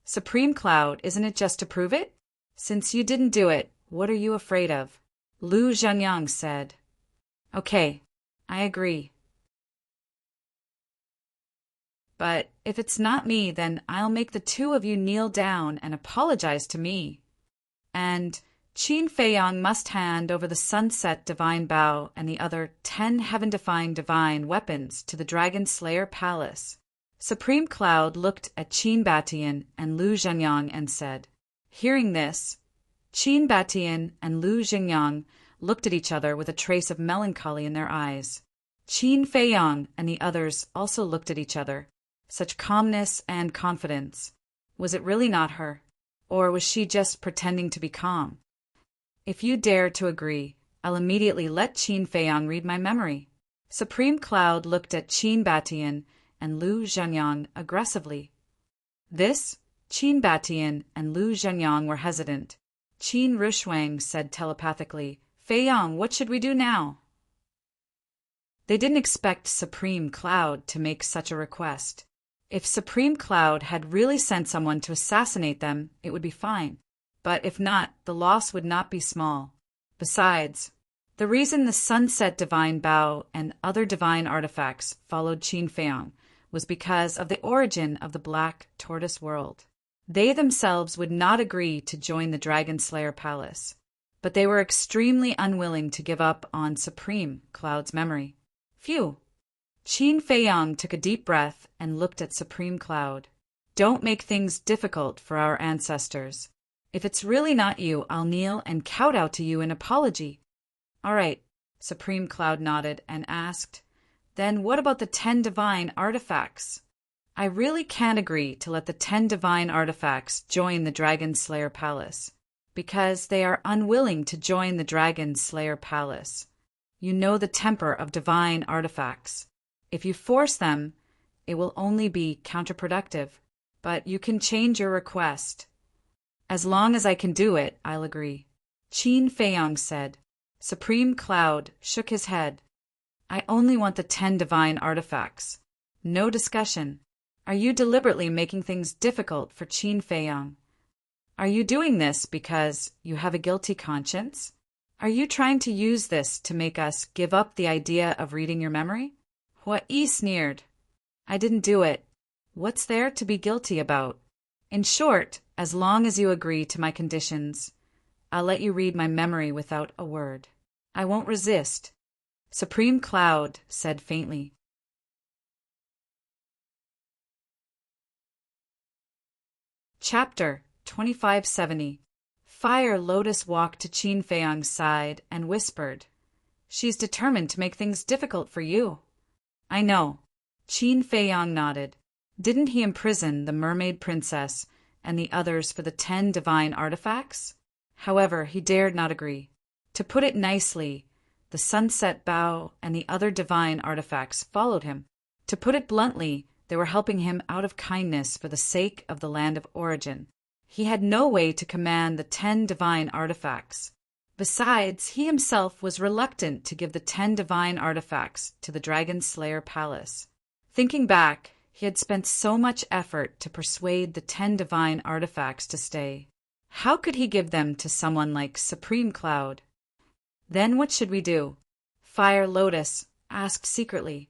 Speaker 1: Supreme Cloud, isn't it just to prove it? Since you didn't do it, what are you afraid of? Lu Zhangyang said. Okay, I agree. But if it's not me, then I'll make the 2 of you kneel down and apologize to me. And Qin Feiyang must hand over the Sunset Divine Bow and the other 10 heaven-defying divine weapons to the Dragon Slayer Palace. Supreme Cloud looked at Qin Batian and Lu Zhangyang and said, Hearing this, Qin Batian and Lu Zhangyang looked at each other with a trace of melancholy in their eyes. Qin Feiyang and the others also looked at each other. Such calmness and confidence. Was it really not her? Or was she just pretending to be calm? If you dare to agree, I'll immediately let Qin Feiyang read my memory. Supreme Cloud looked at Qin Batian and Lu Zhenyang aggressively. Qin Batian and Lu Zhenyang were hesitant. Qin Rushuang said telepathically, Feiyang, what should we do now? They didn't expect Supreme Cloud to make such a request. If Supreme Cloud had really sent someone to assassinate them, it would be fine. But if not, the loss would not be small. Besides, the reason the Sunset Divine Bow and other divine artifacts followed Qin Feiyang was because of the origin of the Black Tortoise world. They themselves would not agree to join the Dragon Slayer Palace, but they were extremely unwilling to give up on Supreme Cloud's memory. Phew! Qin Feiyang took a deep breath and looked at Supreme Cloud. Don't make things difficult for our ancestors. If it's really not you, I'll kneel and kowtow to you in apology. All right, Supreme Cloud nodded and asked, then what about the 10 divine artifacts? I really can't agree to let the 10 divine artifacts join the Dragon Slayer Palace, because they are unwilling to join the Dragon Slayer Palace. You know the temper of divine artifacts. If you force them, it will only be counterproductive, but you can change your request. As long as I can do it, I'll agree. Qin Feiyang said. Supreme Cloud shook his head. I only want the 10 divine artifacts. No discussion. Are you deliberately making things difficult for Qin Feiyang? Are you doing this because you have a guilty conscience? Are you trying to use this to make us give up the idea of reading your memory? Hua Yi sneered. I didn't do it. What's there to be guilty about? In short, as long as you agree to my conditions, I'll let you read my memory without a word. I won't resist. Supreme Cloud said faintly. Chapter 2570. Fire Lotus walked to Qin Feiyang's side and whispered, She's determined to make things difficult for you. I know. Qin Feiyang nodded. Didn't he imprison the mermaid princess and the others for the 10 divine artifacts? However, he dared not agree. To put it nicely, the Sunset Bow and the other divine artifacts followed him. To put it bluntly, they were helping him out of kindness for the sake of the land of origin. He had no way to command the 10 divine artifacts. Besides, he himself was reluctant to give the 10 divine artifacts to the Dragon Slayer Palace. Thinking back, he had spent so much effort to persuade the 10 divine artifacts to stay. How could he give them to someone like Supreme Cloud? Then what should we do? Fire Lotus asked secretly.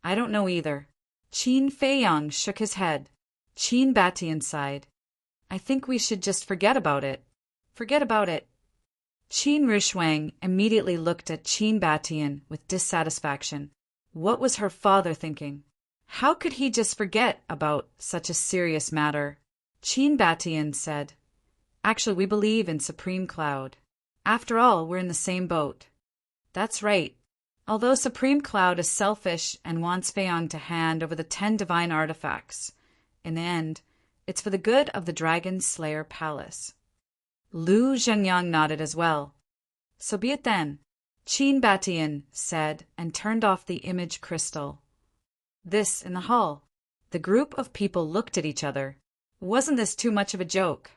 Speaker 1: I don't know either. Qin Feiyang shook his head. Qin Batian sighed. I think we should just forget about it. Forget about it. Qin Rushuang immediately looked at Qin Batian with dissatisfaction. What was her father thinking? How could he just forget about such a serious matter? Qin Batian said, Actually, we believe in Supreme Cloud. After all, we're in the same boat. That's right. Although Supreme Cloud is selfish and wants Feiyang to hand over the 10 divine artifacts, in the end, it's for the good of the Dragon Slayer Palace. Lu Zhenyang nodded as well. So be it then, Qin Batian said, and turned off the image crystal. This in the hall. The group of people looked at each other. Wasn't this too much of a joke?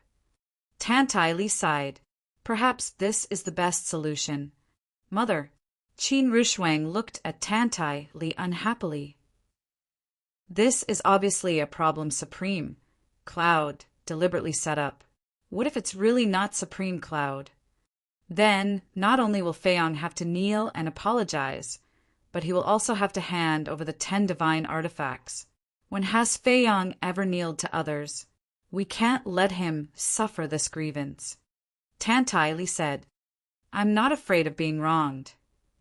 Speaker 1: Tantai Li sighed. Perhaps this is the best solution. Mother. Qin Rushuang looked at Tantai Li unhappily. This is obviously a problem Supreme Cloud deliberately set up. What if it's really not Supreme Cloud? Then, not only will Feiyang have to kneel and apologize, but he will also have to hand over the 10 divine artifacts. When has Feiyang ever kneeled to others? We can't let him suffer this grievance. Tantai Li said, I'm not afraid of being wronged,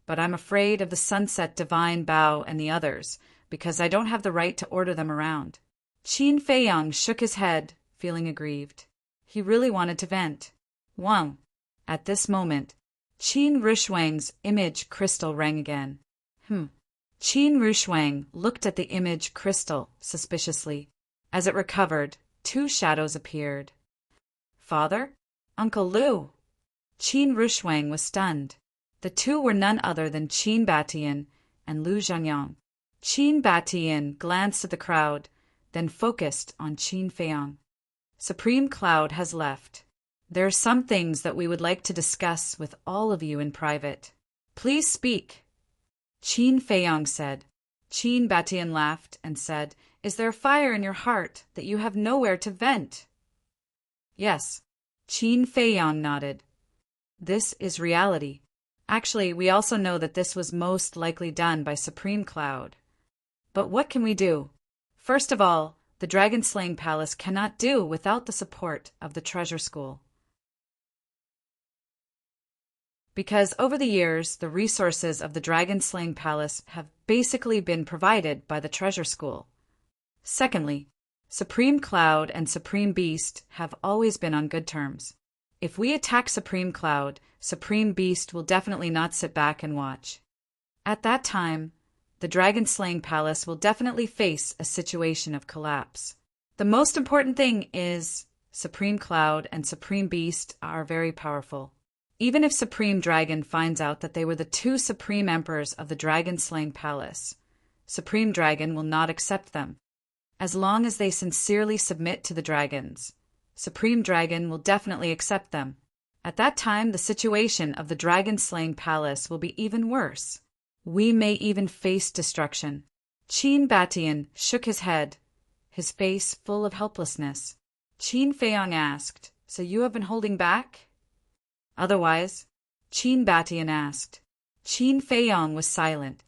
Speaker 1: but I'm afraid of the Sunset Divine Bow and the others, because I don't have the right to order them around. Qin Feiyang shook his head, feeling aggrieved. He really wanted to vent. Wang. At this moment, Qin Rushuang's image crystal rang again. Qin Rushuang looked at the image crystal suspiciously. As it recovered, 2 shadows appeared. Father? Uncle Lu. Qin Rushuang was stunned. The two were none other than Qin Batian and Lu Zhengyang. Qin Batian glanced at the crowd, then focused on Qin Feiyang. Supreme Cloud has left. There are some things that we would like to discuss with all of you in private. Please speak. Qin Feiyang said. Qin Batian laughed and said, "Is there a fire in your heart that you have nowhere to vent?" Yes. Qin Feiyang nodded. This is reality. Actually, we also know that this was most likely done by Supreme Cloud. But what can we do? First of all, the Dragon-Slaying Palace cannot do without the support of the Treasure School. Because over the years, the resources of the Dragon-Slaying Palace have basically been provided by the Treasure School. Secondly, Supreme Cloud and Supreme Beast have always been on good terms. If we attack Supreme Cloud, Supreme Beast will definitely not sit back and watch. At that time, the Dragon-Slaying Palace will definitely face a situation of collapse. The most important thing is Supreme Cloud and Supreme Beast are very powerful. Even if Supreme Dragon finds out that they were the two Supreme Emperors of the Dragon-Slaying Palace, Supreme Dragon will not accept them. As long as they sincerely submit to the dragons, Supreme Dragon will definitely accept them. At that time, the situation of the Dragon-Slaying Palace will be even worse. We may even face destruction. Qin Batian shook his head, his face full of helplessness. Qin Feiyang asked, "So you have been holding back?" Otherwise, Qin Batian asked. Qin Feiyang was silent.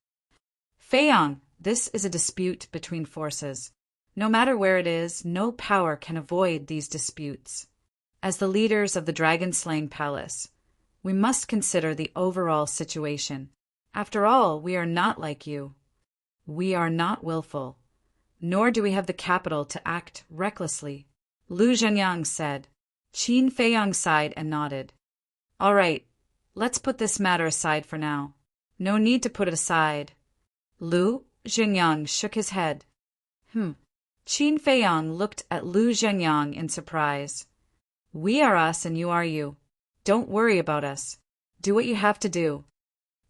Speaker 1: "Feiyang, this is a dispute between forces. No matter where it is, no power can avoid these disputes. As the leaders of the Dragon-Slaying Palace, we must consider the overall situation. After all, we are not like you. We are not willful, nor do we have the capital to act recklessly." Lu Zhengyang said. Qin Feiyang sighed and nodded. "All right, let's put this matter aside for now." "No need to put it aside." Lu Zhengyang shook his head. Qin Feiyang looked at Lu Zhengyang in surprise. "We are us and you are you. Don't worry about us. Do what you have to do.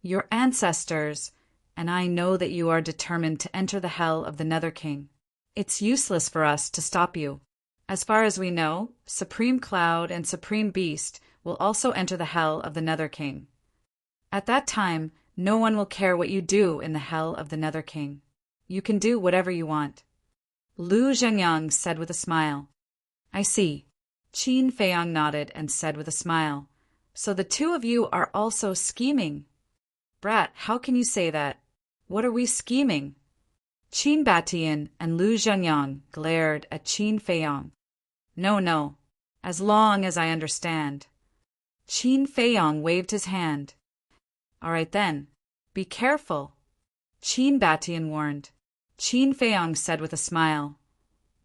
Speaker 1: Your ancestors, and I know that you are determined to enter the hell of the Nether King. It's useless for us to stop you. As far as we know, Supreme Cloud and Supreme Beast will also enter the hell of the Nether King. At that time, no one will care what you do in the hell of the Nether King. You can do whatever you want." Lu Zhengyang said with a smile. "I see." Qin Feiyang nodded and said with a smile, "So the two of you are also scheming." "Brat, how can you say that? What are we scheming?" Qin Batian and Lu Zhengyang glared at Qin Feiyang. No, as long as I understand." Qin Feiyang waved his hand. "All right then, be careful," Qin Batian warned. Qin Feiyang said with a smile,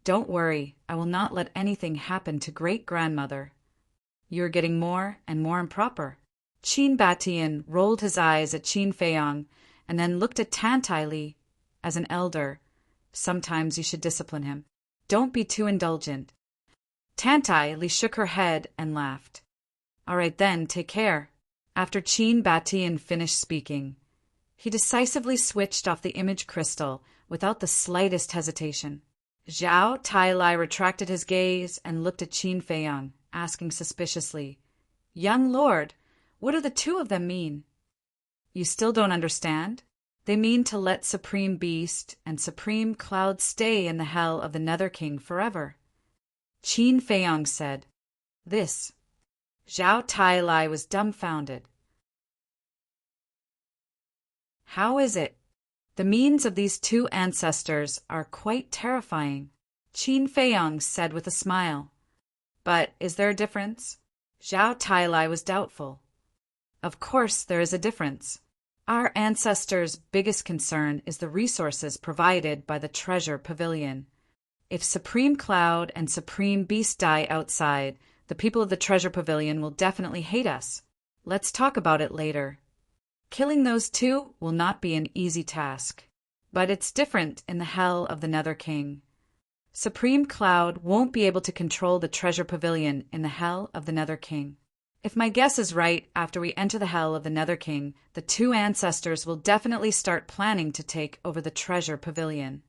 Speaker 1: "Don't worry, I will not let anything happen to great-grandmother." "You're getting more and more improper." Qin Batian rolled his eyes at Qin Feiyang and then looked at Tantai Li. "As an elder, sometimes you should discipline him. Don't be too indulgent." Tantai Li shook her head and laughed. "All right then, take care." After Qin Batian finished speaking, he decisively switched off the image crystal without the slightest hesitation. Zhao Tailai retracted his gaze and looked at Qin Feiyang, asking suspiciously, "Young lord, what do the two of them mean?" "You still don't understand? They mean to let Supreme Beast and Supreme Cloud stay in the hell of the Nether King forever," Qin Feiyang said. "This." Zhao Tailai was dumbfounded. "How is it? The means of these two ancestors are quite terrifying," Qin Feiyang said with a smile. "But is there a difference?" Zhao Tailai was doubtful. "Of course there is a difference. Our ancestors' biggest concern is the resources provided by the Treasure Pavilion. If Supreme Cloud and Supreme Beast die outside, the people of the Treasure Pavilion will definitely hate us. Let's talk about it later. Killing those two will not be an easy task. But it's different in the hell of the Nether King. Supreme Cloud won't be able to control the Treasure Pavilion in the hell of the Nether King. If my guess is right, after we enter the hell of the Nether King, the two ancestors will definitely start planning to take over the treasure pavilion.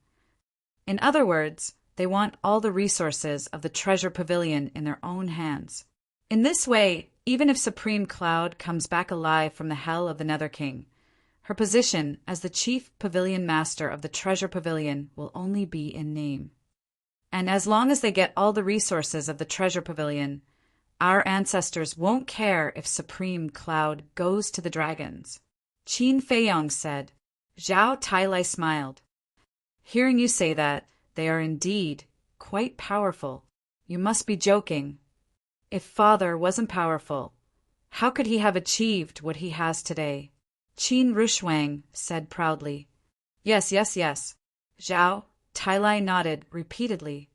Speaker 1: In other words, they want all the resources of the treasure pavilion in their own hands. In this way, even if Supreme Cloud comes back alive from the hell of the Nether King, her position as the chief pavilion master of the treasure pavilion will only be in name. And as long as they get all the resources of the treasure pavilion, our ancestors won't care if Supreme Cloud goes to the dragons. Qin Feiyong said. Zhao Tailai smiled. Hearing you say that, they are indeed quite powerful. You must be joking. If father wasn't powerful, how could he have achieved what he has today? Qin Rushuang said proudly. Yes. Zhao Tailai nodded repeatedly.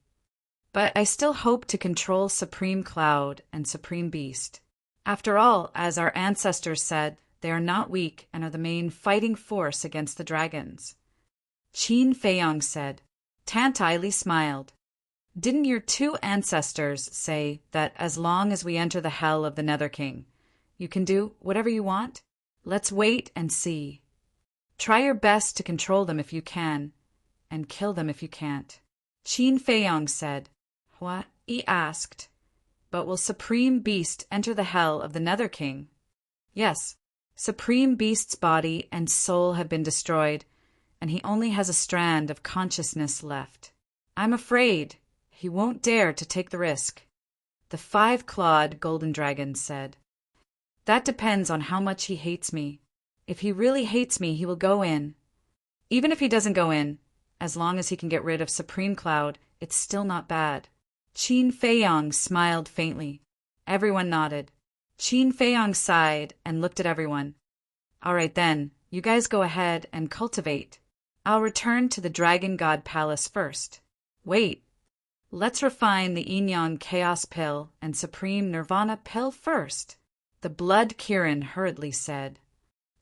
Speaker 1: But I still hope to control Supreme Cloud and Supreme Beast. After all, as our ancestors said, they are not weak and are the main fighting force against the dragons. Qin Feiyong said. Tantai Li smiled. Didn't your two ancestors say that as long as we enter the hell of the Nether King, you can do whatever you want? Let's wait and see. Try your best to control them if you can, and kill them if you can't. Qin Feiyong said. What? He asked. But will Supreme Beast enter the hell of the Nether King? Yes. Supreme Beast's body and soul have been destroyed, and he only has a strand of consciousness left. I'm afraid he won't dare to take the risk. The five-clawed golden dragon said. That depends on how much he hates me. If he really hates me, he will go in. Even if he doesn't go in, as long as he can get rid of Supreme Cloud, it's still not bad. Qin Feiyong smiled faintly. Everyone nodded. Qin Feiyong sighed and looked at everyone. All right then, you guys go ahead and cultivate. I'll return to the Dragon God Palace first. Wait. Let's refine the Yin-Yang Chaos Pill and Supreme Nirvana Pill first, the Blood Kirin hurriedly said.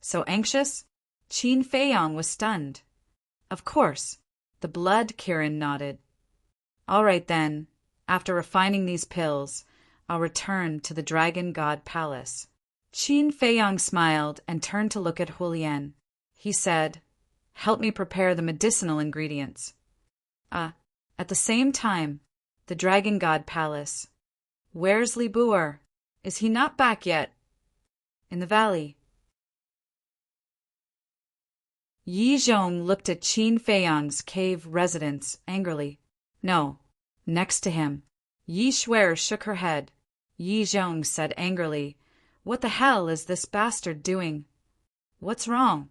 Speaker 1: So anxious? Qin Feiyong was stunned. Of course. The Blood Kirin nodded. All right then. After refining these pills, I'll return to the Dragon God Palace. Qin Feiyong smiled and turned to look at Hulian. He said, Help me prepare the medicinal ingredients. At the same time, the Dragon God Palace. Where's Li Buer? Is he not back yet? In the valley. Yi Zhong looked at Qin Feiyong's cave residence angrily. No. Next to him. Yi Shuer shook her head. Yi Zhong said angrily, What the hell is this bastard doing? What's wrong?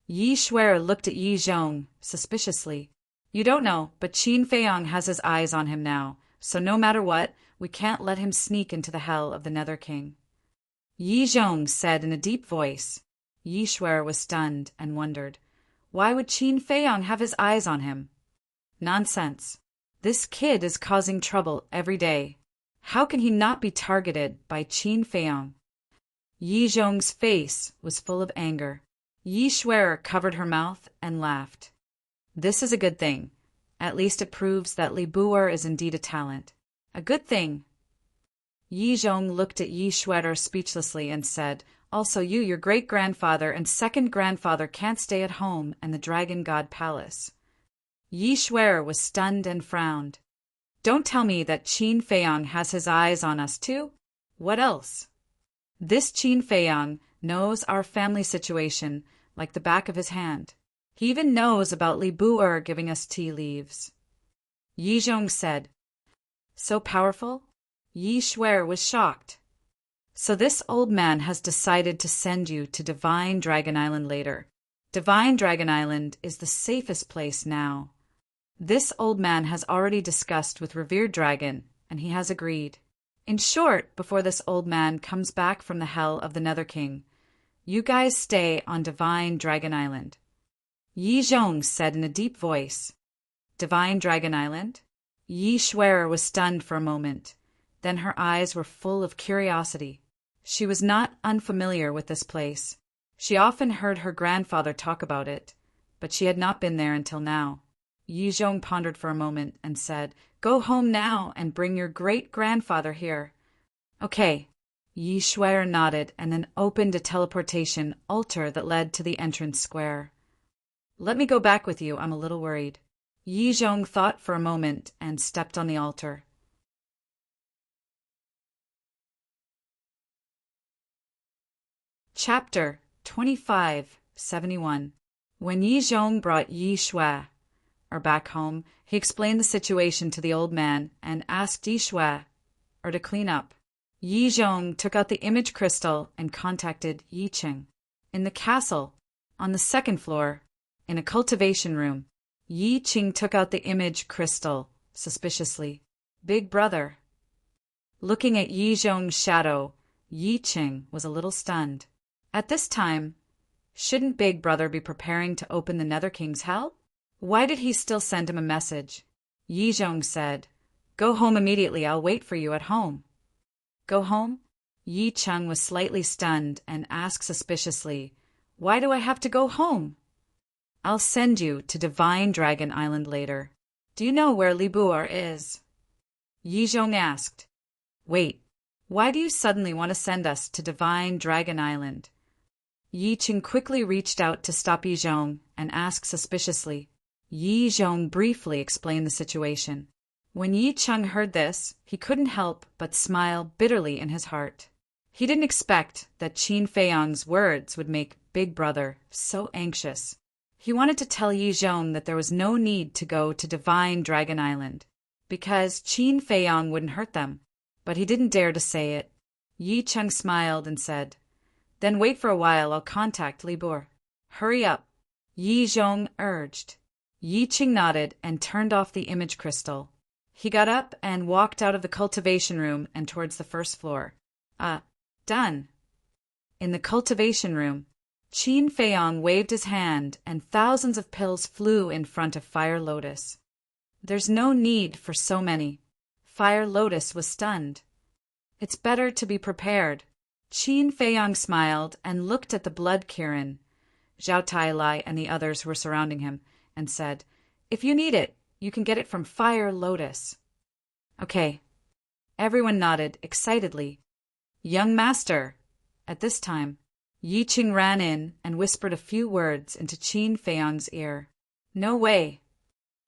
Speaker 1: Yi Shuer looked at Yi Zhong suspiciously. You don't know, but Qin Feiyong has his eyes on him now, so no matter what, we can't let him sneak into the hell of the Nether King. Yi Zhong said in a deep voice. Yi Shuer was stunned and wondered. Why would Qin Feiyong have his eyes on him? Nonsense. This kid is causing trouble every day. How can he not be targeted by Qin Feiyong? Yi Zhong's face was full of anger. Yi Shuer covered her mouth and laughed. This is a good thing. At least it proves that Li Buer is indeed a talent. A good thing. Yi Zhong looked at Yi Shuer speechlessly and said, Also you, your great-grandfather and second-grandfather can't stay at home and the Dragon God Palace. Yi Shuer was stunned and frowned. Don't tell me that Qin Feiyong has his eyes on us too? What else? This Qin Feiyong knows our family situation like the back of his hand. He even knows about Li Buer giving us tea leaves. Yi Zhong said. So powerful? Yi Shuer was shocked. So this old man has decided to send you to Divine Dragon Island later. Divine Dragon Island is the safest place now. This old man has already discussed with Revered Dragon, and he has agreed. In short, before this old man comes back from the hell of the Nether King, you guys stay on Divine Dragon Island. Yi Zhong said in a deep voice. Divine Dragon Island? Yi Shuer was stunned for a moment. Then her eyes were full of curiosity. She was not unfamiliar with this place. She often heard her grandfather talk about it, but she had not been there until now. Yi Zhong pondered for a moment and said, Go home now and bring your great-grandfather here. Okay, Yi Shuai nodded and then opened a teleportation altar that led to the entrance square. Let me go back with you, I'm a little worried. Yi Zhong thought for a moment and stepped on the altar. Chapter 2571. When Yi Zhong brought Yi Shuai back home, he explained the situation to the old man and asked Yi Shuai to clean up. Yi Zhong took out the image crystal and contacted Yi Qing. In the castle, on the second floor, in a cultivation room, Yi Qing took out the image crystal, suspiciously. Big brother. Looking at Yi Zhong's shadow, Yi Qing was a little stunned. At this time, shouldn't Big Brother be preparing to open the Nether King's hell? Why did he still send him a message? Yi Zhong said, Go home immediately, I'll wait for you at home. Go home? Yi Qing was slightly stunned and asked suspiciously, Why do I have to go home? I'll send you to Divine Dragon Island later. Do you know where Li Bu'er is? Yi Zhong asked. Wait, why do you suddenly want to send us to Divine Dragon Island? Yi Qing quickly reached out to stop Yi Zhong and asked suspiciously. Yi Zhong briefly explained the situation. When Yi Qing heard this, he couldn't help but smile bitterly in his heart. He didn't expect that Qin Feiyang's words would make Big Brother so anxious. He wanted to tell Yi Zhong that there was no need to go to Divine Dragon Island, because Qin Feiyang wouldn't hurt them, but he didn't dare to say it. Yi Qing smiled and said, Then wait for a while, I'll contact Li Bu'er. Hurry up, Yi Zhong urged. Yi Qing nodded and turned off the image crystal. He got up and walked out of the cultivation room and towards the first floor. Done. In the cultivation room, Qin Feiyang waved his hand and thousands of pills flew in front of Fire Lotus. There's no need for so many. Fire Lotus was stunned. It's better to be prepared. Qin Feiyang smiled and looked at the blood Kirin, Zhao Tailai and the others who were surrounding him, and said, If you need it, you can get it from Fire Lotus. Okay. Everyone nodded excitedly. Young master. At this time, Yi Qing ran in and whispered a few words into Qin Feiyang's ear. No way.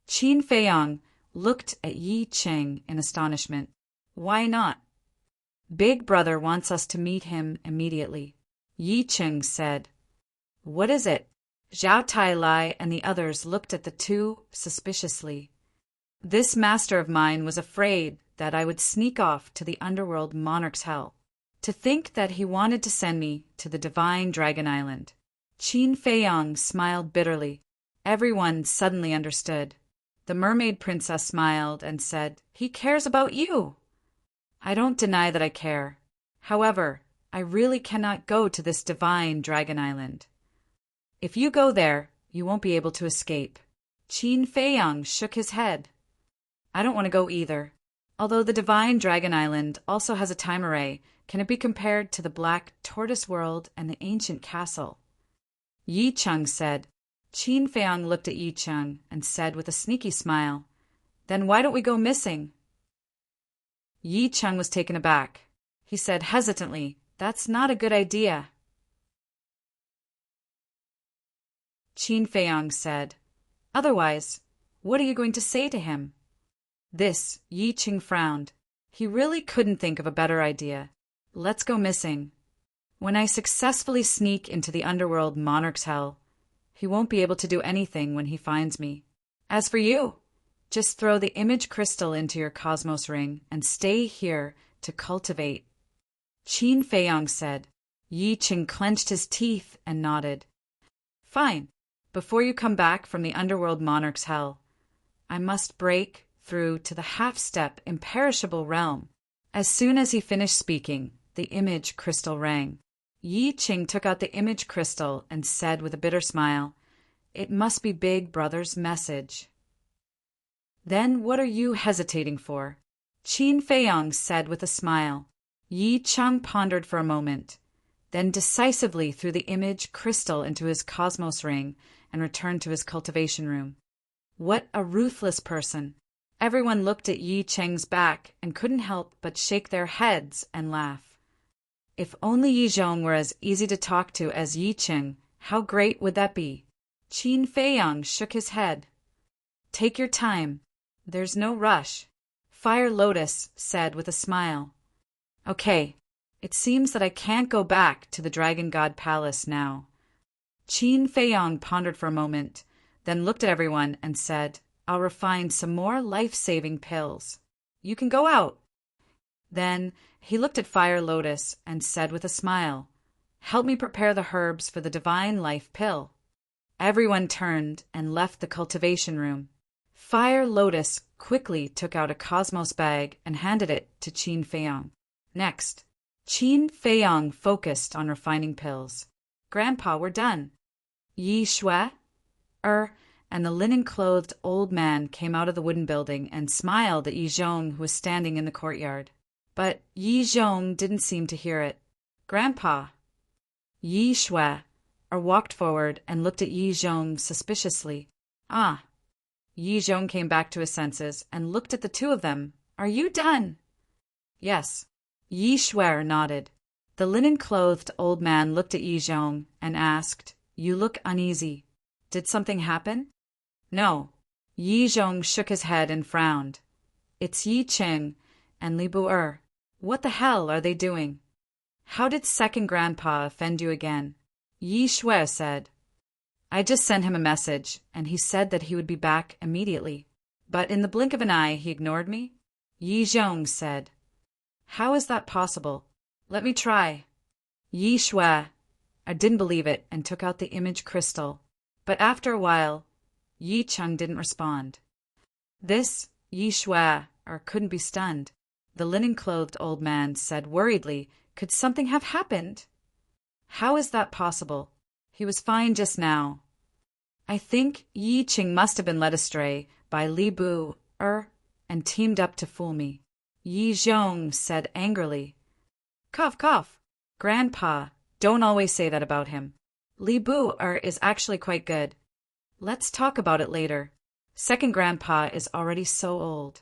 Speaker 1: Qin Feiyang looked at Yi Qing in astonishment. Why not? Big Brother wants us to meet him immediately. Yi Qing said. What is it? Zhao Tailai and the others looked at the two suspiciously. This master of mine was afraid that I would sneak off to the underworld monarch's hell. To think that he wanted to send me to the Divine Dragon Island. Qin Feiyang smiled bitterly. Everyone suddenly understood. The mermaid princess smiled and said, He cares about you. I don't deny that I care. However, I really cannot go to this Divine Dragon Island. If you go there, you won't be able to escape. Qin Feiyang shook his head. I don't want to go either. Although the Divine Dragon Island also has a time array, can it be compared to the Black Tortoise World and the ancient castle? Yi Qing said. Qin Feiyang looked at Yi Qing and said with a sneaky smile, Then why don't we go missing? Yi Qing was taken aback. He said hesitantly, That's not a good idea. Qin Feiyang said, Otherwise, what are you going to say to him? This, Yi Qing frowned. He really couldn't think of a better idea. Let's go missing. When I successfully sneak into the underworld monarch's hell, he won't be able to do anything when he finds me. As for you, just throw the image crystal into your cosmos ring and stay here to cultivate. Qin Feiyang said. Yi Qing clenched his teeth and nodded. Fine. Before you come back from the underworld monarch's hell, I must break through to the half-step imperishable realm. As soon as he finished speaking, the image crystal rang. Yi Qing took out the image crystal and said with a bitter smile, It must be Big Brother's message. Then what are you hesitating for? Qin Feiyang said with a smile. Yi Qing pondered for a moment, then decisively threw the image crystal into his cosmos ring and returned to his cultivation room. What a ruthless person! Everyone looked at Yi Qing's back and couldn't help but shake their heads and laugh. If only Yi Zhong were as easy to talk to as Yi Qing, how great would that be? Qin Feiyang shook his head. Take your time. There's no rush. Fire Lotus said with a smile. Okay, it seems that I can't go back to the Dragon God Palace now. Qin Feiyang pondered for a moment, then looked at everyone and said, I'll refine some more life-saving pills. You can go out. Then he looked at Fire Lotus and said with a smile, Help me prepare the herbs for the Divine Life Pill. Everyone turned and left the cultivation room. Fire Lotus quickly took out a Cosmos bag and handed it to Qin Feiyang. Next, Qin Feiyang focused on refining pills. Grandpa, we're done. Yi Shui, and the linen-clothed old man came out of the wooden building and smiled at Yi Zhong, who was standing in the courtyard. But Yi Zhong didn't seem to hear it. Grandpa. Yi Shui, walked forward and looked at Yi Zhong suspiciously. Ah. Yi Zhong came back to his senses and looked at the two of them. Are you done? Yes. Yi Shui nodded. The linen-clothed old man looked at Yi Zhong and asked, You look uneasy. Did something happen? No. Yi Zhong shook his head and frowned. It's Yi Qing and Li Bu. What the hell are they doing? How did second grandpa offend you again? Yi Shui said. I just sent him a message, and he said that he would be back immediately. But in the blink of an eye, he ignored me? Yi Zhong said. How is that possible? Let me try. Yi Shui. I didn't believe it and took out the image crystal. But after a while, Yi Qing didn't respond. This Yi Shui couldn't be stunned. The linen-clothed old man said worriedly, Could something have happened? How is that possible? He was fine just now. I think Yi Qing must have been led astray by Li Bu and teamed up to fool me. Yi Zhong said angrily. Cough, cough. Grandpa, don't always say that about him. Li Bu is actually quite good. Let's talk about it later. Second grandpa is already so old.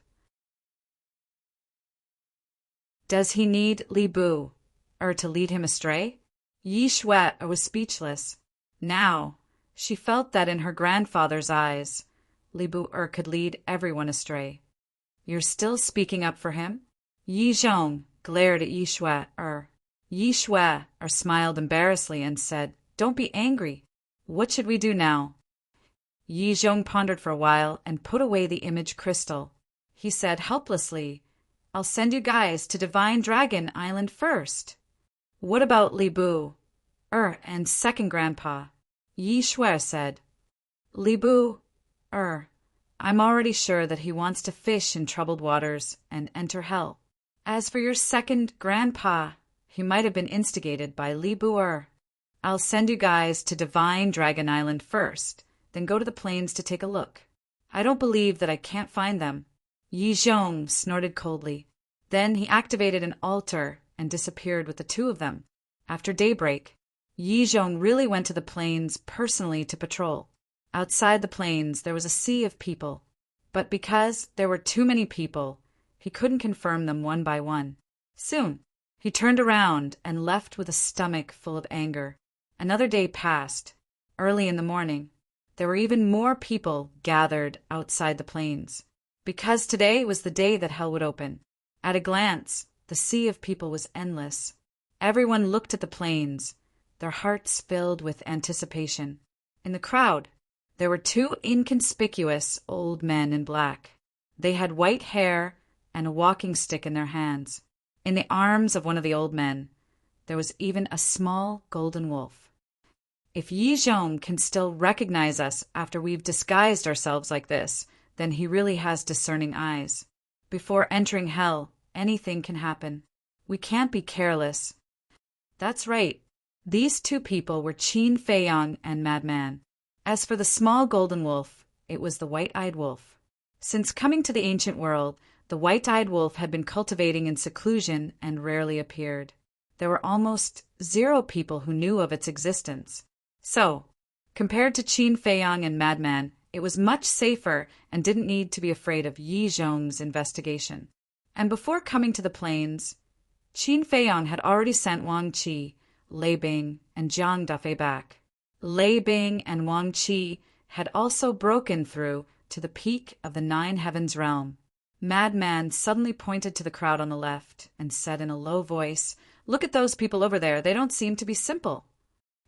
Speaker 1: Does he need Li Bu to lead him astray? Yi Shui was speechless. Now, she felt that in her grandfather's eyes, Li Bu could lead everyone astray. You're still speaking up for him? Yi Zhong glared at Yi Shui. Yi Shui smiled embarrassedly and said, Don't be angry. What should we do now? Yi Zhong pondered for a while and put away the image crystal. He said helplessly, I'll send you guys to Divine Dragon Island first. What about Li Bu? And second grandpa? Yi Shui said. Li Bu, I'm already sure that he wants to fish in troubled waters and enter hell. As for your second grandpa, he might have been instigated by Li Bu. I'll send you guys to Divine Dragon Island first, then go to the plains to take a look. I don't believe that I can't find them. Yi Zhong snorted coldly. Then he activated an altar and disappeared with the two of them. After daybreak, Yi Zhong really went to the plains personally to patrol. Outside the plains, there was a sea of people. But because there were too many people, he couldn't confirm them one by one. Soon, he turned around and left with a stomach full of anger. Another day passed. Early in the morning, there were even more people gathered outside the plains. Because today was the day that hell would open. At a glance, the sea of people was endless. Everyone looked at the plains, their hearts filled with anticipation. In the crowd, there were two inconspicuous old men in black. They had white hair and a walking stick in their hands. In the arms of one of the old men, there was even a small golden wolf. If Yi Zhong can still recognize us after we've disguised ourselves like this, then he really has discerning eyes. Before entering hell, anything can happen. We can't be careless. That's right. These two people were Qin Feiyang and Madman. As for the small golden wolf, it was the white-eyed wolf. Since coming to the ancient world, the white-eyed wolf had been cultivating in seclusion and rarely appeared. There were almost 0 people who knew of its existence. So, compared to Qin Feiyang and Madman, it was much safer and didn't need to be afraid of Yi Zhong's investigation. And before coming to the plains, Qin Feiyang had already sent Wang Qi, Lei Bing, and Jiang Dafei back. Lei Bing and Wang Qi had also broken through to the peak of the Nine Heavens realm. Madman suddenly pointed to the crowd on the left and said in a low voice, "Look at those people over there. They don't seem to be simple."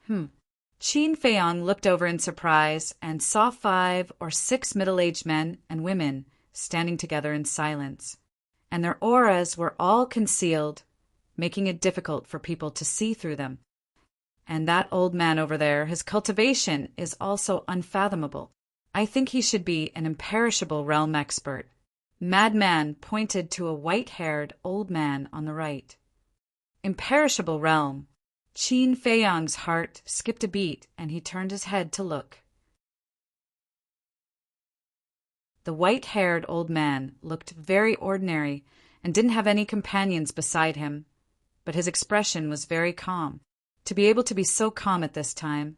Speaker 1: Qin Feiyang looked over in surprise and saw 5 or 6 middle-aged men and women standing together in silence, and their auras were all concealed, making it difficult for people to see through them. And that old man over there, his cultivation is also unfathomable. I think he should be an imperishable realm expert. Madman pointed to a white-haired old man on the right. Imperishable realm. Qin Feiyang's heart skipped a beat, and he turned his head to look. The white-haired old man looked very ordinary and didn't have any companions beside him, but his expression was very calm. To be able to be so calm at this time,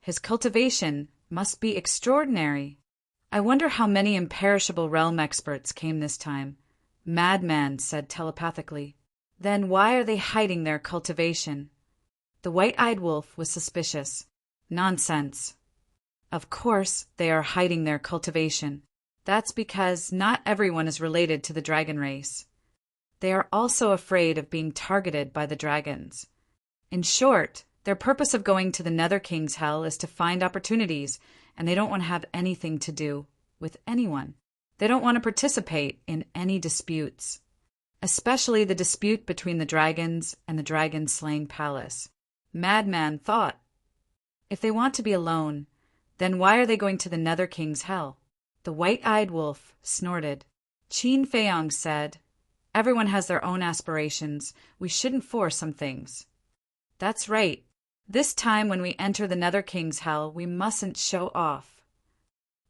Speaker 1: his cultivation must be extraordinary. I wonder how many imperishable realm experts came this time, Madman said telepathically. Then why are they hiding their cultivation? The white-eyed wolf was suspicious. Nonsense. Of course they are hiding their cultivation. That's because not everyone is related to the dragon race. They are also afraid of being targeted by the dragons. In short, their purpose of going to the Nether King's Hell is to find opportunities, and they don't want to have anything to do with anyone. They don't want to participate in any disputes, especially the dispute between the dragons and the dragon-slaying palace. Madman thought, if they want to be alone, then why are they going to the Nether King's Hell? The white-eyed wolf snorted. Qin Feiyang said, everyone has their own aspirations. We shouldn't force some things. That's right. This time when we enter the Nether King's Hell, we mustn't show off.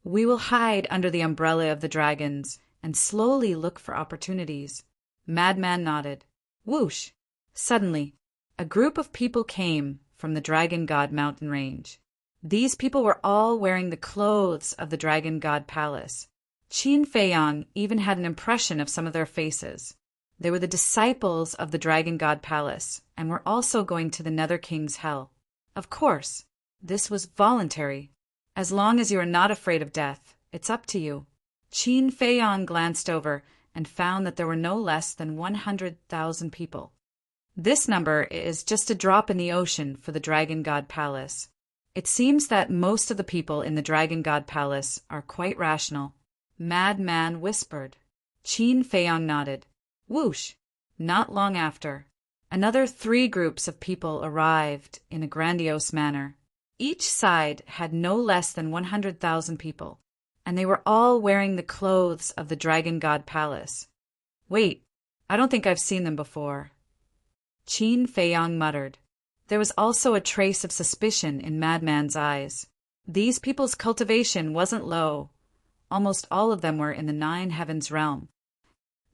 Speaker 1: We will hide under the umbrella of the dragons and slowly look for opportunities. Madman nodded. Whoosh! Suddenly, a group of people came from the Dragon God mountain range. These people were all wearing the clothes of the Dragon God Palace. Qin Feiyang even had an impression of some of their faces. They were the disciples of the Dragon God Palace and were also going to the Nether King's Hell. Of course, this was voluntary. As long as you are not afraid of death, it's up to you. Qin Feiyang glanced over and found that there were no less than 100,000 people. This number is just a drop in the ocean for the Dragon God Palace. It seems that most of the people in the Dragon God Palace are quite rational. Madman whispered. Qin Feiyang nodded. Whoosh! Not long after, another 3 groups of people arrived in a grandiose manner. Each side had no less than 100,000 people, and they were all wearing the clothes of the Dragon God Palace. Wait, I don't think I've seen them before. Qin Feiyang muttered. There was also a trace of suspicion in Madman's eyes. These people's cultivation wasn't low. Almost all of them were in the Nine Heavens realm.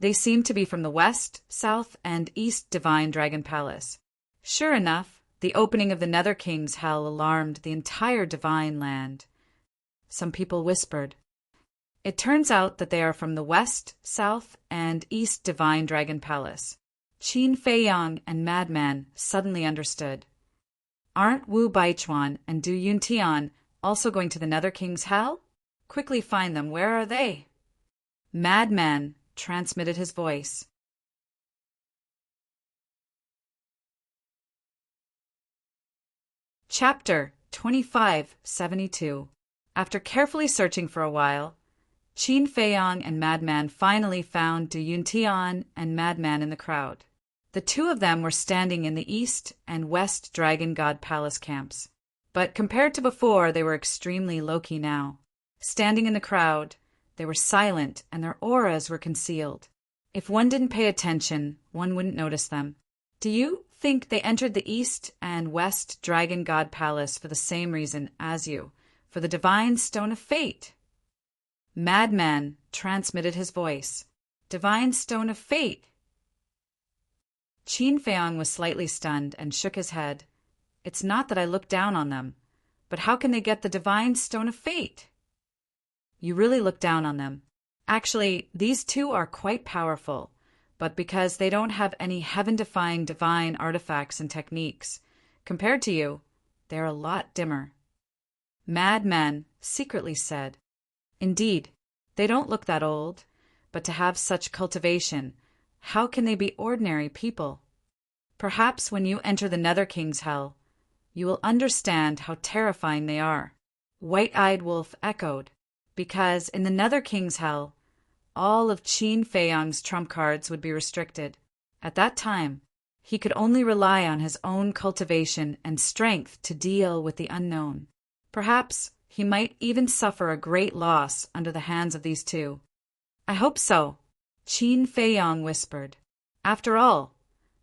Speaker 1: They seemed to be from the West, South, and East Divine Dragon Palace. Sure enough, the opening of the Nether King's Hell alarmed the entire Divine Land. Some people whispered. It turns out that they are from the West, South, and East Divine Dragon Palace. Qin Feiyang and Madman suddenly understood. Aren't Wu Baichuan and Du Yuntian also going to the Nether King's Hell? Quickly find them. Where are they? Madman transmitted his voice. Chapter 2572. After carefully searching for a while, Qin Feiyang and Madman finally found Du Yuntian and Madman in the crowd. The 2 of them were standing in the East and West Dragon God Palace camps. But compared to before, they were extremely low-key now. Standing in the crowd, they were silent and their auras were concealed. If one didn't pay attention, one wouldn't notice them. Do you think they entered the East and West Dragon God Palace for the same reason as you, for the Divine Stone of Fate? Madman transmitted his voice. Divine Stone of Fate. Qin Feiyang was slightly stunned and shook his head. It's not that I look down on them, but how can they get the Divine Stone of Fate? You really look down on them. Actually, these 2 are quite powerful, but because they don't have any heaven-defying divine artifacts and techniques. Compared to you, they're a lot dimmer. Madman secretly said, "Indeed, they don't look that old, but to have such cultivation, how can they be ordinary people? Perhaps when you enter the Nether King's hell, you will understand how terrifying they are." White-Eyed Wolf echoed, "Because in the Nether King's hell, all of Qin Feiyang's trump cards would be restricted. At that time, he could only rely on his own cultivation and strength to deal with the unknown. Perhaps he might even suffer a great loss under the hands of these two." "I hope so," Qin Feiyang whispered. After all,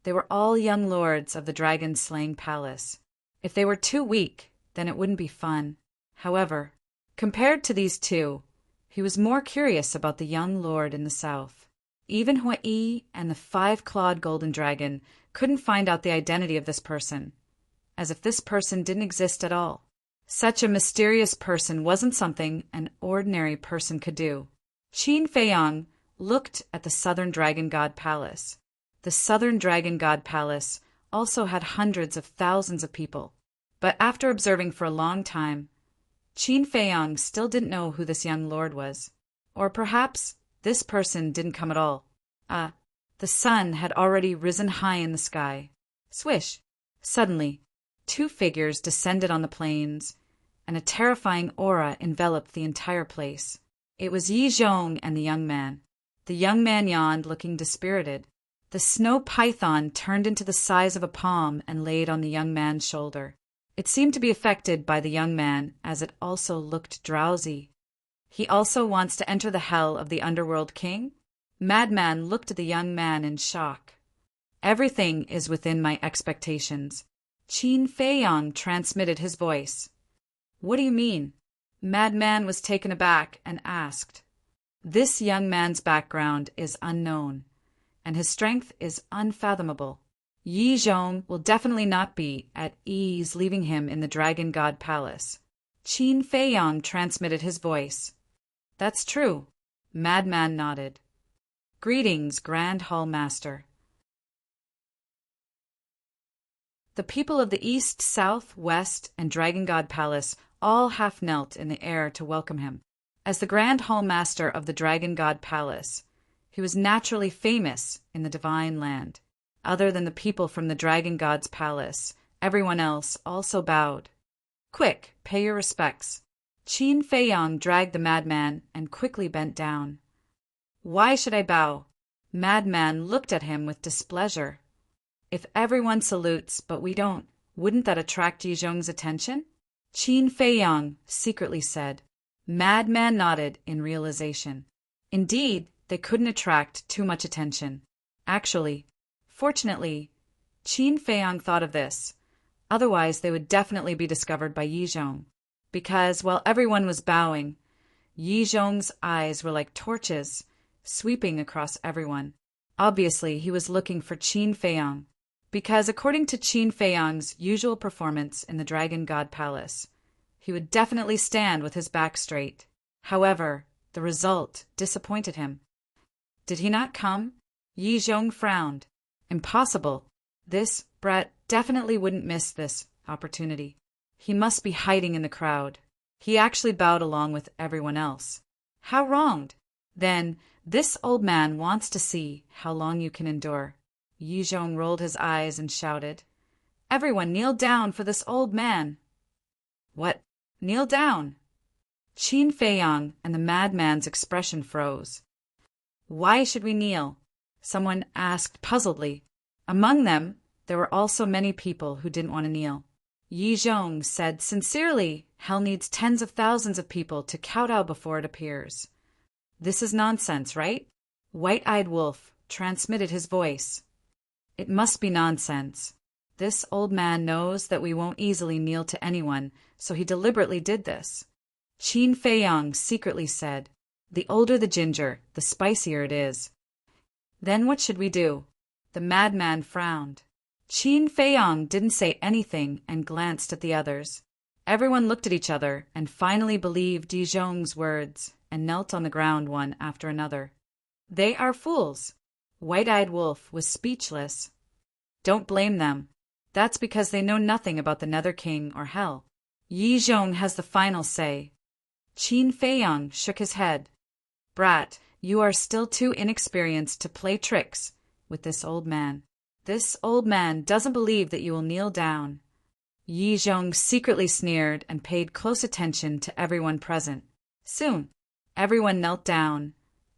Speaker 1: they were all young lords of the dragon-slaying palace. If they were too weak, then it wouldn't be fun. However, compared to these two, he was more curious about the young lord in the south. Even Hui and the 5-clawed golden dragon couldn't find out the identity of this person, as if this person didn't exist at all. Such a mysterious person wasn't something an ordinary person could do. Qin Feiyang looked at the Southern Dragon God Palace. The Southern Dragon God Palace also had hundreds of thousands of people. But after observing for a long time, Qin Feiyang still didn't know who this young lord was. Or perhaps this person didn't come at all. The sun had already risen high in the sky. Swish! Suddenly, 2 figures descended on the plains, and a terrifying aura enveloped the entire place. It was Yi Zhong and the young man. The young man yawned, looking dispirited. The snow python turned into the size of a palm and laid on the young man's shoulder. It seemed to be affected by the young man, as it also looked drowsy. "He also wants to enter the hell of the underworld king?" Madman looked at the young man in shock. "Everything is within my expectations." Qin Feiyang transmitted his voice. "What do you mean?" Madman was taken aback and asked. "This young man's background is unknown, and his strength is unfathomable. Yi Zhong will definitely not be at ease leaving him in the Dragon God Palace." Qin Feiyang transmitted his voice. "That's true." Madman nodded. "Greetings, Grand Hall Master." The people of the East, South, West, and Dragon God Palace all half knelt in the air to welcome him. As the Grand Hall Master of the Dragon God Palace, he was naturally famous in the Divine Land. Other than the people from the Dragon God's palace, everyone else also bowed. "Quick, pay your respects." Qin Feiyang dragged the madman and quickly bent down. "Why should I bow?" Madman looked at him with displeasure. "If everyone salutes but we don't, wouldn't that attract Yi Zhong's attention?" Qin Feiyang secretly said. Madman nodded in realization. Indeed, they couldn't attract too much attention. Actually, fortunately, Qin Feiyang thought of this. Otherwise, they would definitely be discovered by Yi Zhong. Because while everyone was bowing, Yi Zhong's eyes were like torches, sweeping across everyone. Obviously, he was looking for Qin Feiyang. Because according to Qin Feiyang's usual performance in the Dragon God Palace, he would definitely stand with his back straight. However, the result disappointed him. Did he not come? Yi Zhong frowned. Impossible. This brat definitely wouldn't miss this opportunity. He must be hiding in the crowd. He actually bowed along with everyone else. How wronged! Then, this old man wants to see how long you can endure. Yi Zhong rolled his eyes and shouted, "Everyone kneel down for this old man!" "What? Kneel down?" Qin Feiyang and the madman's expression froze. "Why should we kneel?" someone asked puzzledly. Among them, there were also many people who didn't want to kneel. Yi Zhong said sincerely, hell needs tens of thousands of people to kowtow before it appears. This is nonsense, right? White-Eyed Wolf transmitted his voice. It must be nonsense. This old man knows that we won't easily kneel to anyone, so he deliberately did this. Qin Feiyang secretly said, "The older the ginger, the spicier it is." Then what should we do? The madman frowned. Qin Feiyang didn't say anything and glanced at the others. Everyone looked at each other and finally believed Yi Zhong's words and knelt on the ground one after another. "They are fools. White-Eyed Wolf was speechless. Don't blame them. That's because they know nothing about the Nether King or Hell. Yi Zhong has the final say. Qin Feiyang shook his head. Brat, you are still too inexperienced to play tricks with this old man. This old man doesn't believe that you will kneel down. Yi Zhong secretly sneered and paid close attention to everyone present. Soon, everyone knelt down,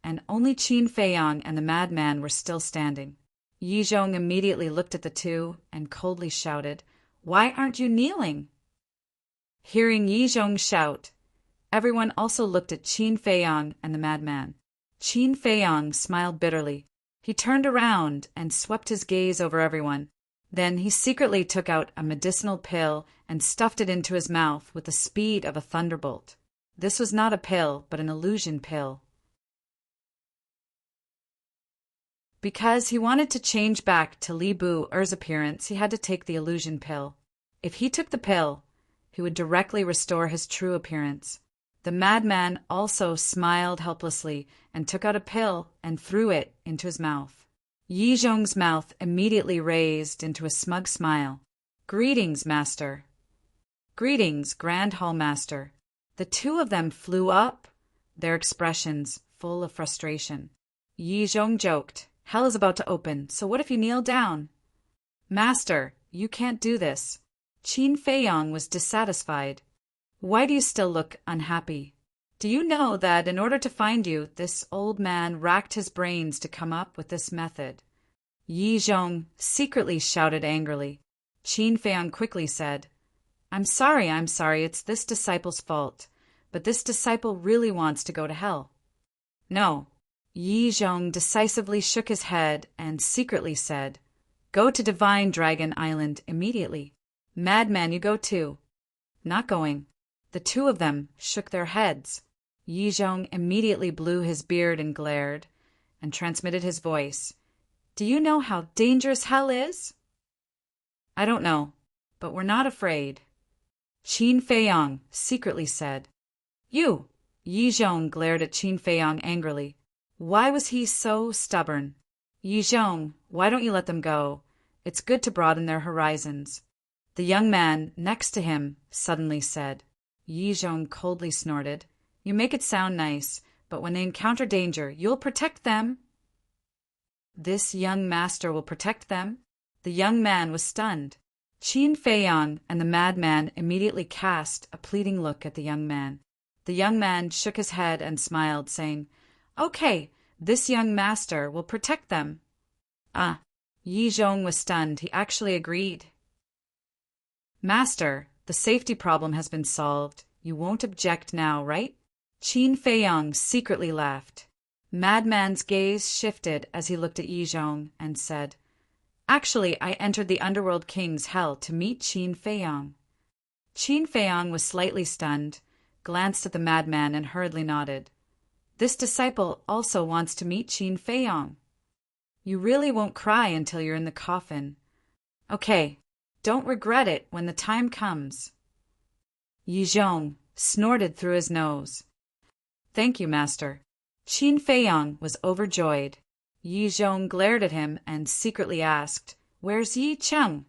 Speaker 1: and only Qin Feiyang and the madman were still standing. Yi Zhong immediately looked at the two and coldly shouted, "Why aren't you kneeling?" Hearing Yi Zhong shout, everyone also looked at Qin Feiyang and the madman. Qin Feiyang smiled bitterly. He turned around and swept his gaze over everyone. Then he secretly took out a medicinal pill and stuffed it into his mouth with the speed of a thunderbolt. This was not a pill, but an illusion pill. Because he wanted to change back to Li Bu-er's appearance, he had to take the illusion pill. If he took the pill, he would directly restore his true appearance. The madman also smiled helplessly and took out a pill and threw it into his mouth. Yi Zhong's mouth immediately raised into a smug smile. "Greetings, Master." "Greetings, Grand Hall Master." The two of them flew up, their expressions full of frustration. Yi Zhong joked, "Hell is about to open, so what if you kneel down?" "Master, you can't do this." Qin Feiyang was dissatisfied. "Why do you still look unhappy? Do you know that in order to find you, this old man racked his brains to come up with this method?" Yi Zhong secretly shouted angrily. Qin Feiyang quickly said, I'm sorry, it's this disciple's fault, but this disciple really wants to go to hell." "No." Yi Zhong decisively shook his head and secretly said, "Go to Divine Dragon Island immediately." "Madman, you go too." "Not going." The two of them shook their heads. Yi Zhong immediately blew his beard and glared, and transmitted his voice. "Do you know how dangerous hell is?" "I don't know, but we're not afraid." Qin Feiyang secretly said. "You!" Yi Zhong glared at Qin Feiyang angrily. Why was he so stubborn? "Yi Zhong, why don't you let them go? It's good to broaden their horizons." The young man next to him suddenly said. Yi Zhong coldly snorted, "You make it sound nice, but when they encounter danger, you'll protect them." "This young master will protect them." The young man was stunned. Qin Feiyang and the madman immediately cast a pleading look at the young man. The young man shook his head and smiled, saying, "Okay, this young master will protect them." Ah, Yi Zhong was stunned. He actually agreed. "Master, the safety problem has been solved. You won't object now, right?" Qin Feiyang secretly laughed. Madman's gaze shifted as he looked at Yi Zhong and said, "Actually, I entered the Underworld King's hell to meet Qin Feiyang." Qin Feiyang was slightly stunned, glanced at the madman and hurriedly nodded. "This disciple also wants to meet Qin Feiyang." "You really won't cry until you're in the coffin." "Okay, don't regret it when the time comes." Yi Zhong snorted through his nose. "Thank you, Master." Qin Feiyang was overjoyed. Yi Zhong glared at him and secretly asked, "Where's Yi Cheng?"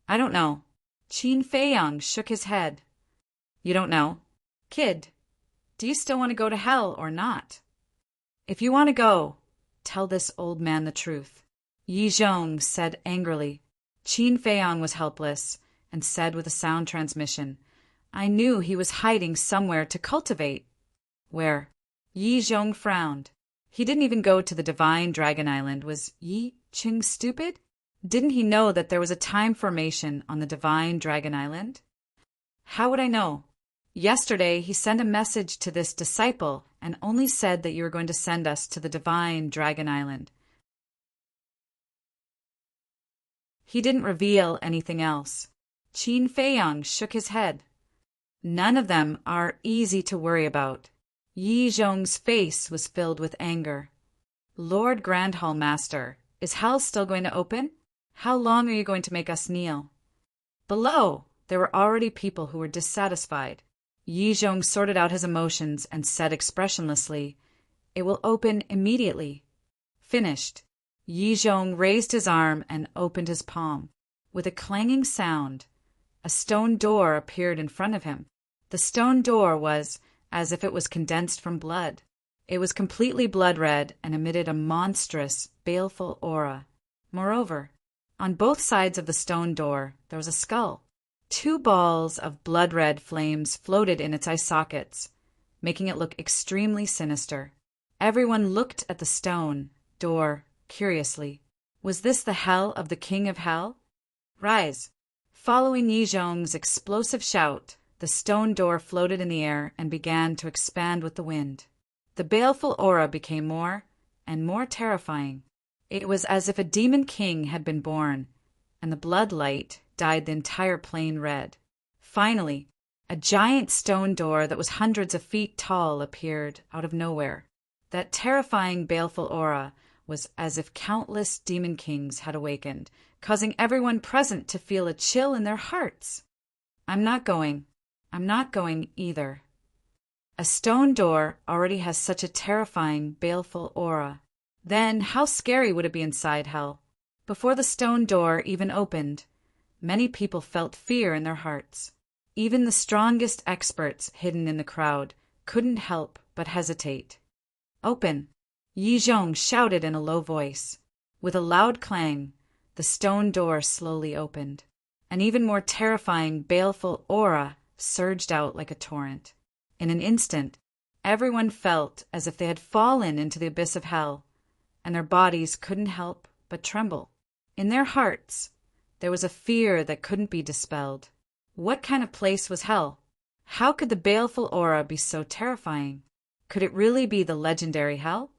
Speaker 1: "I don't know." Qin Feiyang shook his head. "You don't know? Kid, do you still want to go to hell or not? If you want to go, tell this old man the truth." Yi Zhong said angrily. Qin Feiyang was helpless and said with a sound transmission, "I knew he was hiding somewhere to cultivate." "Where?" Yi Zhong frowned. He didn't even go to the Divine Dragon Island. Was Yi Cheng stupid? Didn't he know that there was a time formation on the Divine Dragon Island? "How would I know?" "Yesterday he sent a message to this disciple and only said that you were going to send us to the Divine Dragon Island. He didn't reveal anything else." Qin Feiyang shook his head. "None of them are easy to worry about." Yi Zhong's face was filled with anger. "Lord Grand Hall Master, is hell still going to open? How long are you going to make us kneel?" Below, there were already people who were dissatisfied. Yi Zhong sorted out his emotions and said expressionlessly, "It will open immediately." "Finished." Yi Zhong raised his arm and opened his palm. With a clanging sound, a stone door appeared in front of him. The stone door was as if it was condensed from blood. It was completely blood-red and emitted a monstrous, baleful aura. Moreover, on both sides of the stone door there was a skull. 2 balls of blood-red flames floated in its eye sockets, making it look extremely sinister. Everyone looked at the stone door curiously. Was this the hell of the King of Hell? Rise! Following Yi Zhong's explosive shout, the stone door floated in the air and began to expand with the wind. The baleful aura became more and more terrifying. It was as if a demon king had been born, and the blood light dyed the entire plain red. Finally, a giant stone door that was hundreds of feet tall appeared out of nowhere. That terrifying, baleful aura was as if countless demon kings had awakened, causing everyone present to feel a chill in their hearts. I'm not going either. A stone door already has such a terrifying, baleful aura. Then how scary would it be inside hell? Before the stone door even opened, many people felt fear in their hearts. Even the strongest experts hidden in the crowd couldn't help but hesitate. Open! Yi Zhong shouted in a low voice. With a loud clang, the stone door slowly opened. An even more terrifying, baleful aura surged out like a torrent. In an instant, everyone felt as if they had fallen into the abyss of hell, and their bodies couldn't help but tremble. In their hearts, there was a fear that couldn't be dispelled. What kind of place was hell? How could the baleful aura be so terrifying? Could it really be the legendary hell?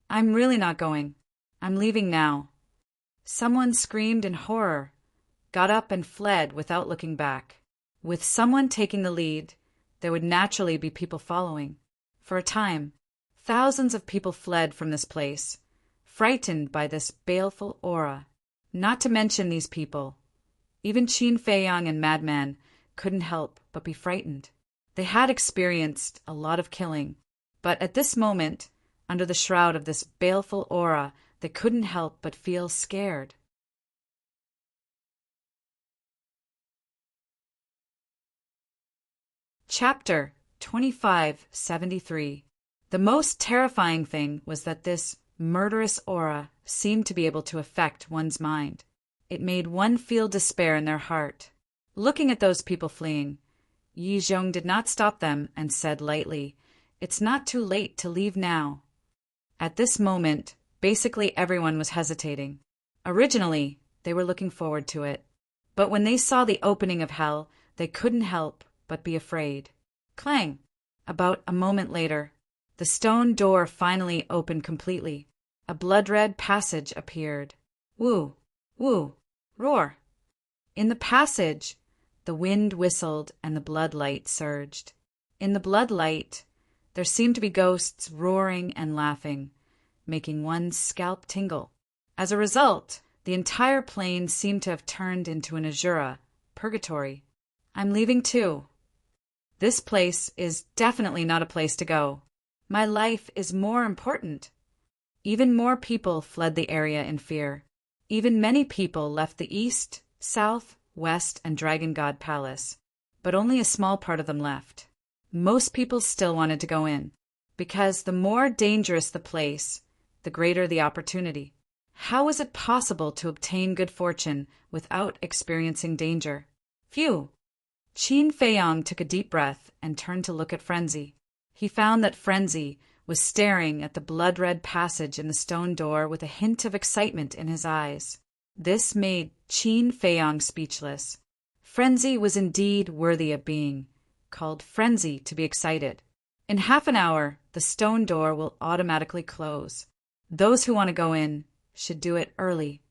Speaker 1: I'm really not going. I'm leaving now. Someone screamed in horror, got up and fled without looking back. With someone taking the lead, there would naturally be people following. For a time, thousands of people fled from this place, frightened by this baleful aura. Not to mention these people. Even Qin Feiyang and Madman couldn't help but be frightened. They had experienced a lot of killing, but at this moment, under the shroud of this baleful aura, they couldn't help but feel scared. Chapter 2573. The most terrifying thing was that this murderous aura seemed to be able to affect one's mind. It made one feel despair in their heart. Looking at those people fleeing, Yi Zhong did not stop them and said lightly, "It's not too late to leave now." At this moment, basically everyone was hesitating. Originally, they were looking forward to it. But when they saw the opening of hell, they couldn't help but be afraid. Clang! About a moment later, the stone door finally opened completely. A blood-red passage appeared. Woo! Woo! Roar! In the passage, the wind whistled and the blood light surged. In the blood light, there seemed to be ghosts roaring and laughing, making one's scalp tingle. As a result, the entire plain seemed to have turned into an Azura, purgatory. I'm leaving too. This place is definitely not a place to go. My life is more important. Even more people fled the area in fear. Even many people left the east, south, west, and Dragon God Palace, but only a small part of them left. Most people still wanted to go in, because the more dangerous the place, the greater the opportunity. How is it possible to obtain good fortune without experiencing danger? Phew! Qin Feiyang took a deep breath and turned to look at Frenzy. He found that Frenzy was staring at the blood-red passage in the stone door with a hint of excitement in his eyes. This made Qin Feiyang speechless. Frenzy was indeed worthy of being called Frenzy to be excited. In half an hour, the stone door will automatically close. Those who want to go in should do it early.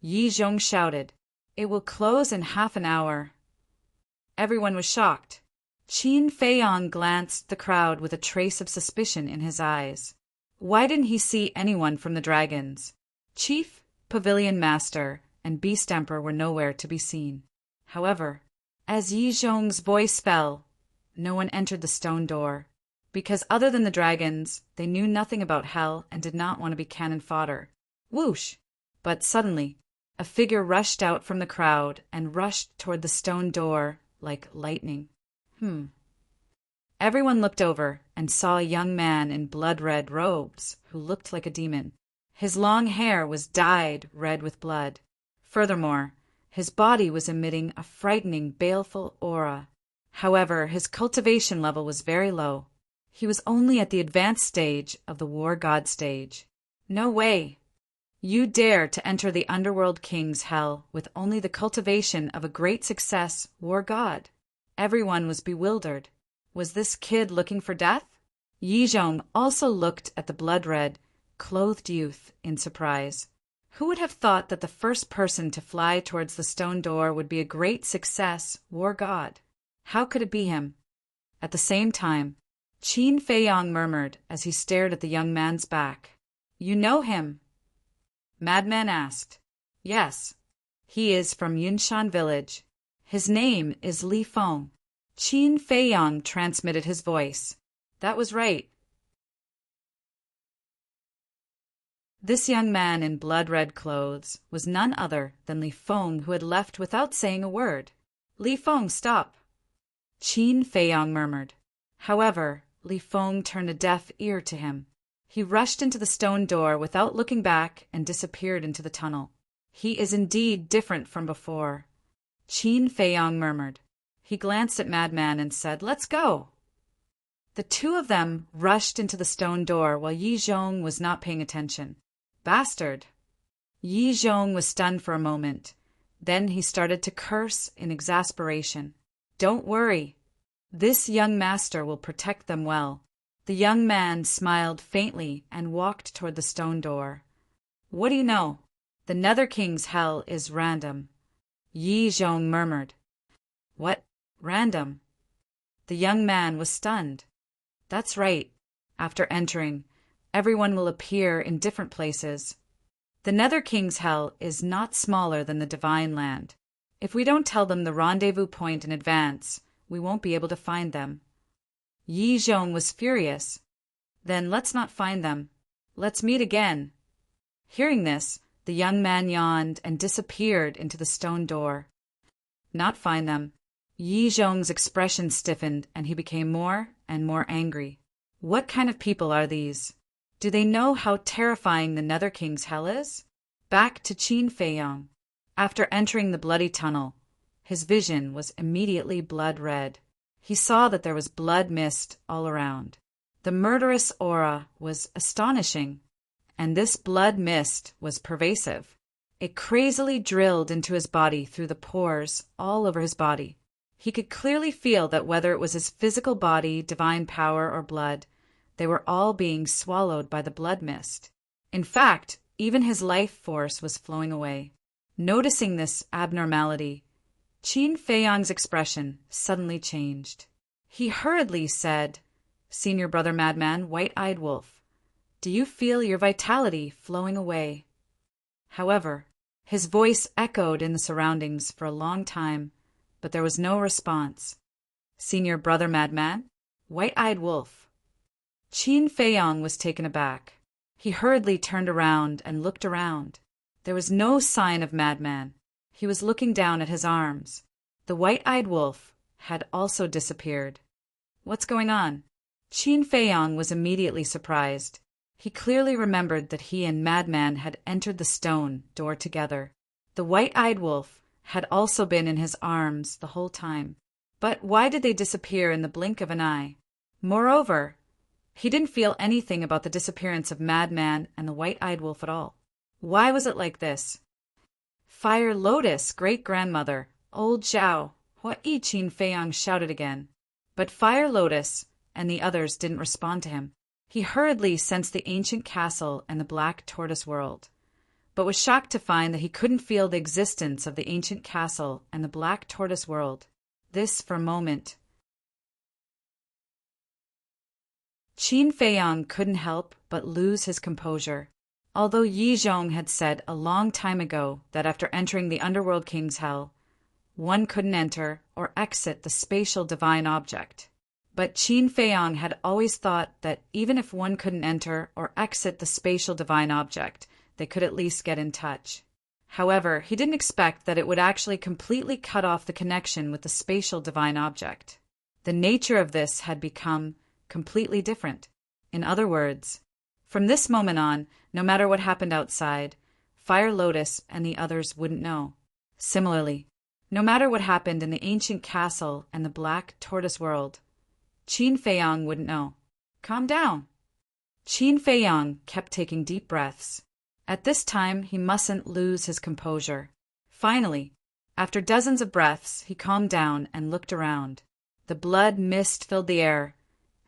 Speaker 1: Yi Zhong shouted, "It will close in half an hour." Everyone was shocked. Qin Feiyang glanced the crowd with a trace of suspicion in his eyes. Why didn't he see anyone from the dragons? Chief, Pavilion Master, and Beast Emperor were nowhere to be seen. However, as Yi Zhong's voice fell, no one entered the stone door, because other than the dragons, they knew nothing about hell and did not want to be cannon fodder. Whoosh! But suddenly, a figure rushed out from the crowd and rushed toward the stone door like lightning. Everyone looked over and saw a young man in blood-red robes who looked like a demon. His long hair was dyed red with blood. Furthermore, his body was emitting a frightening, baleful aura. However, his cultivation level was very low. He was only at the advanced stage of the War God stage. No way! You dare to enter the Underworld King's hell with only the cultivation of a great success War God. Everyone was bewildered. Was this kid looking for death? Yi Zhong also looked at the blood-red, clothed youth in surprise. Who would have thought that the first person to fly towards the stone door would be a great success War God? How could it be him? At the same time, Qin Feiyang murmured as he stared at the young man's back. You know him? Madman asked. Yes. He is from Yunshan village. His name is Li Feng. Qin Feiyang transmitted his voice. That was right. This young man in blood-red clothes was none other than Li Feng, who had left without saying a word. Li Feng, stop! Qin Feiyang murmured. However, Li Feng turned a deaf ear to him. He rushed into the stone door without looking back and disappeared into the tunnel. He is indeed different from before. Qin Feiyang murmured. He glanced at Madman and said, Let's go! The two of them rushed into the stone door while Yi Zhong was not paying attention. Bastard! Yi Zhong was stunned for a moment. Then he started to curse in exasperation. Don't worry. This young master will protect them well. The young man smiled faintly and walked toward the stone door. What do you know? The Nether King's hell is random. Yi Zhong murmured. What? Random? The young man was stunned. That's right. After entering, everyone will appear in different places. The Nether King's hell is not smaller than the Divine Land. If we don't tell them the rendezvous point in advance, we won't be able to find them. Yi Zhong was furious. Then let's not find them. Let's meet again. Hearing this, the young man yawned and disappeared into the stone door. Not find them. Yi Zhong's expression stiffened and he became more and more angry. What kind of people are these? Do they know how terrifying the Nether King's hell is? Back to Qin Feiyang. After entering the bloody tunnel, his vision was immediately blood-red. He saw that there was blood mist all around. The murderous aura was astonishing, and this blood mist was pervasive. It crazily drilled into his body through the pores all over his body. He could clearly feel that whether it was his physical body, divine power, or blood, they were all being swallowed by the blood mist. In fact, even his life force was flowing away. Noticing this abnormality, Qin Feiyang's expression suddenly changed. He hurriedly said, Senior Brother Madman, White-Eyed Wolf, do you feel your vitality flowing away? However, his voice echoed in the surroundings for a long time, but there was no response. Senior Brother Madman, White-Eyed Wolf. Qin Feiyang was taken aback. He hurriedly turned around and looked around. There was no sign of Madman. He was looking down at his arms. The White-Eyed Wolf had also disappeared. What's going on? Qin Feiyang was immediately surprised. He clearly remembered that he and Madman had entered the stone door together. The White-Eyed Wolf had also been in his arms the whole time. But why did they disappear in the blink of an eye? Moreover, he didn't feel anything about the disappearance of Madman and the White-Eyed Wolf at all. Why was it like this? Fire Lotus, great-grandmother, old Zhao, Hua Yi, Qin Feiyang shouted again. But Fire Lotus and the others didn't respond to him. He hurriedly sensed the ancient castle and the Black Tortoise world, but was shocked to find that he couldn't feel the existence of the ancient castle and the Black Tortoise world. This for a moment. Qin Feiyang couldn't help but lose his composure. Although Yi Zhong had said a long time ago that after entering the Underworld King's hell, one couldn't enter or exit the spatial divine object. But Qin Feiyang had always thought that even if one couldn't enter or exit the spatial divine object, they could at least get in touch. However, he didn't expect that it would actually completely cut off the connection with the spatial divine object. The nature of this had become completely different. In other words, from this moment on, no matter what happened outside, Fire Lotus and the others wouldn't know. Similarly, no matter what happened in the ancient castle and the black tortoise world, Qin Feiyang wouldn't know. Calm down. Qin Feiyang kept taking deep breaths. At this time, he mustn't lose his composure. Finally, after dozens of breaths, he calmed down and looked around. The blood mist filled the air,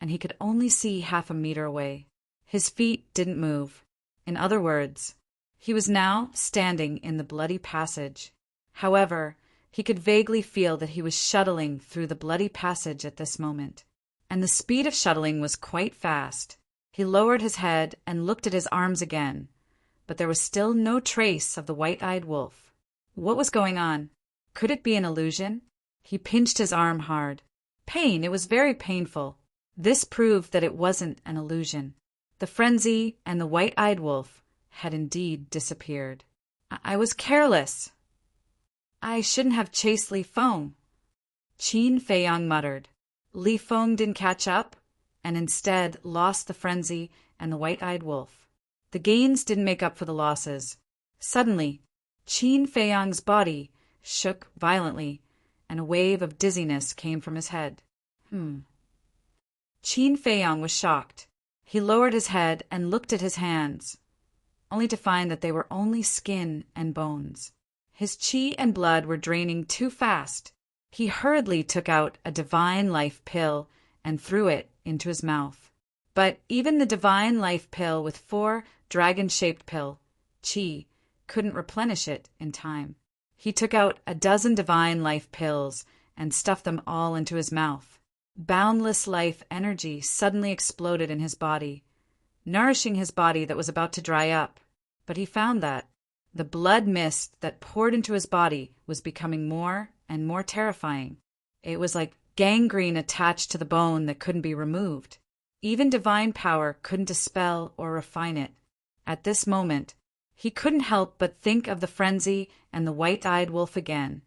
Speaker 1: and he could only see half a meter away. His feet didn't move. In other words, he was now standing in the bloody passage. However, he could vaguely feel that he was shuttling through the bloody passage at this moment. And the speed of shuttling was quite fast. He lowered his head and looked at his arms again, but there was still no trace of the white-eyed wolf. What was going on? Could it be an illusion? He pinched his arm hard. Pain, it was very painful. This proved that it wasn't an illusion. The frenzy and the white-eyed wolf had indeed disappeared. I was careless. I shouldn't have chased Li Feng. Qin Feiyang muttered. Li Feng didn't catch up, and instead lost the frenzy and the white-eyed wolf. The gains didn't make up for the losses. Suddenly, Qin Feiyang's body shook violently, and a wave of dizziness came from his head. Qin Feiyang was shocked. He lowered his head and looked at his hands, only to find that they were only skin and bones. His qi and blood were draining too fast. He hurriedly took out a divine life pill and threw it into his mouth. But even the divine life pill with 4 dragon-shaped pill, qi, couldn't replenish it in time. He took out a dozen divine life pills and stuffed them all into his mouth. Boundless life energy suddenly exploded in his body, nourishing his body that was about to dry up. But he found that the blood mist that poured into his body was becoming more and more terrifying. It was like gangrene attached to the bone that couldn't be removed. Even divine power couldn't dispel or refine it. At this moment, he couldn't help but think of the frenzy and the white-eyed wolf again,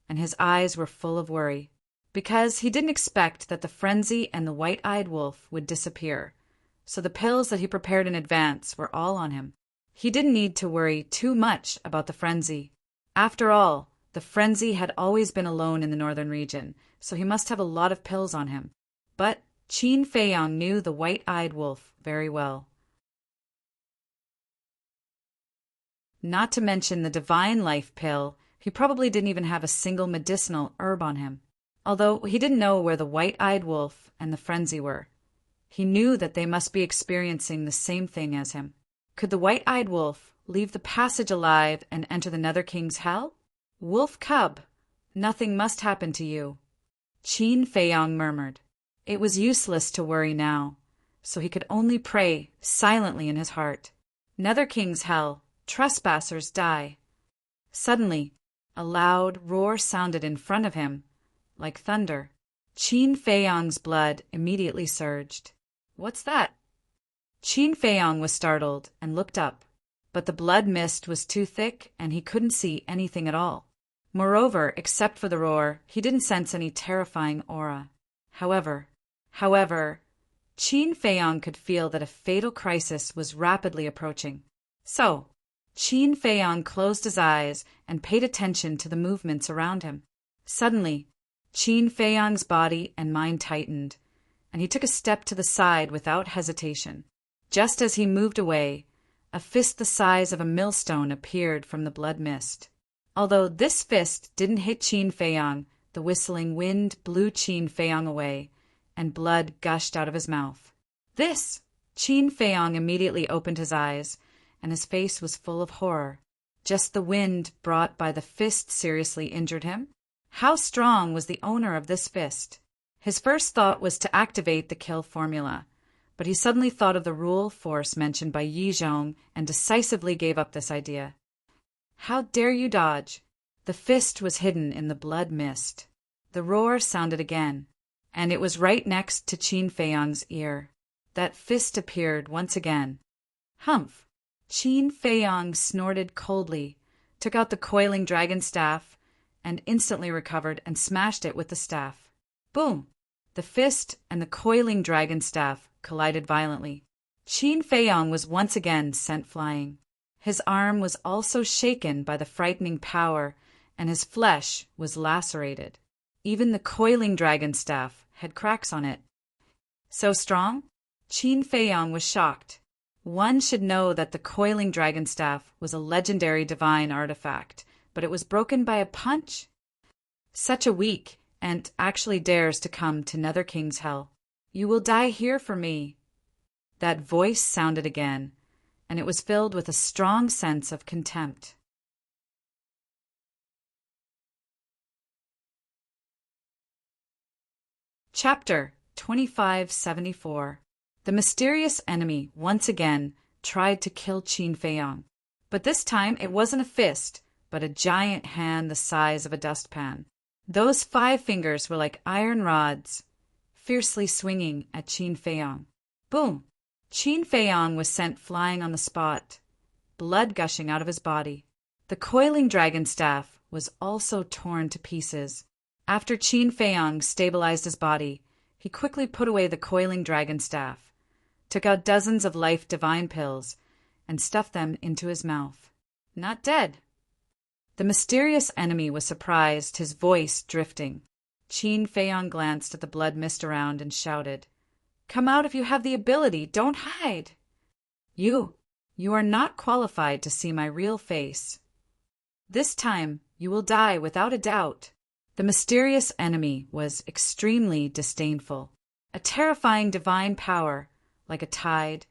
Speaker 1: and his eyes were full of worry, because he didn't expect that the frenzy and the white-eyed wolf would disappear, so the pills that he prepared in advance were all on him. He didn't need to worry too much about the frenzy. After all, the frenzy had always been alone in the northern region, so he must have a lot of pills on him. But Qin Feiyang knew the white-eyed wolf very well. Not to mention the divine life pill, he probably didn't even have a single medicinal herb on him. Although he didn't know where the white-eyed wolf and the frenzy were, he knew that they must be experiencing the same thing as him. Could the white-eyed wolf leave the passage alive and enter the Nether King's hell? Wolf cub, nothing must happen to you, Qin Feiyang murmured. It was useless to worry now, so he could only pray silently in his heart. Nether King's hell, trespassers die. Suddenly, a loud roar sounded in front of him, like thunder. Qin Feiyang's blood immediately surged. What's that? Qin Feiyang was startled and looked up, but the blood mist was too thick and he couldn't see anything at all. Moreover, except for the roar, he didn't sense any terrifying aura. However, Qin Feiyang could feel that a fatal crisis was rapidly approaching. So, Qin Feiyang closed his eyes and paid attention to the movements around him. Suddenly, Qin Feiyang's body and mind tightened, and he took a step to the side without hesitation. Just as he moved away, a fist the size of a millstone appeared from the blood mist. Although this fist didn't hit Qin Feiyang, the whistling wind blew Qin Feiyang away, and blood gushed out of his mouth. This! Qin Feiyang immediately opened his eyes, and his face was full of horror. Just the wind brought by the fist seriously injured him? How strong was the owner of this fist? His first thought was to activate the kill formula, but he suddenly thought of the rule force mentioned by Yi Zhong and decisively gave up this idea. How dare you dodge? The fist was hidden in the blood mist. The roar sounded again, and it was right next to Qin Feiyang's ear. That fist appeared once again. Humph! Qin Feiyang snorted coldly, took out the coiling dragon staff, and instantly recovered and smashed it with the staff. Boom! The fist and the coiling dragon staff collided violently. Qin Feiyang was once again sent flying. His arm was also shaken by the frightening power, and his flesh was lacerated. Even the coiling dragon staff had cracks on it. So strong? Qin Feiyang was shocked. One should know that the coiling dragon staff was a legendary divine artifact, but it was broken by a punch. Such a weak Ent actually dares to come to Nether King's hell. You will die here for me. That voice sounded again, and it was filled with a strong sense of contempt. Chapter 2574. The mysterious enemy once again tried to kill Qin Feiyang. But this time it wasn't a fist, but a giant hand the size of a dustpan. Those 5 fingers were like iron rods, fiercely swinging at Qin Feiyang. Boom! Qin Feiyang was sent flying on the spot, blood gushing out of his body. The coiling dragon staff was also torn to pieces. After Qin Feiyang stabilized his body, he quickly put away the coiling dragon staff, took out dozens of life divine pills, and stuffed them into his mouth. Not dead. The mysterious enemy was surprised, his voice drifting. Qin Feiyang glanced at the blood mist around and shouted, "Come out if you have the ability, don't hide! You are not qualified to see my real face. This time you will die without a doubt." The mysterious enemy was extremely disdainful. A terrifying divine power, like a tide,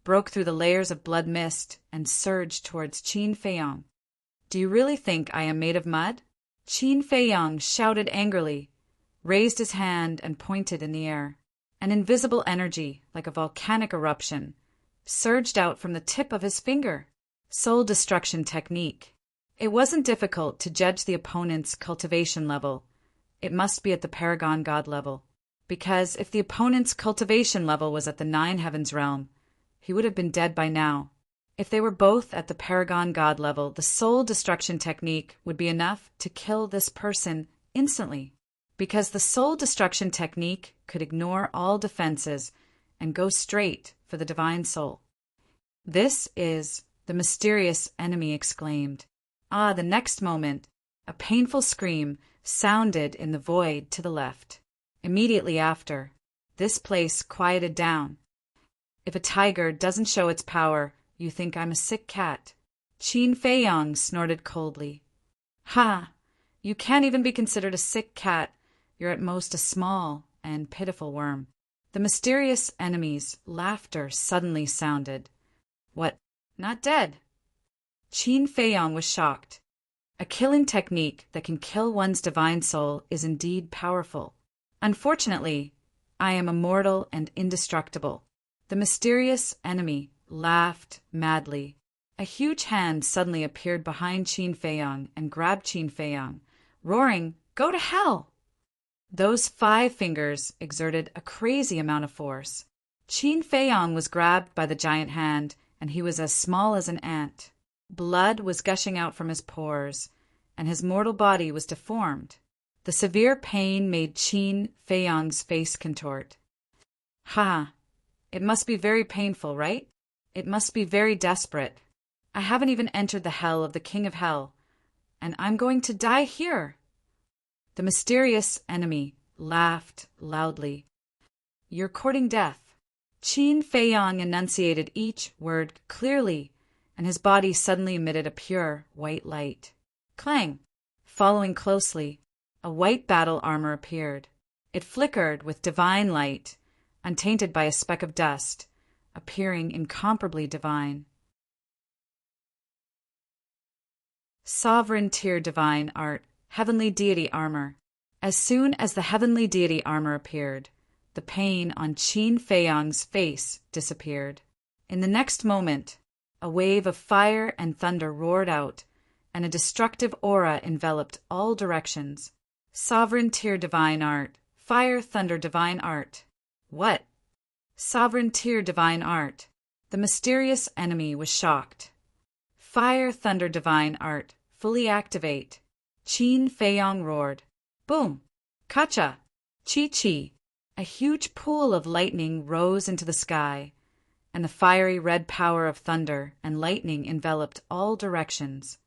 Speaker 1: broke through the layers of blood mist and surged towards Qin Feiyang. "Do you really think I am made of mud?" Qin Feiyang shouted angrily, raised his hand and pointed in the air. An invisible energy, like a volcanic eruption, surged out from the tip of his finger. Soul destruction technique. It wasn't difficult to judge the opponent's cultivation level. It must be at the Paragon God level, because if the opponent's cultivation level was at the 9 Heavens realm, he would have been dead by now. If they were both at the Paragon God level, the soul destruction technique would be enough to kill this person instantly, because the soul destruction technique could ignore all defenses and go straight for the divine soul. "This is," the mysterious enemy exclaimed. The next moment, a painful scream sounded in the void to the left. Immediately after, this place quieted down. "If a tiger doesn't show its power, you think I'm a sick cat." Qin Feiyang snorted coldly. "Ha! You can't even be considered a sick cat. You're at most a small and pitiful worm." The mysterious enemy's laughter suddenly sounded. "What? Not dead?" Qin Feiyang was shocked. A killing technique that can kill one's divine soul is indeed powerful. "Unfortunately, I am immortal and indestructible." The mysterious enemy laughed madly. A huge hand suddenly appeared behind Qin Feiyang and grabbed Qin Feiyang, roaring, "Go to hell!" Those 5 fingers exerted a crazy amount of force. Qin Feiyang was grabbed by the giant hand, and he was as small as an ant. Blood was gushing out from his pores, and his mortal body was deformed. The severe pain made Qin Feiyang's face contort. "Ha! It must be very painful, right? It must be very desperate. I haven't even entered the hell of the King of Hell, and I'm going to die here." The mysterious enemy laughed loudly. "You're courting death." Qin Feiyang enunciated each word clearly, and his body suddenly emitted a pure white light. Clang! Following closely, a white battle armor appeared. It flickered with divine light, untainted by a speck of dust, appearing incomparably divine. Sovereign tier divine art, heavenly deity armor. As soon as the heavenly deity armor appeared, the pain on Qin Feiyang's face disappeared. In the next moment, a wave of fire and thunder roared out, and a destructive aura enveloped all directions. Sovereign tier divine art, fire thunder divine art. What? Sovereign tier divine art. The mysterious enemy was shocked. Fire, thunder, divine art, fully activate. Qin Feiyong roared. Boom! Kacha! Chi-chi! A huge pool of lightning rose into the sky, and the fiery red power of thunder and lightning enveloped all directions.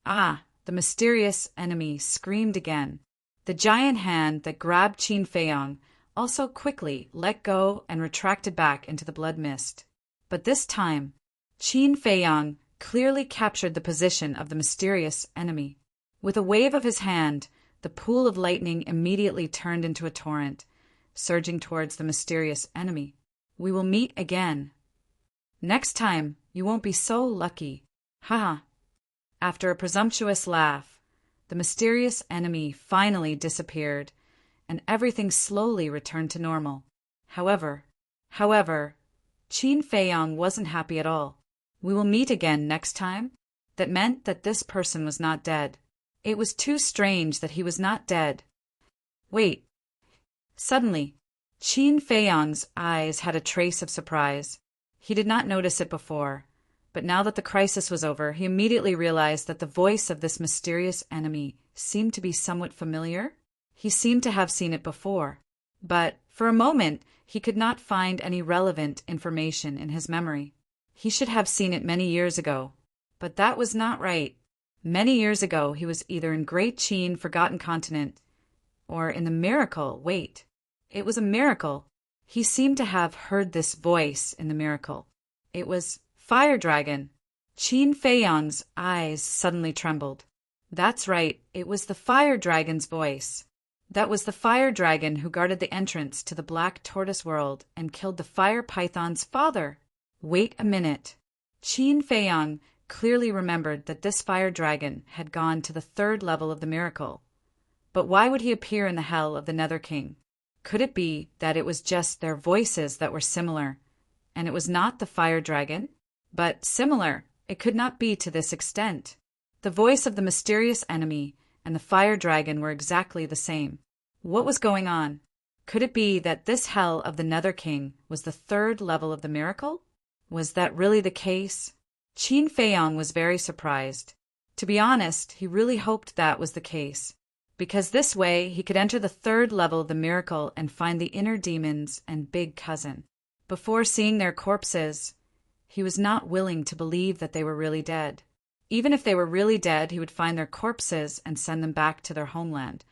Speaker 1: Ah! The mysterious enemy screamed again. The giant hand that grabbed Qin Feiyong also quickly let go and retracted back into the blood mist. But this time, Qin Feiyong clearly captured the position of the mysterious enemy. With a wave of his hand, the pool of lightning immediately turned into a torrent, surging towards the mysterious enemy. We will meet again. Next time, you won't be so lucky. Haha. After a presumptuous laugh, the mysterious enemy finally disappeared, and everything slowly returned to normal. However, Qin Feiyong wasn't happy at all. We will meet again next time? That meant that this person was not dead. It was too strange that he was not dead. Wait. Suddenly, Qin Feiyong's eyes had a trace of surprise. He did not notice it before, but now that the crisis was over, he immediately realized that the voice of this mysterious enemy seemed to be somewhat familiar. He seemed to have seen it before, but for a moment he could not find any relevant information in his memory. He should have seen it many years ago, but that was not right. Many years ago he was either in Great Qin Forgotten Continent or in the miracle. Wait, it was a miracle. He seemed to have heard this voice in the miracle. It was Fire Dragon. Qin Feiyong's eyes suddenly trembled. That's right, it was the Fire Dragon's voice. That was the Fire Dragon who guarded the entrance to the Black Tortoise World and killed the Fire Python's father. Wait a minute. Qin Feiyong clearly remembered that this Fire Dragon had gone to the 3rd level of the miracle. But why would he appear in the hell of the Nether King? Could it be that it was just their voices that were similar, and it was not the Fire Dragon? But similar, it could not be to this extent. The voice of the mysterious enemy and the Fire Dragon were exactly the same. What was going on? Could it be that this hell of the Nether King was the 3rd level of the miracle? Was that really the case? Qin Feiyong was very surprised. To be honest, he really hoped that was the case, because this way he could enter the 3rd level of the miracle and find the inner demons and big cousin. Before seeing their corpses, he was not willing to believe that they were really dead. Even if they were really dead, he would find their corpses and send them back to their homeland.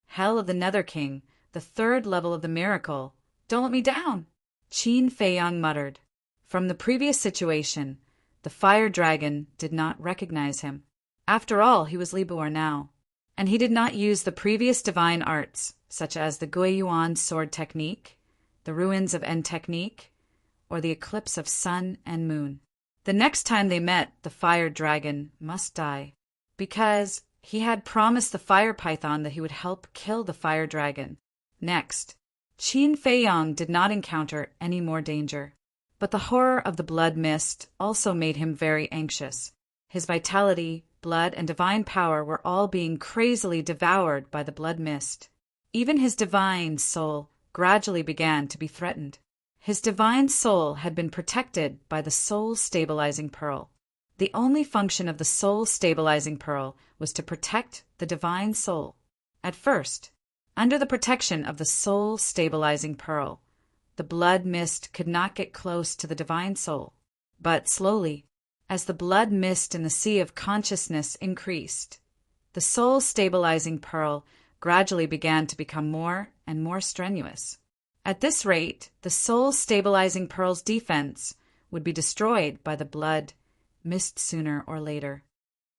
Speaker 1: Hell of the Nether King, the 3rd level of the miracle. Don't let me down, Qin Feiyong muttered. From the previous situation, the Fire Dragon did not recognize him. After all, he was Li Bu'er now, and he did not use the previous divine arts, such as the Guiyuan sword technique, the ruins of En technique, or the eclipse of sun and moon. The next time they met, the Fire Dragon must die, because he had promised the Fire Python that he would help kill the Fire Dragon. Next, Qin Feiyong did not encounter any more danger, but the horror of the blood mist also made him very anxious. His vitality, blood, and divine power were all being crazily devoured by the blood mist. Even his divine soul gradually began to be threatened. His divine soul had been protected by the soul-stabilizing pearl. The only function of the soul-stabilizing pearl was to protect the divine soul. At first, under the protection of the soul-stabilizing pearl, the blood mist could not get close to the divine soul. But slowly, as the blood mist in the sea of consciousness increased, the soul-stabilizing pearl gradually began to become more and more strenuous. At this rate, the soul-stabilizing pearl's defense would be destroyed by the blood mist sooner or later.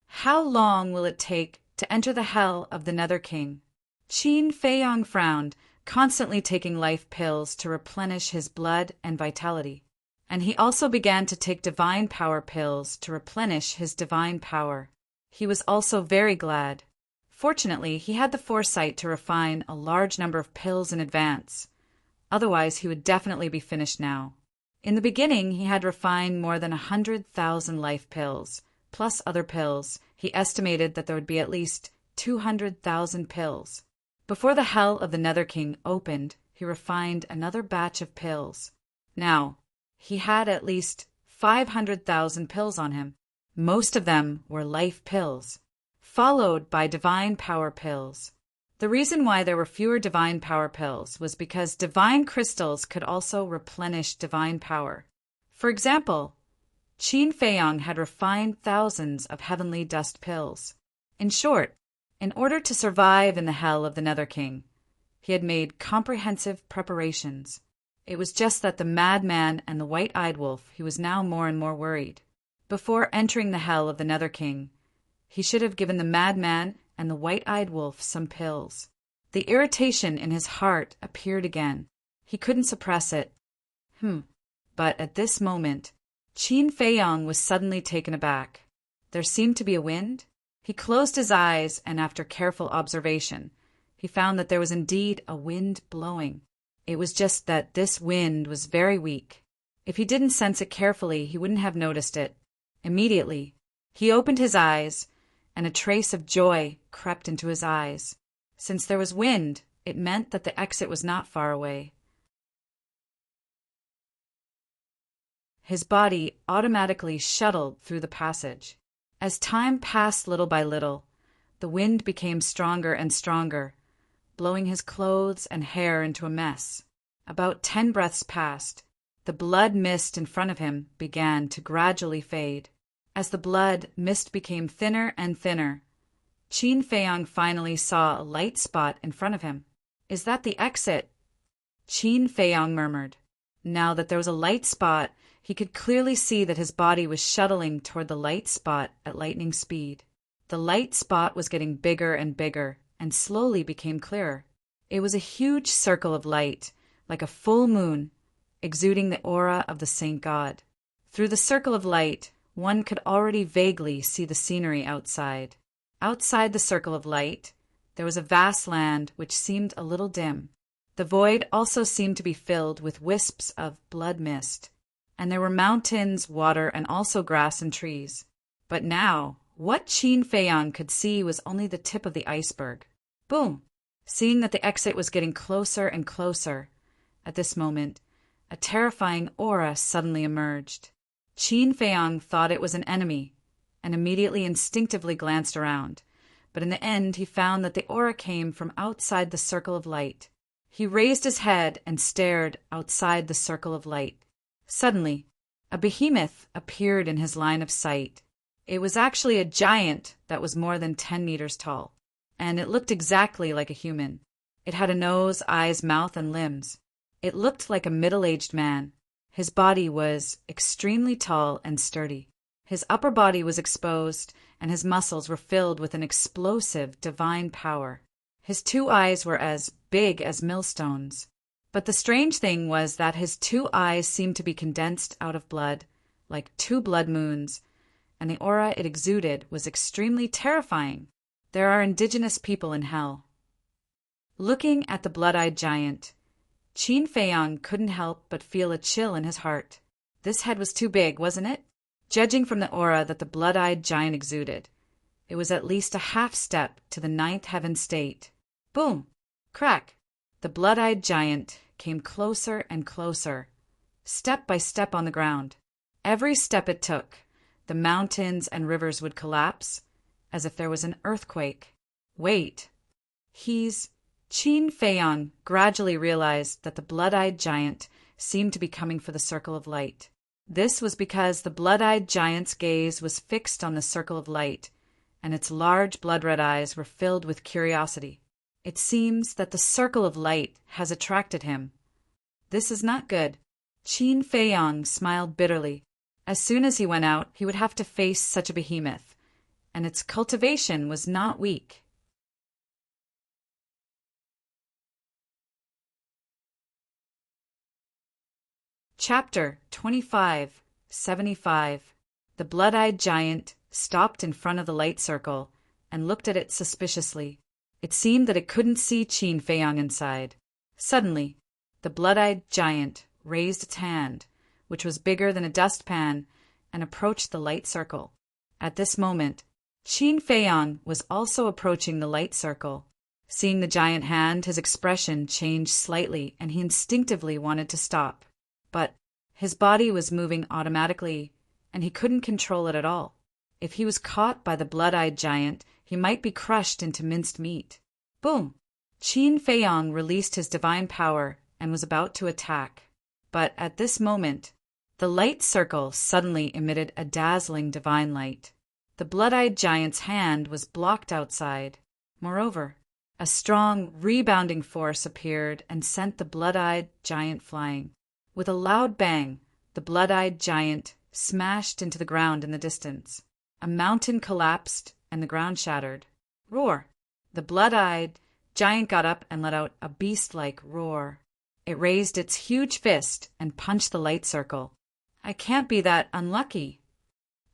Speaker 1: How long will it take to enter the hell of the Nether King? Qin Feiyong frowned, constantly taking life pills to replenish his blood and vitality. And he also began to take divine power pills to replenish his divine power. He was also very glad. Fortunately, he had the foresight to refine a large number of pills in advance. Otherwise, he would definitely be finished now. In the beginning, he had refined more than 100,000 life pills, plus other pills. He estimated that there would be at least 200,000 pills. Before the hell of the Nether King opened, he refined another batch of pills. Now, he had at least 500,000 pills on him. Most of them were life pills, followed by divine power pills. The reason why there were fewer divine power pills was because divine crystals could also replenish divine power. For example, Qin Feiyang had refined thousands of heavenly dust pills. In short, in order to survive in the hell of the Nether King, he had made comprehensive preparations. It was just that the madman and the white-eyed wolf, he was now more and more worried. Before entering the hell of the Nether King, he should have given the madman and the white-eyed wolf some pills. The irritation in his heart appeared again. He couldn't suppress it. But at this moment, Qin Feiyang was suddenly taken aback. There seemed to be a wind. He closed his eyes, and after careful observation, he found that there was indeed a wind blowing. It was just that this wind was very weak. If he didn't sense it carefully, he wouldn't have noticed it. Immediately, he opened his eyes, and a trace of joy crept into his eyes. Since there was wind, it meant that the exit was not far away. His body automatically shuttled through the passage. As time passed little by little, the wind became stronger and stronger, blowing his clothes and hair into a mess. About 10 breaths passed. The blood mist in front of him began to gradually fade. As the blood mist became thinner and thinner, Qin Feiyang finally saw a light spot in front of him. "Is that the exit?" Qin Feiyang murmured. Now that there was a light spot, he could clearly see that his body was shuttling toward the light spot at lightning speed. The light spot was getting bigger and bigger, and slowly became clearer. It was a huge circle of light, like a full moon, exuding the aura of the saint god. Through the circle of light, one could already vaguely see the scenery outside. Outside the circle of light, there was a vast land which seemed a little dim. The void also seemed to be filled with wisps of blood mist, and there were mountains, water, and also grass and trees. But now, what Qin Feiyang could see was only the tip of the iceberg. Boom! Seeing that the exit was getting closer and closer, at this moment, a terrifying aura suddenly emerged. Qin Feiyang thought it was an enemy, and immediately instinctively glanced around. But in the end, he found that the aura came from outside the circle of light. He raised his head and stared outside the circle of light. Suddenly, a behemoth appeared in his line of sight. It was actually a giant that was more than 10 meters tall, and it looked exactly like a human. It had a nose, eyes, mouth, and limbs. It looked like a middle-aged man. His body was extremely tall and sturdy. His upper body was exposed, and his muscles were filled with an explosive divine power. His 2 eyes were as big as millstones. But the strange thing was that his 2 eyes seemed to be condensed out of blood, like 2 blood moons, and the aura it exuded was extremely terrifying. There are indigenous people in hell. Looking at the blood-eyed giant, Qin Feiyang couldn't help but feel a chill in his heart. This head was too big, wasn't it? Judging from the aura that the blood-eyed giant exuded, it was at least a half step to the 9th heaven state. Boom! Crack! The blood-eyed giant came closer and closer, step by step on the ground. Every step it took, the mountains and rivers would collapse, as if there was an earthquake. Wait. Qin Feiyang gradually realized that the blood-eyed giant seemed to be coming for the circle of light. This was because the blood-eyed giant's gaze was fixed on the circle of light, and its large blood-red eyes were filled with curiosity. It seems that the circle of light has attracted him. This is not good. Qin Feiyang smiled bitterly. As soon as he went out, he would have to face such a behemoth, and its cultivation was not weak. Chapter 2575. The blood-eyed giant stopped in front of the light circle and looked at it suspiciously. It seemed that it couldn't see Qin Feiyang inside. Suddenly, the blood-eyed giant raised its hand, which was bigger than a dustpan, and approached the light circle. At this moment, Qin Feiyang was also approaching the light circle. Seeing the giant hand, his expression changed slightly, and he instinctively wanted to stop. But His body was moving automatically, and he couldn't control it at all. If he was caught by the blood-eyed giant, he might be crushed into minced meat. Boom! Qin Feiyang released his divine power and was about to attack. But at this moment, the light circle suddenly emitted a dazzling divine light. The blood-eyed giant's hand was blocked outside. Moreover, a strong, rebounding force appeared and sent the blood-eyed giant flying. With a loud bang, the blood-eyed giant smashed into the ground in the distance. A mountain collapsed and the ground shattered. Roar! The blood-eyed giant got up and let out a beast-like roar. It raised its huge fist and punched the light circle. I can't be that unlucky.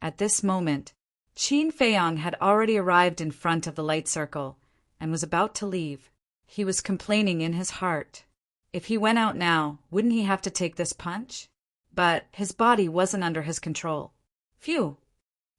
Speaker 1: At this moment, Qin Feiyang had already arrived in front of the light circle and was about to leave. He was complaining in his heart. If he went out now, wouldn't he have to take this punch? But his body wasn't under his control. Phew!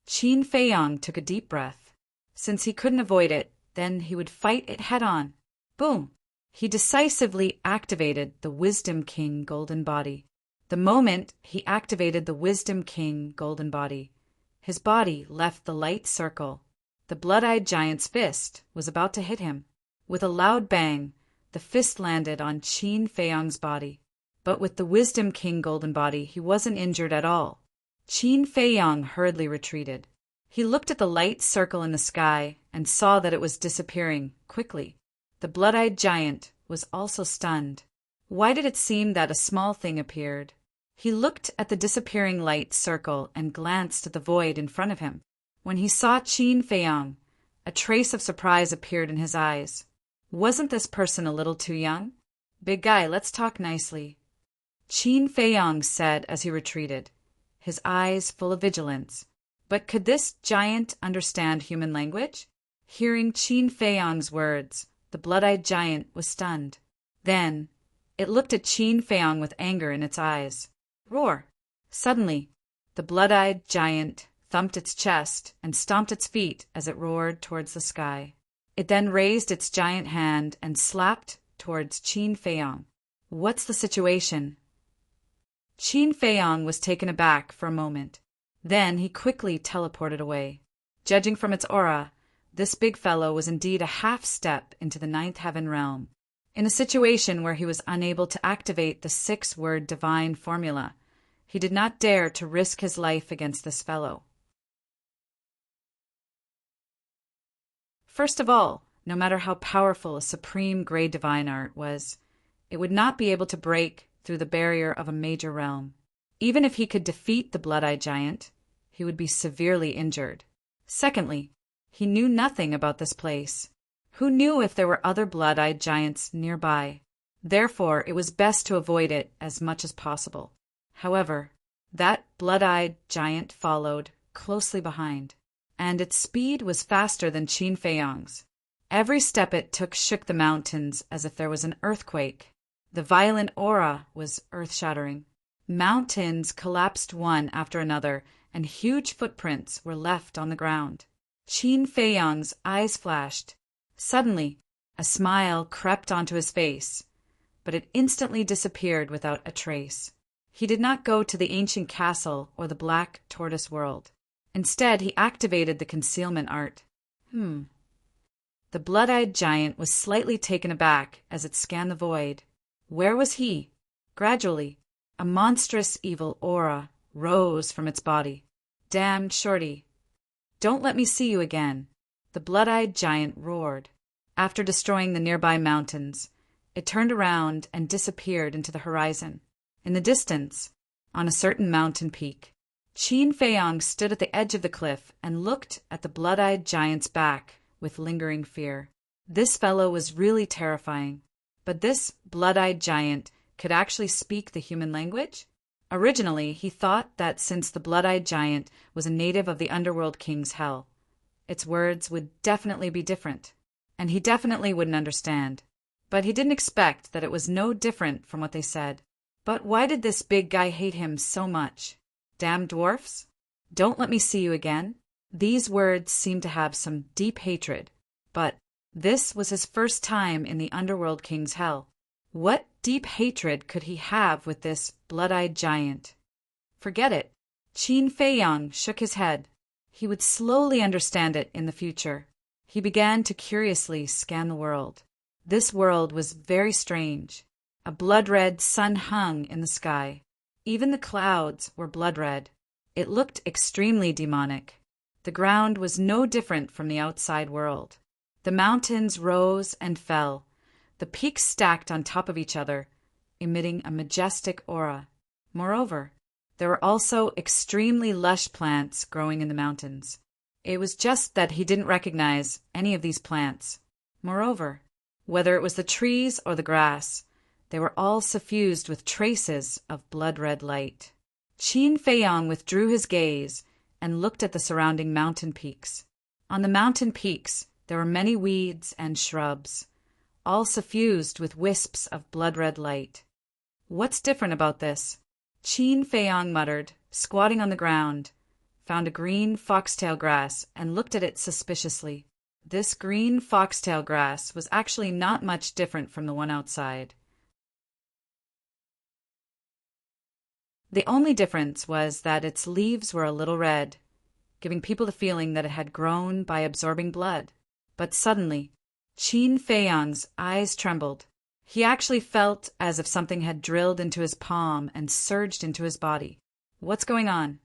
Speaker 1: Qin Feiyang took a deep breath. Since he couldn't avoid it, then he would fight it head-on. Boom! He decisively activated the Wisdom King Golden Body. The moment he activated the Wisdom King Golden Body, his body left the light circle. The blood-eyed giant's fist was about to hit him. With a loud bang, the fist landed on Qin Feiyang's body. But with the Wisdom King Golden Body, he wasn't injured at all. Qin Feiyang hurriedly retreated. He looked at the light circle in the sky and saw that it was disappearing quickly. The blood-eyed giant was also stunned. Why did it seem that a small thing appeared? He looked at the disappearing light circle and glanced at the void in front of him. When he saw Qin Feiyang, a trace of surprise appeared in his eyes. Wasn't this person a little too young? Big guy, let's talk nicely. Qin Feiyang said as he retreated, his eyes full of vigilance. But could this giant understand human language? Hearing Qin Feiyang's words, the blood-eyed giant was stunned. Then, it looked at Qin Feiyang with anger in its eyes. Roar! Suddenly, the blood-eyed giant thumped its chest and stomped its feet as it roared towards the sky. It then raised its giant hand and slapped towards Qin Feiyang. What's the situation? Qin Feiyang was taken aback for a moment. Then he quickly teleported away. Judging from its aura, this big fellow was indeed a half-step into the ninth heaven realm. In a situation where he was unable to activate the 6-word divine formula, he did not dare to risk his life against this fellow. First of all, no matter how powerful a supreme grey divine art was, it would not be able to break through the barrier of a major realm. Even if he could defeat the blood-eyed giant, he would be severely injured. Secondly, he knew nothing about this place. Who knew if there were other blood-eyed giants nearby? Therefore, it was best to avoid it as much as possible. However, that blood-eyed giant followed closely behind, and its speed was faster than Qin Feiyang's. Every step it took shook the mountains as if there was an earthquake. The violent aura was earth-shattering. Mountains collapsed one after another, and huge footprints were left on the ground. Qin Feiyang's eyes flashed. Suddenly, a smile crept onto his face, but it instantly disappeared without a trace. He did not go to the ancient castle or the black tortoise world. Instead, he activated the concealment art. The blood-eyed giant was slightly taken aback as it scanned the void. Where was he? Gradually, a monstrous evil aura rose from its body. Damned shorty! Don't let me see you again! The blood-eyed giant roared. After destroying the nearby mountains, it turned around and disappeared into the horizon. In the distance, on a certain mountain peak, Qin Feiyang stood at the edge of the cliff and looked at the blood-eyed giant's back with lingering fear. This fellow was really terrifying. But this blood-eyed giant could actually speak the human language? Originally, he thought that since the blood-eyed giant was a native of the underworld king's hell, its words would definitely be different, and he definitely wouldn't understand. But he didn't expect that it was no different from what they said. But why did this big guy hate him so much? Damn dwarfs! Don't let me see you again. These words seemed to have some deep hatred, but this was his first time in the underworld king's hell. What deep hatred could he have with this blood-eyed giant? Forget it. Qin Feiyang shook his head. He would slowly understand it in the future. He began to curiously scan the world. This world was very strange. A blood-red sun hung in the sky. Even the clouds were blood-red. It looked extremely demonic. The ground was no different from the outside world. The mountains rose and fell, the peaks stacked on top of each other, emitting a majestic aura. Moreover, there were also extremely lush plants growing in the mountains. It was just that he didn't recognize any of these plants. Moreover, whether it was the trees or the grass, they were all suffused with traces of blood-red light. Qin Feiyang withdrew his gaze and looked at the surrounding mountain peaks. On the mountain peaks, there were many weeds and shrubs, all suffused with wisps of blood-red light. What's different about this? Qin Feiyang muttered, squatting on the ground, found a green foxtail grass and looked at it suspiciously. This green foxtail grass was actually not much different from the one outside. The only difference was that its leaves were a little red, giving people the feeling that it had grown by absorbing blood. But suddenly, Qin Feiyang's eyes trembled. He actually felt as if something had drilled into his palm and surged into his body. What's going on?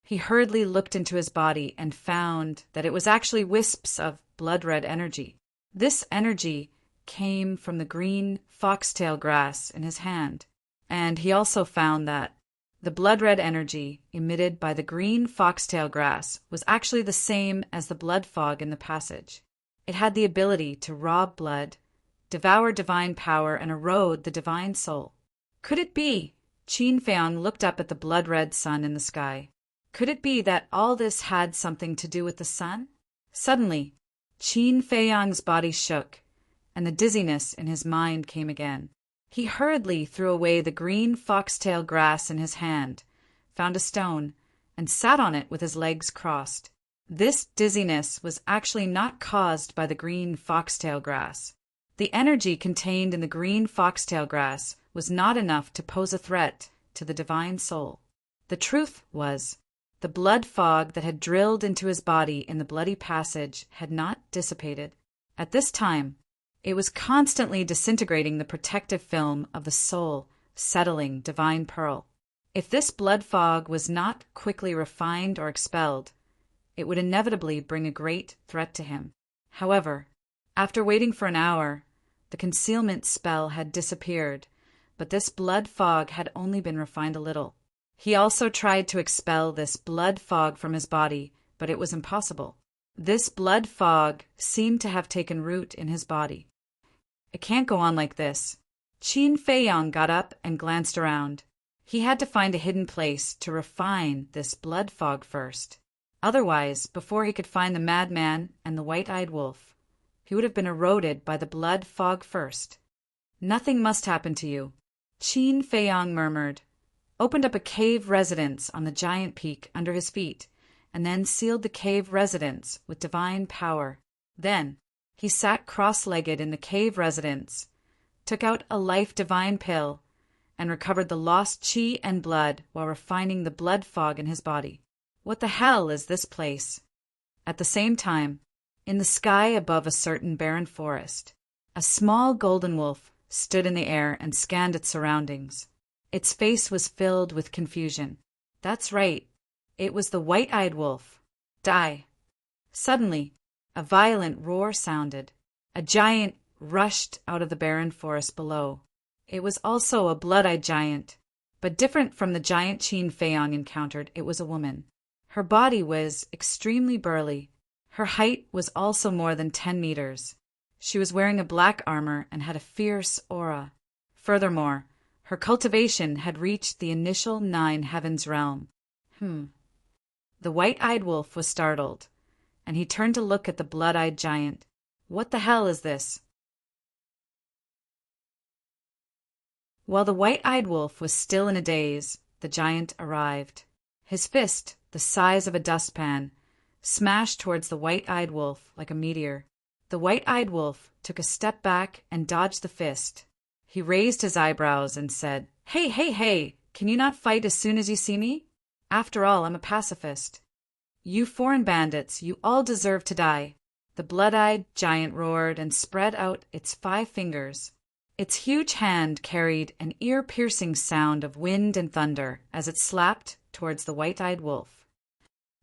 Speaker 1: He hurriedly looked into his body and found that it was actually wisps of blood-red energy. This energy came from the green foxtail grass in his hand, and he also found that the blood-red energy emitted by the green foxtail grass was actually the same as the blood fog in the passage. It had the ability to rob blood, devour divine power, and erode the divine soul. Could it be? Qin Feiyang looked up at the blood-red sun in the sky. Could it be that all this had something to do with the sun? Suddenly, Qin Feiyang's body shook, and the dizziness in his mind came again. He hurriedly threw away the green foxtail grass in his hand, found a stone, and sat on it with his legs crossed. This dizziness was actually not caused by the green foxtail grass. The energy contained in the green foxtail grass was not enough to pose a threat to the divine soul. The truth was, the blood fog that had drilled into his body in the bloody passage had not dissipated. At this time, it was constantly disintegrating the protective film of the soul, settling divine pearl. If this blood fog was not quickly refined or expelled, it would inevitably bring a great threat to him. However, after waiting for an hour, the concealment spell had disappeared, but this blood fog had only been refined a little. He also tried to expel this blood fog from his body, but it was impossible. This blood fog seemed to have taken root in his body. It can't go on like this. Qin Feiyang got up and glanced around. He had to find a hidden place to refine this blood fog first. Otherwise, before he could find the madman and the white-eyed wolf, he would have been eroded by the blood fog first. Nothing must happen to you, Qin Feiyang murmured, opened up a cave residence on the giant peak under his feet, and then sealed the cave residence with divine power. Then, he sat cross-legged in the cave residence, took out a life divine pill, and recovered the lost qi and blood while refining the blood fog in his body. What the hell is this place? At the same time, in the sky above a certain barren forest, a small golden wolf stood in the air and scanned its surroundings. Its face was filled with confusion. That's right, it was the white-eyed wolf. Die. Suddenly, a violent roar sounded. A giant rushed out of the barren forest below. It was also a blood-eyed giant, but different from the giant Qin Feiyang encountered, it was a woman. Her body was extremely burly. Her height was also more than 10 meters. She was wearing a black armor and had a fierce aura. Furthermore, her cultivation had reached the initial 9 heavens realm. The white-eyed wolf was startled, and he turned to look at the blood-eyed giant. What the hell is this? While the white-eyed wolf was still in a daze, the giant arrived. His fist, the size of a dustpan, smashed towards the white-eyed wolf like a meteor. The white-eyed wolf took a step back and dodged the fist. He raised his eyebrows and said, Hey, hey, hey, can you not fight as soon as you see me? After all, I'm a pacifist. You foreign bandits, you all deserve to die. The blood-eyed giant roared and spread out its 5 fingers. Its huge hand carried an ear-piercing sound of wind and thunder as it slapped towards the white-eyed wolf.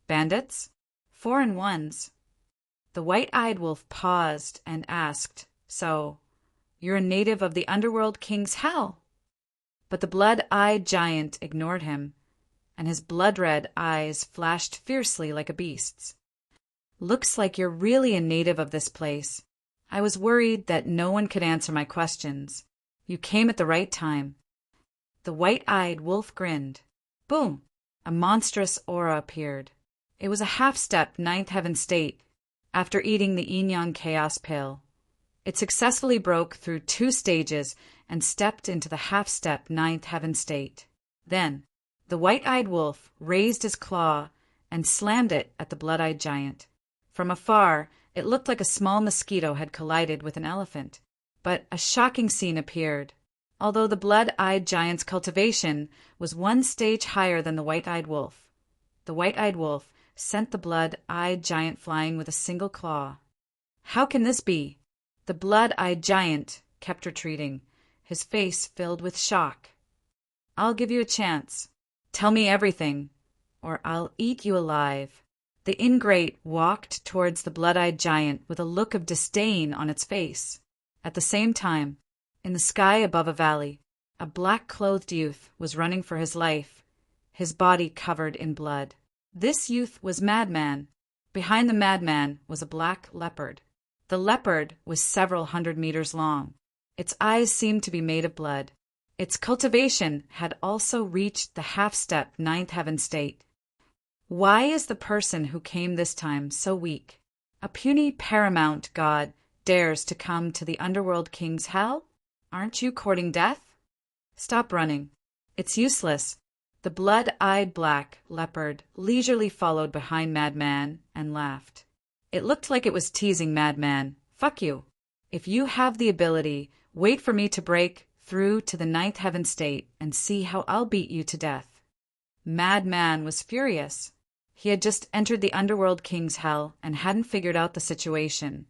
Speaker 1: Bandits? Foreign ones. The white-eyed wolf paused and asked, "So, you're a native of the underworld king's hell?" But the blood-eyed giant ignored him, and his blood-red eyes flashed fiercely like a beast's. "Looks like you're really a native of this place. I was worried that no one could answer my questions. You came at the right time." The white-eyed wolf grinned. Boom! A monstrous aura appeared. It was a half-step ninth heaven state after eating the yin-yang chaos pill. It successfully broke through 2 stages and stepped into the half-step ninth heaven state. Then, the white-eyed wolf raised his claw and slammed it at the blood-eyed giant. From afar, it looked like a small mosquito had collided with an elephant. But a shocking scene appeared. Although the blood-eyed giant's cultivation was 1 stage higher than the white-eyed wolf, the white-eyed wolf sent the blood-eyed giant flying with a single claw. How can this be? The blood-eyed giant kept retreating, his face filled with shock. "I'll give you a chance. Tell me everything, or I'll eat you alive." The ingrate walked towards the blood-eyed giant with a look of disdain on its face. At the same time, in the sky above a valley, a black-clothed youth was running for his life, his body covered in blood. This youth was Madman. Behind the madman was a black leopard. The leopard was several 100 meters long. Its eyes seemed to be made of blood. Its cultivation had also reached the half-step ninth heaven state. Why is the person who came this time so weak? A puny paramount god dares to come to the underworld king's hell? Aren't you courting death? Stop running. It's useless. The blood-eyed black leopard leisurely followed behind Madman and laughed. It looked like it was teasing Madman. "Fuck you. If you have the ability, wait for me to break through to the ninth heaven state and see how I'll beat you to death." Madman was furious. He had just entered the underworld king's hell and hadn't figured out the situation,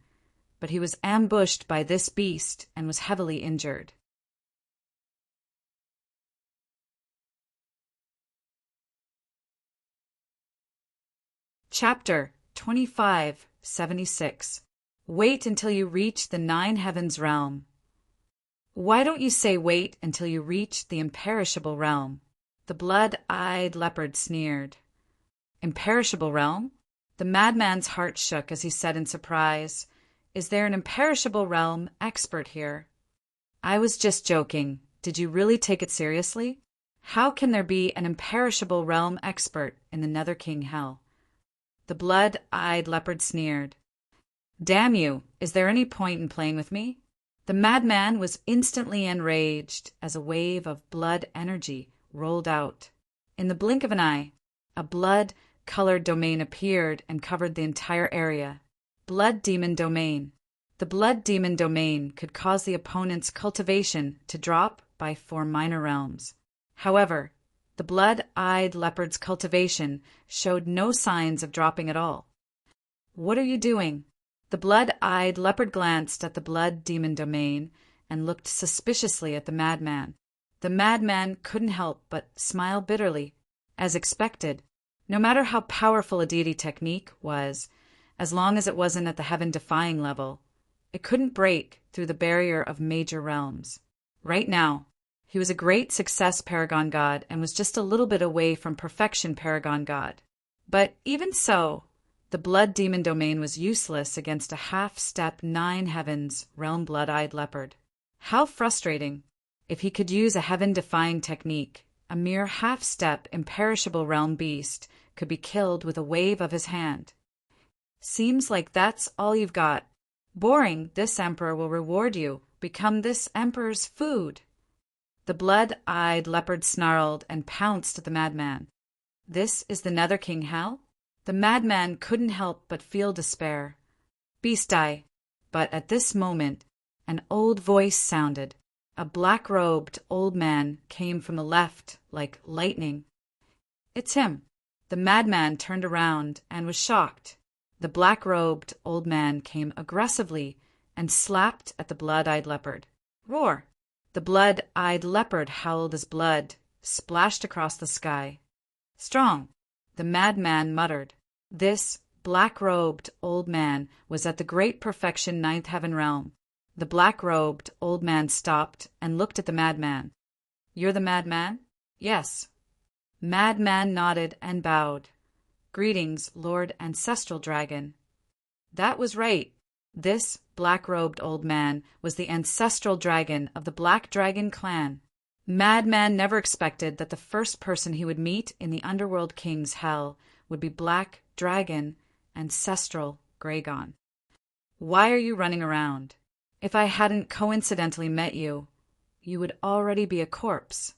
Speaker 1: but he was ambushed by this beast and was heavily injured. Chapter 2576. Wait until you reach the 9 heavens realm. Why don't you say wait until you reach the imperishable realm? The blood-eyed leopard sneered. Imperishable realm? The madman's heart shook as he said in surprise, "Is there an imperishable realm expert here?" "I was just joking. Did you really take it seriously? How can there be an imperishable realm expert in the Nether King Hell?" The blood-eyed leopard sneered. "Damn you, is there any point in playing with me?" The madman was instantly enraged as a wave of blood energy rolled out. In the blink of an eye, a blood-colored domain appeared and covered the entire area. Blood Demon Domain. The Blood Demon Domain could cause the opponent's cultivation to drop by 4 minor realms. However, the blood-eyed leopard's cultivation showed no signs of dropping at all. "What are you doing?" The blood-eyed leopard glanced at the Blood Demon Domain and looked suspiciously at the madman. The madman couldn't help but smile bitterly. As expected, no matter how powerful a deity technique was, as long as it wasn't at the heaven-defying level, it couldn't break through the barrier of major realms. Right now, he was a great success Paragon God and was just a little bit away from perfection Paragon God. But even so, the Blood Demon Domain was useless against a half-step 9 heavens realm blood-eyed leopard. How frustrating! If he could use a heaven-defying technique, a mere half-step imperishable realm beast could be killed with a wave of his hand. "Seems like that's all you've got. Boring, this emperor will reward you. Become this emperor's food." The blood-eyed leopard snarled and pounced at the madman. "This is the Nether King Hell?" The madman couldn't help but feel despair. "Beast eye." But at this moment, an old voice sounded. A black-robed old man came from the left like lightning. "It's him. The madman turned around and was shocked. The black-robed old man came aggressively and slapped at the blood-eyed leopard. Roar! The blood-eyed leopard howled as blood splashed across the sky. Strong! The madman muttered. This black-robed old man was at the great perfection ninth heaven realm. The black-robed old man stopped and looked at the madman. You're the madman? Yes. Madman nodded and bowed. Greetings, Lord Ancestral Dragon. That was right. This black-robed old man was the ancestral dragon of the Black Dragon clan. Madman never expected that the first person he would meet in the Underworld King's hell would be Black Dragon Ancestral Gragon. Why are you running around? If I hadn't coincidentally met you, you would already be a corpse.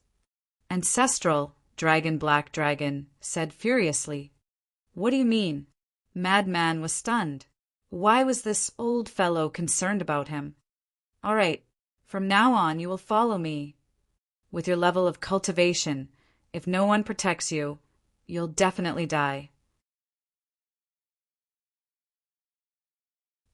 Speaker 1: Ancestral Dragon Black Dragon said furiously. What do you mean? Madman was stunned. Why was this old fellow concerned about him? All right, from now on you will follow me. With your level of cultivation, if no one protects you, you'll definitely die.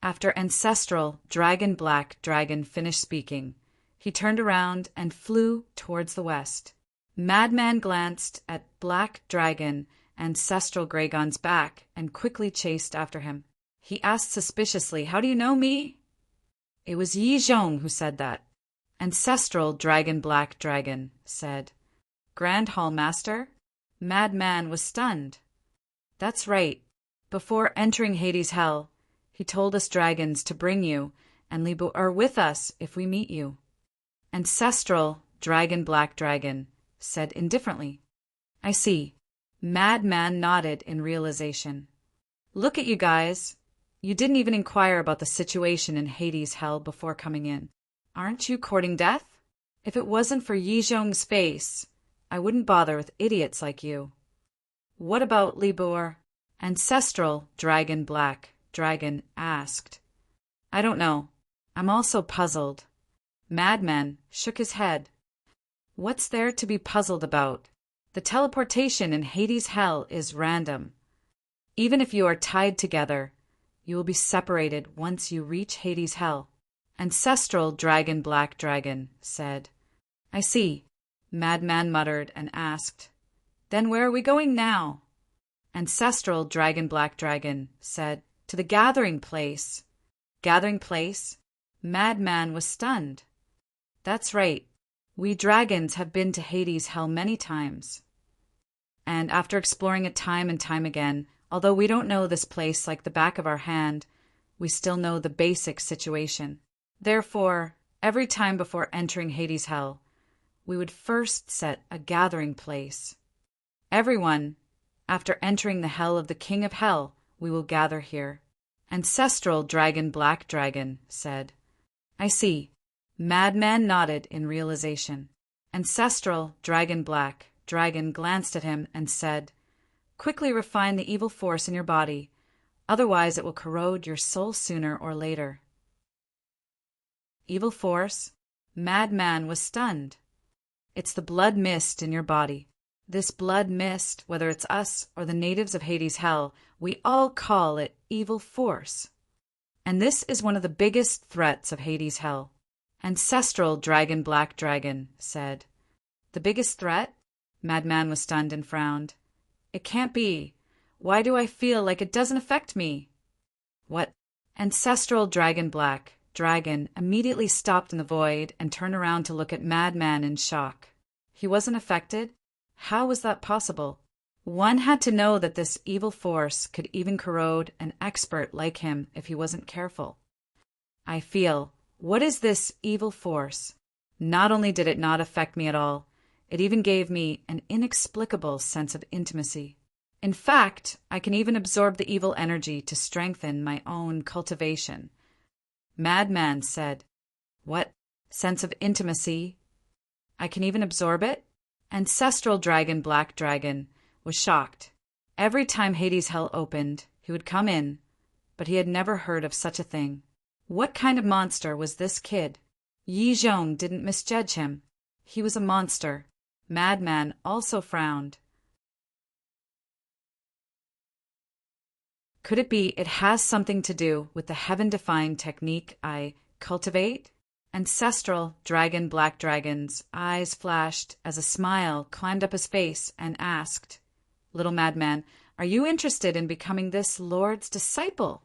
Speaker 1: After Ancestral Dragon Black Dragon finished speaking, he turned around and flew towards the west. Madman glanced at Black Dragon Ancestral Gragon's back and quickly chased after him. He asked suspiciously, How do you know me? It was Yi Zhong who said that. Ancestral Dragon Black Dragon said, Grand Hall Master? Madman was stunned. That's right. Before entering Hades' hell, he told us dragons to bring you, and Libu are with us if we meet you. Ancestral Dragon Black Dragon said indifferently. I see. Madman nodded in realization. Look at you guys. You didn't even inquire about the situation in Hades' hell before coming in. Aren't you courting death? If it wasn't for Yi Zhong's face, I wouldn't bother with idiots like you. What about Libur? Ancestral Dragon Black Dragon asked. I don't know. I'm also puzzled. Madman shook his head. What's there to be puzzled about? The teleportation in Hades' hell is random. Even if you are tied together, you will be separated once you reach Hades' hell. Ancestral Dragon Black Dragon said. I see. Madman muttered and asked. Then where are we going now? Ancestral Dragon Black Dragon said. To the gathering place. Gathering place? Madman was stunned. That's right. We dragons have been to Hades' hell many times. And after exploring it time and time again, although we don't know this place like the back of our hand, we still know the basic situation. Therefore, every time before entering Hades' hell, we would first set a gathering place. Everyone, after entering the hell of the King of Hell, we will gather here. Ancestral Dragon Black Dragon said. I see. Madman nodded in realization. Ancestral Dragon Black Dragon glanced at him and said, Quickly refine the evil force in your body, otherwise it will corrode your soul sooner or later. Evil force? Madman was stunned. It's the blood mist in your body. This blood mist, whether it's us or the natives of Hades' hell, we all call it evil force. And this is one of the biggest threats of Hades' hell. Ancestral Dragon Black Dragon said. The biggest threat? Madman was stunned and frowned. It can't be. Why do I feel like it doesn't affect me? What? Ancestral Dragon Black Dragon immediately stopped in the void and turned around to look at Madman in shock. He wasn't affected? How was that possible? One had to know that this evil force could even corrode an expert like him if he wasn't careful. I feel. What is this evil force? Not only did it not affect me at all, it even gave me an inexplicable sense of intimacy. In fact, I can even absorb the evil energy to strengthen my own cultivation. Madman said, What? Sense of intimacy? I can even absorb it? Ancestral Dragon Black Dragon was shocked. Every time Hades' hell opened, he would come in, but he had never heard of such a thing. What kind of monster was this kid? Yi Zhong didn't misjudge him. He was a monster. Madman also frowned. Could it be it has something to do with the heaven-defying technique I cultivate? Ancestral dragon black dragon's eyes flashed as a smile climbed up his face and asked, "Little madman, are you interested in becoming this lord's disciple?"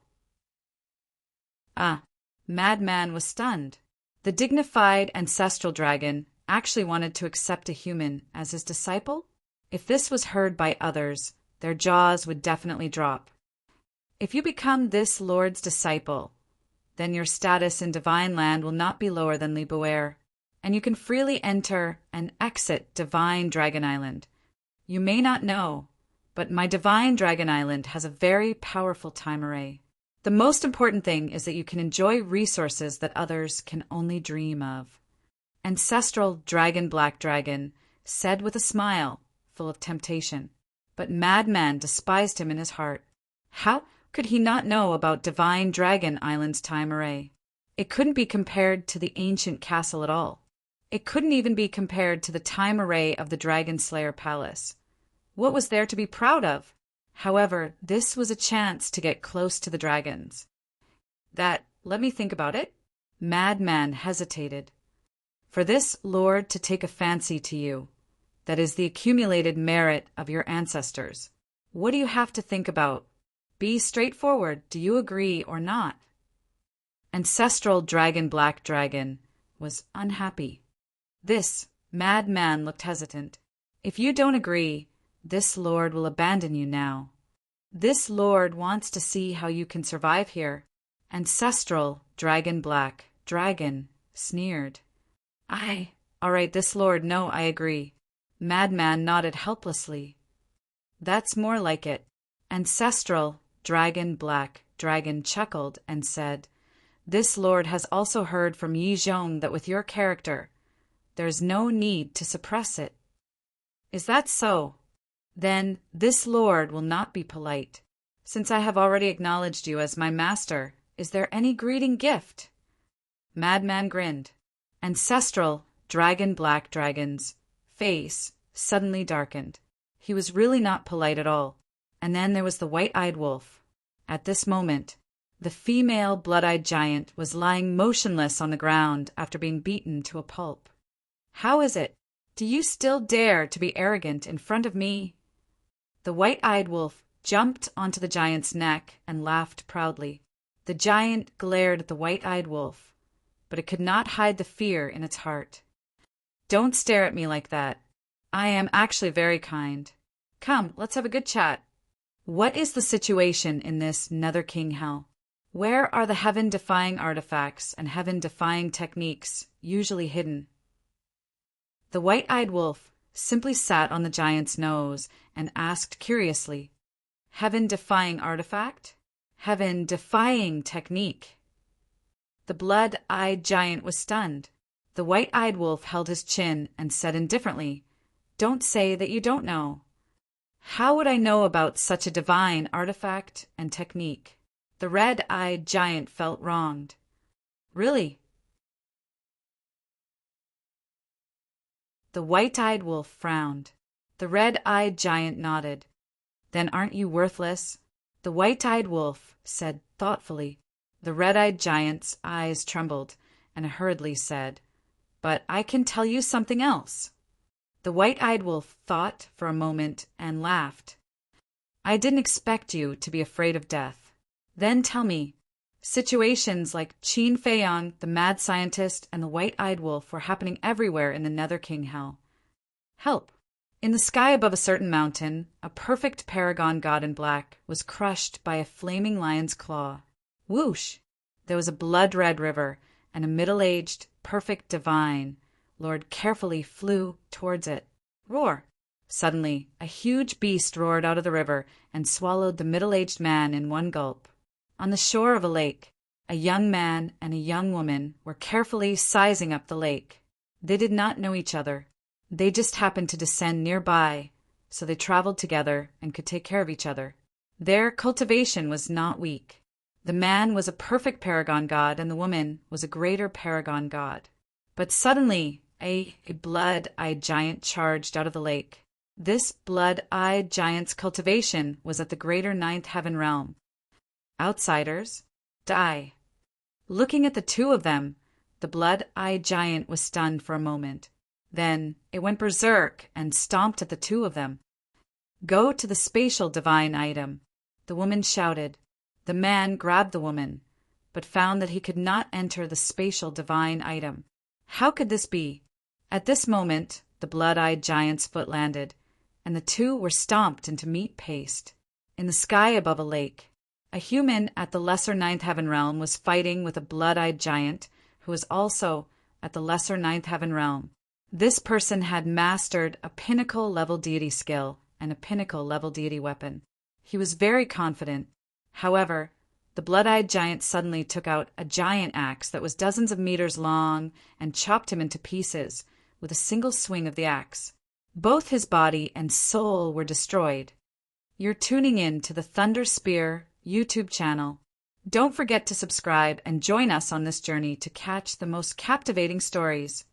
Speaker 1: Madman was stunned. The dignified ancestral dragon actually wanted to accept a human as his disciple? If this was heard by others, their jaws would definitely drop. If you become this lord's disciple, then your status in Divine Land will not be lower than Liboer, and you can freely enter and exit Divine Dragon Island. You may not know, but my Divine Dragon Island has a very powerful time array. The most important thing is that you can enjoy resources that others can only dream of. Ancestral Dragon Black Dragon said with a smile full of temptation, but Madman despised him in his heart. How could he not know about Divine Dragon Island's time array? It couldn't be compared to the ancient castle at all. It couldn't even be compared to the time array of the Dragon Slayer Palace. What was there to be proud of? However, this was a chance to get close to the dragons. Let me think about it. Madman hesitated. For this lord to take a fancy to you, that is the accumulated merit of your ancestors. What do you have to think about? Be straightforward. Do you agree or not? Ancestral Dragon Black Dragon was unhappy. This madman looked hesitant. If you don't agree, this lord will abandon you now. This lord wants to see how you can survive here. Ancestral Dragon Black Dragon sneered. All right, this lord, no, I agree. Madman nodded helplessly. That's more like it. Ancestral Dragon Black Dragon chuckled and said, "This lord has also heard from Yi Zhong that with your character, there's no need to suppress it." Is that so? Then this lord will not be polite. Since I have already acknowledged you as my master, is there any greeting gift? Madman grinned. Ancestral Dragon Black Dragon's face suddenly darkened. He was really not polite at all. And then there was the white-eyed wolf. At this moment, the female blood-eyed giant was lying motionless on the ground after being beaten to a pulp. "How is it? Do you still dare to be arrogant in front of me?" The white-eyed wolf jumped onto the giant's neck and laughed proudly. The giant glared at the white-eyed wolf, but it could not hide the fear in its heart. "Don't stare at me like that. I am actually very kind. Come, let's have a good chat. What is the situation in this Nether King Hell? Where are the heaven-defying artifacts and heaven-defying techniques usually hidden?" The white-eyed wolf simply sat on the giant's nose and asked curiously, "Heaven-defying artifact? Heaven-defying technique?" The blood-eyed giant was stunned. The white-eyed wolf held his chin and said indifferently, "Don't say that you don't know. How would I know about such a divine artifact and technique?" The red-eyed giant felt wronged. "Really?" The white-eyed wolf frowned. The red-eyed giant nodded. "Then aren't you worthless?" The white-eyed wolf said thoughtfully. The red-eyed giant's eyes trembled and hurriedly said, "But I can tell you something else." The white-eyed wolf thought for a moment and laughed. "I didn't expect you to be afraid of death. Then tell me, situations like Qin Feiyang, the mad scientist, and the white-eyed wolf were happening everywhere in the Nether King Hell. Help! In the sky above a certain mountain, a perfect paragon god in black was crushed by a flaming lion's claw. Whoosh! There was a blood-red river, and a middle-aged, perfect divine lord carefully flew towards it. Roar! Suddenly, a huge beast roared out of the river and swallowed the middle-aged man in one gulp. On the shore of a lake, a young man and a young woman were carefully sizing up the lake. They did not know each other. They just happened to descend nearby, so they traveled together and could take care of each other. Their cultivation was not weak. The man was a perfect paragon god, and the woman was a greater paragon god. But suddenly, a blood-eyed giant charged out of the lake. This blood-eyed giant's cultivation was at the greater ninth heaven realm. Outsiders, die. Looking at the two of them, the blood-eyed giant was stunned for a moment. Then it went berserk and stomped at the two of them. Go to the spatial divine item, the woman shouted. The man grabbed the woman, but found that he could not enter the spatial divine item. How could this be? At this moment, the blood-eyed giant's foot landed, and the two were stomped into meat paste. In the sky above a lake, a human at the lesser ninth heaven realm was fighting with a blood-eyed giant who was also at the lesser ninth heaven realm. This person had mastered a pinnacle-level deity skill and a pinnacle-level deity weapon. He was very confident. However, the blood-eyed giant suddenly took out a giant axe that was dozens of meters long and chopped him into pieces with a single swing of the axe. Both his body and soul were destroyed. You're tuning in to the Thunder Spear YouTube channel. Don't forget to subscribe and join us on this journey to catch the most captivating stories.